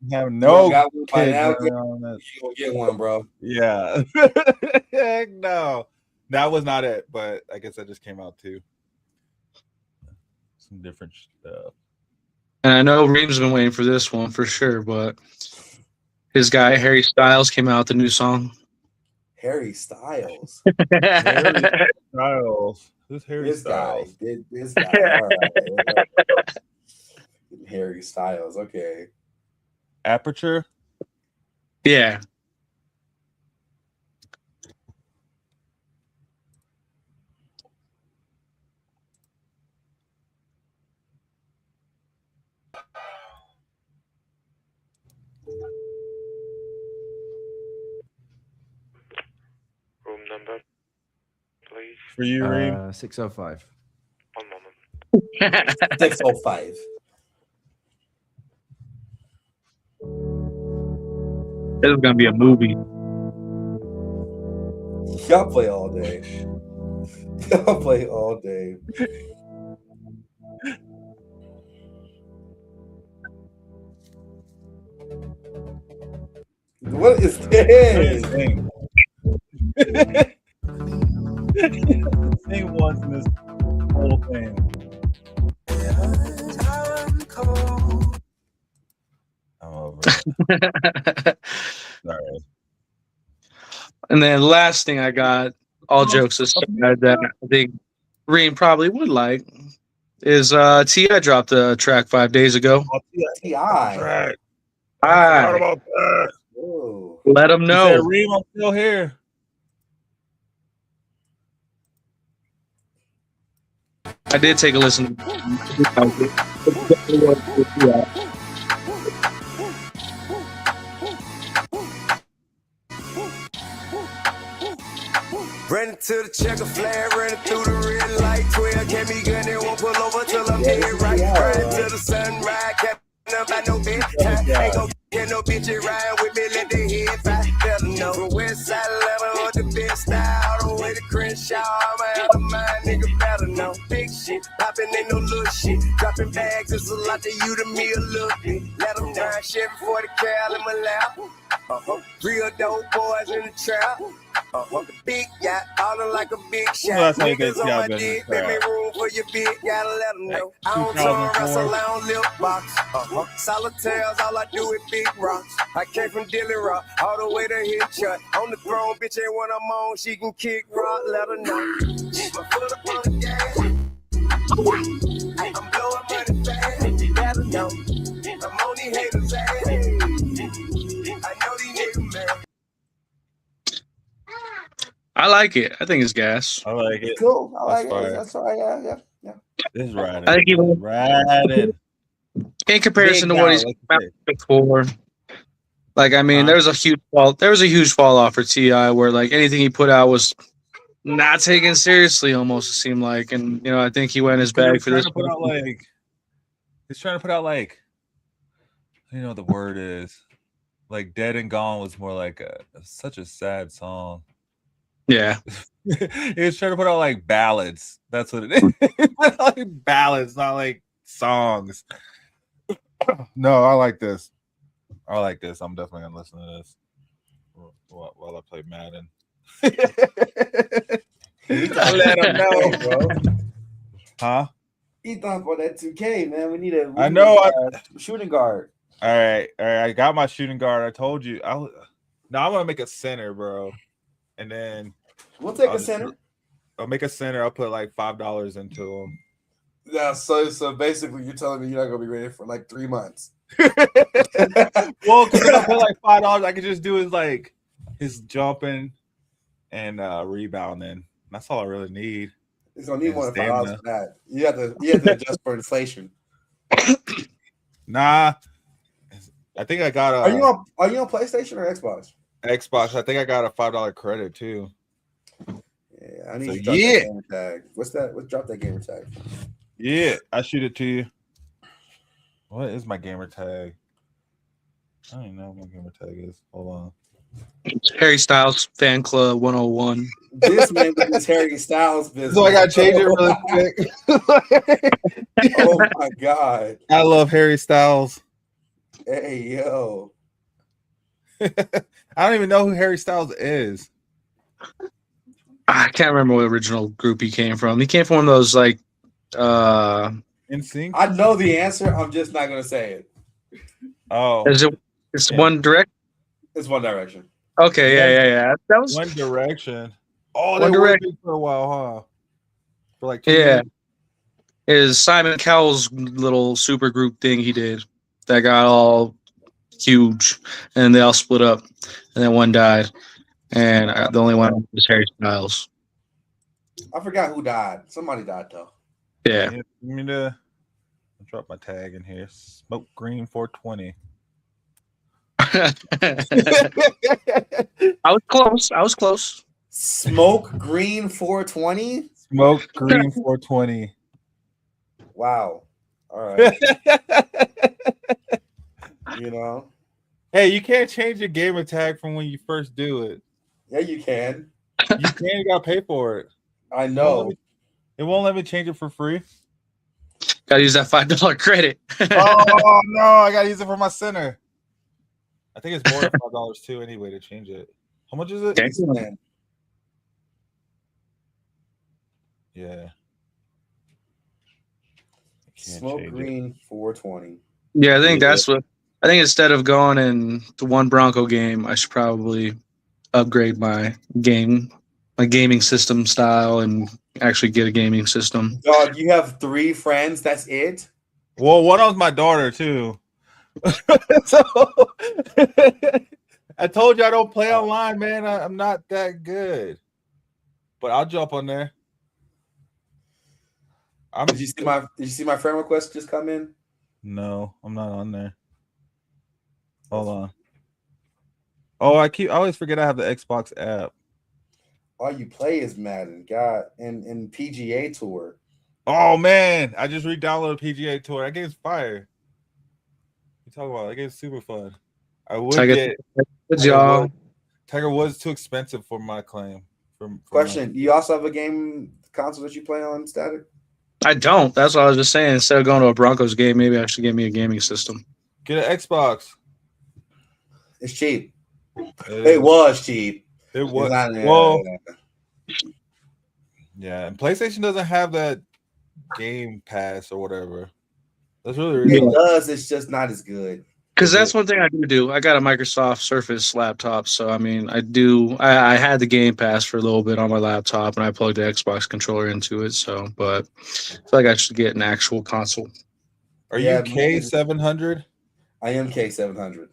You have no kids on that. You gonna get one, bro. Yeah. Heck no. That was not it, but I guess that just came out too. Some different stuff. And I know Reem's been waiting for this one for sure, but his guy Harry Styles came out with a new song. Harry Styles. Harry Styles. Who's Harry Styles? This guy. All right. Harry Styles. Okay. Aperture? Yeah. Room number, please. For you, Reem? 605. One moment. 605. This is gonna be a movie. Y'all play all day. Y'all play all day. What is this? Sing once in this whole thing. I'm over. Sorry. And then last thing I got, all jokes aside, that I think Reem probably would like is T.I. dropped a track 5 days ago. T.I. What about that? Let him know. He said, Reem, I'm still here. I did take a listen. Running to the checker flag, running through the red light. 12 kept me gunning, won't pull over till I'm dead right. Riding to the sunrise, kept up by no bed. Ain't gon' get no bitch riding with me, let the head fly. Better know from West Side Atlanta or the best style. All the way to Crenshaw, I'm out of mind, nigga better know. Big shit, popping ain't no little shit. Dropping bags, it's a lot to you, to me a little bit. Let them down, Chevy 40 cal in my lap. Real dope boys in the trap. The big yacht, ballin' like a big shot. That's how you Niggas get on my job in dick, the make me crowd. room for your big, gotta let them know. Like I don't talk 2004. wrestle, I don't lip box. Solitaires, all I do is big rocks. I came from Dilly Rock, all the way to Hitchut. On the throne, bitch ain't when I'm on, she can kick rock, let her know. My foot up on the gas. I'm blowing money fast, gotta know. I'm on these haters' ass. I know these niggas mad. I like it. I think it's gas. I like it. Cool. I like That's it. fire. That's all right. Yeah. This is riding. I think he was Riding. in comparison Big to what he's dollar, come like out before. Like, I mean, there was a huge fall off for T.I. where like anything he put out was not taken seriously almost, it seemed like. And I think he went in his bag for this. He's trying to put out like, the word is like Dead and Gone was more like such a sad song. Yeah. He was trying to put out like ballads. That's what it is. Like ballads, not like songs. No, I like this. I'm definitely gonna listen to this while I play Madden. Let him know, bro. Huh? He thought for that 2K, man. We need a shooting guard. All right. I got my shooting guard. I told you. I'm gonna make a center, bro. And then we'll take a center. I'll make a center. I'll put like $5 into him. Yeah. So basically, you're telling me you're not gonna be ready for like 3 months. Well, because if I put like $5, I could just do his jumping and rebounding. That's all I really need. He's gonna need more than $5 for that. You have to adjust for inflation. Nah. I think I got a. Are you on PlayStation or Xbox? Xbox. I think I got a $5 credit too. Yeah, I need to drop that gamer tag. What's that? Let's drop that gamer tag. Yeah, I shoot it to you. What is my gamer tag? I don't even know what my gamer tag is. Hold on. Harry Styles Fan Club 101. This man with his Harry Styles business. So I got to change it really quick. Oh my god! I love Harry Styles. Hey yo. I don't even know who Harry Styles is. I can't remember what original group he came from. He came from one of those like NSYNC. I know the answer. I'm just not gonna say it. Oh, it's One Direction. It's One Direction. Okay, yeah. That was One Direction. Oh, One they were Direction big for a while, huh? For like 2 yeah. years. Is Simon Cowell's little super group thing he did that got all huge, and they all split up, and then one died, and the only one was Harry Styles. I forgot who died. Somebody died though. Yeah. Give me the. I'll drop my tag in here. Smoke Green 420. I was close. Smoke Green 420. Smoke Green 420. Wow. All right. Hey, you can't change your gamer tag from when you first do it. Yeah, you can. You gotta pay for it. I know. It won't let me change it for free. Gotta use that $5 credit. Oh no, I gotta use it for my center. I think it's more than $5 too anyway to change it. How much is it? Excellent. Yeah. Smoke Green 420. Yeah, I think I think instead of going in to one Bronco game, I should probably upgrade my gaming system style and actually get a gaming system. Dog, you have 3 friends. That's it. Well, one of them's my daughter too. So I told you I don't play online, man. I'm not that good, but I'll jump on there. Did you see my friend request just come in? No, I'm not on there. Hold on. Oh, I always forget I have the Xbox app. all you play is Madden, God, and PGA Tour. Oh man, I just re-downloaded PGA Tour. That game's fire. You talk about that game's super fun. I would get Tiger Woods too expensive for my claim. Question: do you also have a game console that you play on, Static? I don't. That's what I was just saying. Instead of going to a Broncos game, maybe I should get me a gaming system. Get an Xbox. It's cheap. It was cheap. It was. Yeah, and PlayStation doesn't have that Game Pass or whatever. That's really it does. It's just not as good. Because that's one thing I do. I got a Microsoft Surface laptop, so I mean, I had the Game Pass for a little bit on my laptop, and I plugged the Xbox controller into it. So, but I feel like I should get an actual console. Are you K700? I am K700.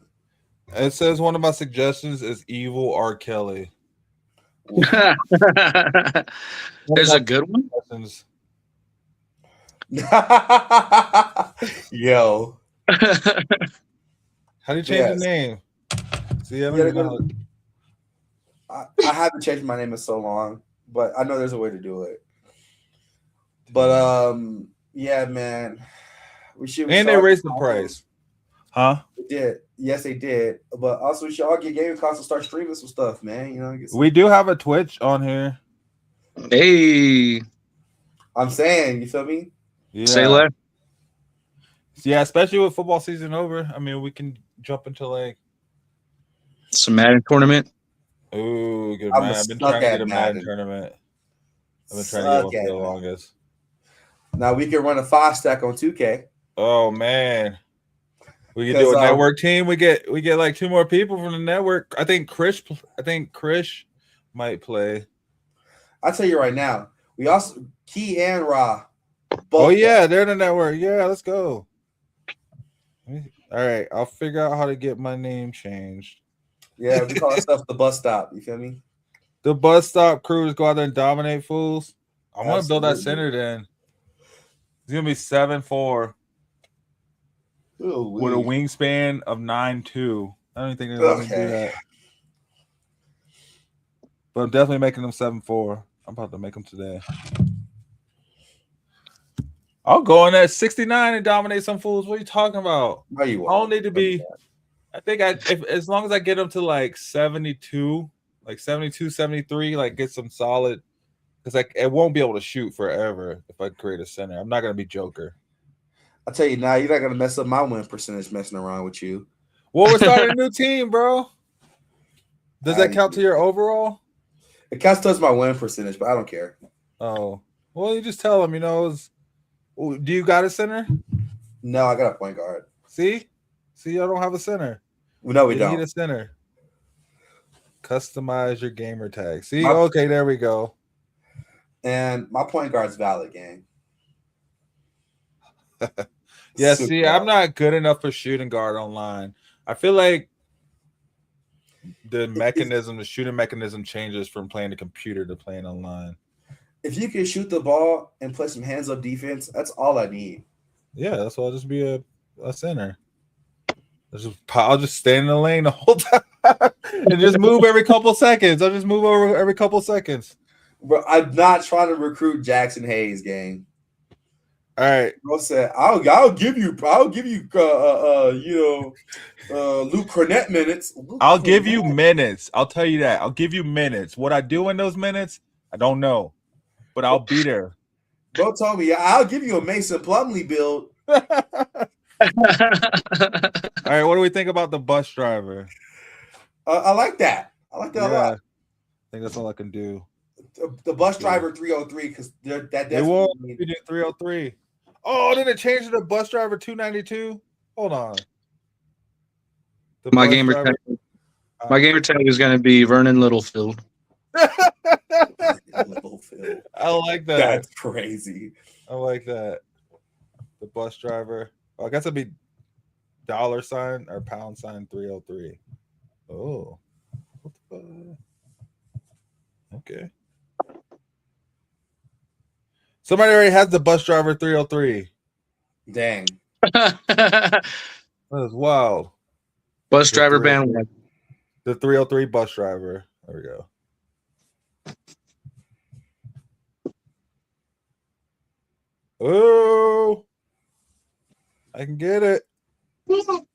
It says one of my suggestions is Evil R. Kelly. There's a good one. Yo. How do you change the name? See, I haven't changed my name in so long, but I know there's a way to do it. But yeah, man, we should. And they raised the price, huh? They did. Yes, they did. But also, we should all get gaming consoles, start streaming some stuff, man. You know, we do have a Twitch on here. Hey, I'm saying, you feel me? Yeah. Say less. Yeah, especially with football season over. I mean, we can jump into like some Madden tournament. Oh, good man! I've been trying to get a Madden tournament. I've been trying to get one for the longest. Now we can run a 5-stack on 2K. Oh man, we can do a network team. We get like 2 more people from the network. I think Krish might play. I'll tell you right now. We also Key and Ra. Oh yeah, they're in the network. Yeah, let's go. All right, I'll figure out how to get my name changed. Yeah, we call ourselves the bus stop. You feel me? The bus stop crews go out there and dominate fools. I want to build that center then. It's gonna be 7'4" with a wingspan of 9'2". I don't think they're gonna do that. But I'm definitely making them 7'4". I'm about to make them today. I'll go in at 69 and dominate some fools. What are you talking about? No, you won't. I don't need to be. I think as long as I get them to like 72, like 72, 73, like get some solid, because it won't be able to shoot forever if I create a center. I'm not gonna be Joker. I'll tell you now, you're not gonna mess up my win percentage messing around with you. Well, we're starting a new team, bro. Does that count to your overall? It counts towards my win percentage, but I don't care. Oh, well, you just tell them, you know. Do you got a center? No, I got a point guard. See, I don't have a center. No, we don't need a center. Customize your gamer tag. See, okay, there we go. And my point guard's valid, gang. Yeah, see, I'm not good enough for shooting guard online. I feel like the shooting mechanism changes from playing the computer to playing online. If you can shoot the ball and play some hands-up defense, that's all I need. Yeah, that's why I'll just be a center. I'll just stay in the lane the whole time and just move every couple seconds. I'll just move over every couple seconds. Bro, I'm not trying to recruit Jackson Hayes, gang. All right. Bro said, I'll give you Luke Cornett minutes. I'll give you minutes. I'll tell you that. I'll give you minutes. What I do in those minutes, I don't know. But I'll be there. Bro told me, I'll give you a Mason Plumlee build. All right, what do we think about the bus driver? I like that. I like that a lot. I think that's all I can do. The bus driver 303, because they won't be 303. Oh, did it change to the bus driver 292? Hold on. My gamer tag is going to be Vernon Littlefield. I like that. That's crazy. I like that. The bus driver. Oh, I guess it'd be $ or # 303. Oh. Okay. Somebody already has the bus driver 303. Dang. That is wild. Bus driver bandwagon. The 303 bus driver. There we go. Oh, I can get it. Let's go.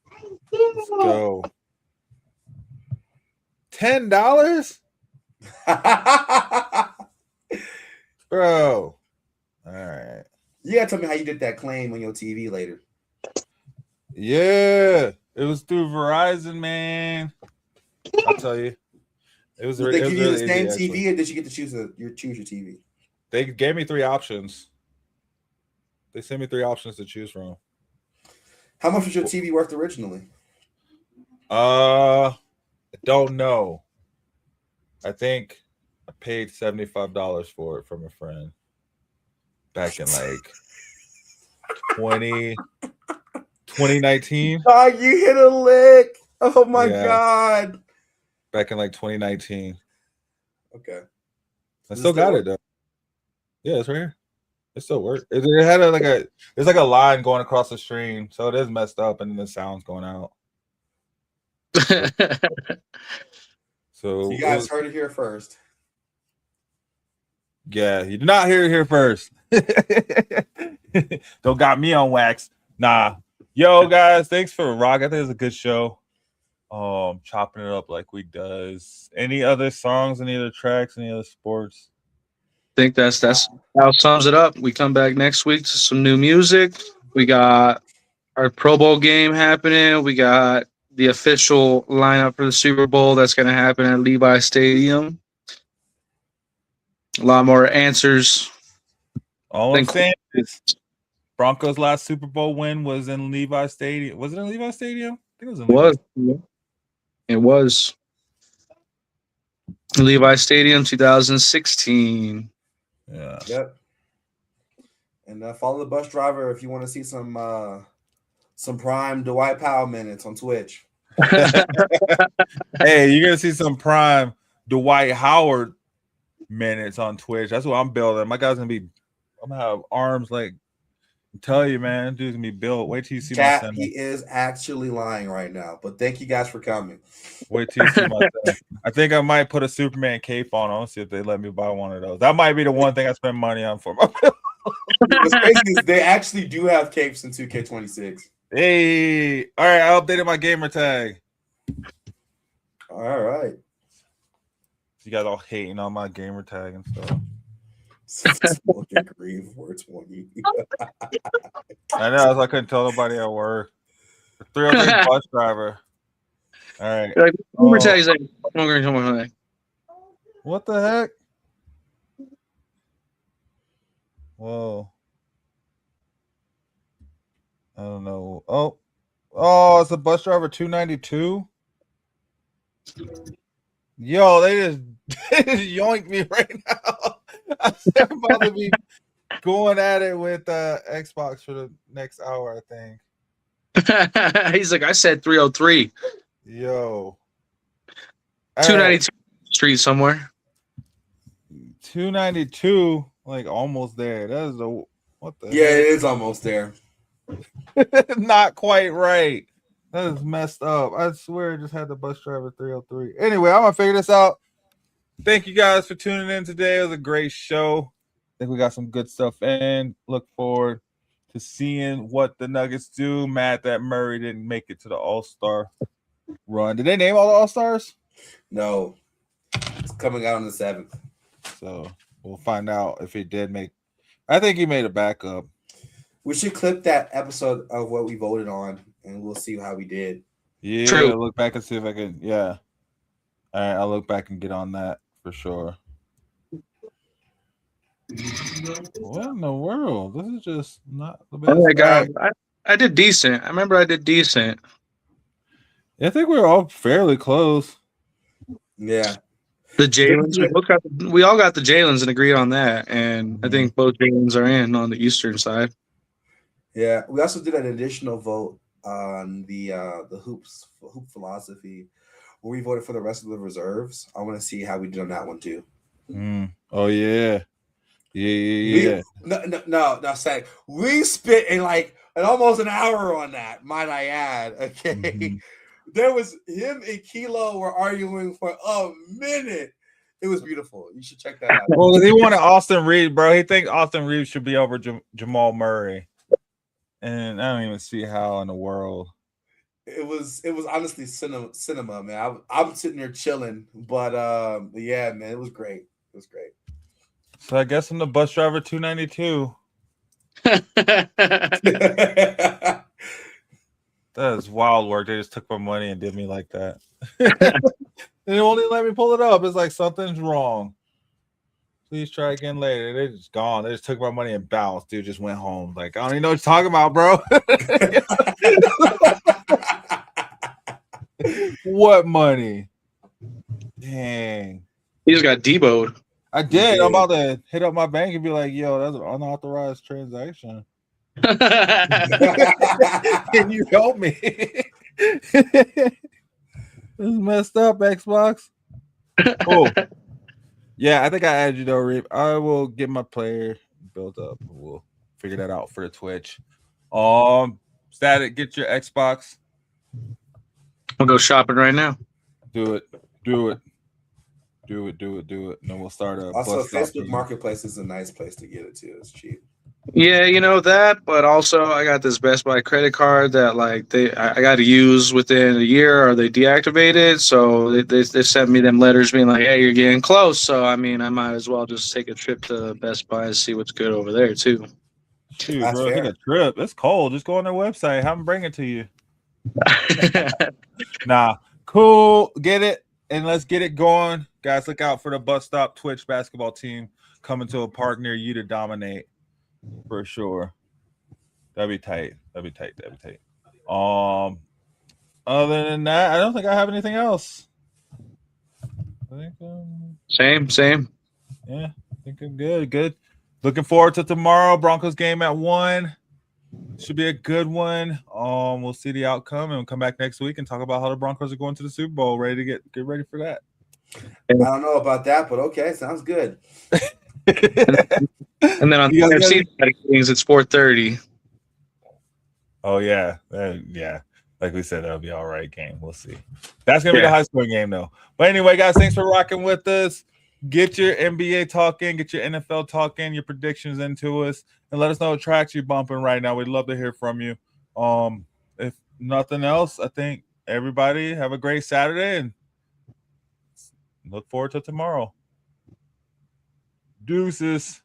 $10? Bro. All right. You gotta tell me how you did that claim on your TV later. Yeah. It was through Verizon, man. I'll tell you. It was. Did they it was give you really the same easy, TV, actually. or did you get to choose your TV? They gave me 3 options. They sent me 3 options to choose from. How much was your TV worth originally? I don't know. I think I paid $75 for it from a friend back in like 2019. Dog, you hit a lick. Oh my God. Back in like 2019. Okay. I still got it though. Yeah, it's right here. It still works. It had there's like a line going across the stream, so it is messed up, and then the sound's going out. So you guys heard it here first. Yeah, you did not hear it here first. Don't got me on wax. Nah. Yo, guys, thanks for rock. I think it was a good show. Chopping it up like we does. Any other songs, any other tracks, any other sports? I think that's how it sums it up. We come back next week to some new music. We got our Pro Bowl game happening. We got the official lineup for the Super Bowl that's going to happen at Levi Stadium. A lot more answers. All I'm saying is Broncos' last Super Bowl win was in Levi Stadium. Was it in Levi Stadium? I think it was in Levi Stadium. It was. Levi Stadium 2016. Yeah. Yep. And follow the bus driver if you want to see some prime Dwight Powell minutes on Twitch. Hey, you're gonna see some prime Dwight Howard minutes on Twitch. That's what I'm building. My guy's I'm gonna have arms like I tell you, man, dude's gonna be built. Wait till you see my son. He is actually lying right now, but thank you guys for coming. Wait till you see my son. I think I might put a Superman cape on. I'll see if they let me buy one of those. That might be the one thing I spend money on for my What's crazy is they actually do have capes in 2K26. Hey, all right, I updated my gamer tag. All right. You guys all hating on my gamer tag and stuff. Green 420. I know, so I couldn't tell nobody at work. The 303 bus driver. All right. Gamer tag's like, what the heck? Whoa. I don't know. Oh, it's a bus driver 292. Yo, they just yoinked me right now. I'm about to be going at it with Xbox for the next hour, I think. He's like, I said 303. Yo. 292 street somewhere. 292, like almost there. That is the what the Yeah, it is almost there. Not quite right. That is messed up. I swear I just had the bus driver 303. Anyway, I'm gonna figure this out. Thank you guys for tuning in today. It was a great show. I think we got some good stuff in. Look forward to seeing what the Nuggets do. Mad that Murray didn't make it to the All-Star run. Did they name all the All-Stars? No. It's coming out on the 7th. So we'll find out if he did make. I think he made a backup. We should clip that episode of what we voted on, and we'll see how we did. Yeah, True. Look back and see if I can. Yeah. All right, I'll look back and get on that for sure. What in the world? This is just not the best. Oh my God. I did decent. I remember I did decent. I think we're all fairly close. Yeah. The Jalen's, we all got the Jalen's and agreed on that. And I think both Jalen's are in on the Eastern side. Yeah. We also did an additional vote on the hoop philosophy where we voted for the rest of the reserves. I want to see how we did on that one too. Oh yeah. Yeah. No, Zach. We spent in like almost an hour on that, might I add. Okay. There was him and Kilo were arguing for a minute. It was beautiful. You should check that out. Well, he wanted Austin Reeves, bro. He thinks Austin Reeves should be over Jamal Murray, and I don't even see how in the world. It was honestly cinema, man. I'm sitting there chilling, but yeah, man, it was great. It was great. So I guess I'm the bus driver 292. That is wild work. They just took my money and did me like that. They won't even let me pull it up. It's like something's wrong. Please try again later. They're just gone. They just took my money and bounced. Dude just went home. Like, I don't even know what you're talking about, bro. What money? Dang. He just got deboed. I did. I'm about to hit up my bank and be like, yo, that's an unauthorized transaction. Can you help me? This is messed up, Xbox. Oh, yeah, I think I added you though, Reem. I will get my player built up. We'll figure that out for the Twitch. Static, get your Xbox. I'll go shopping right now. Do it. And then we'll start up. Also, Facebook Marketplace is a nice place to get it too. It's cheap. Yeah, you know that, but also I got this Best Buy credit card that I got to use within a year or they deactivate it. So they sent me them letters being like, hey, you're getting close. So I mean, I might as well just take a trip to Best Buy and see what's good over there too. Dude, bro, take a trip. It's cold. Just go on their website. Have them bring it to you. Nah, cool. Get it and let's get it going, guys. Look out for the Bus Stop Twitch basketball team coming to a park near you to dominate. For sure. That'd be tight. Other than that, I don't think I have anything else. I think same. Yeah, I think I'm good. Looking forward to tomorrow. Broncos game at 1. Should be a good one. We'll see the outcome and we'll come back next week and talk about how the Broncos are going to the Super Bowl. Ready to get ready for that. I don't know about that, but okay, sounds good. And then on the AFC things, it's 4:30. Oh yeah, yeah. Like we said, that'll be all right game. We'll see. That's gonna be the high scoring game though. But anyway, guys, thanks for rocking with us. Get your NBA talk in, get your NFL talk in, your predictions into us, and let us know what tracks you're bumping right now. We'd love to hear from you. If nothing else, I think everybody have a great Saturday and look forward to tomorrow. Deuces.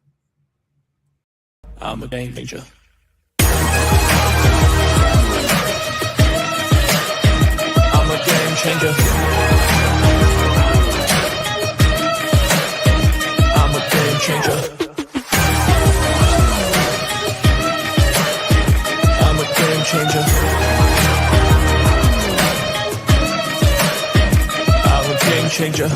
I'm a game changer. I'm a game changer. I'm a game changer. I'm a game changer. I'm a game changer.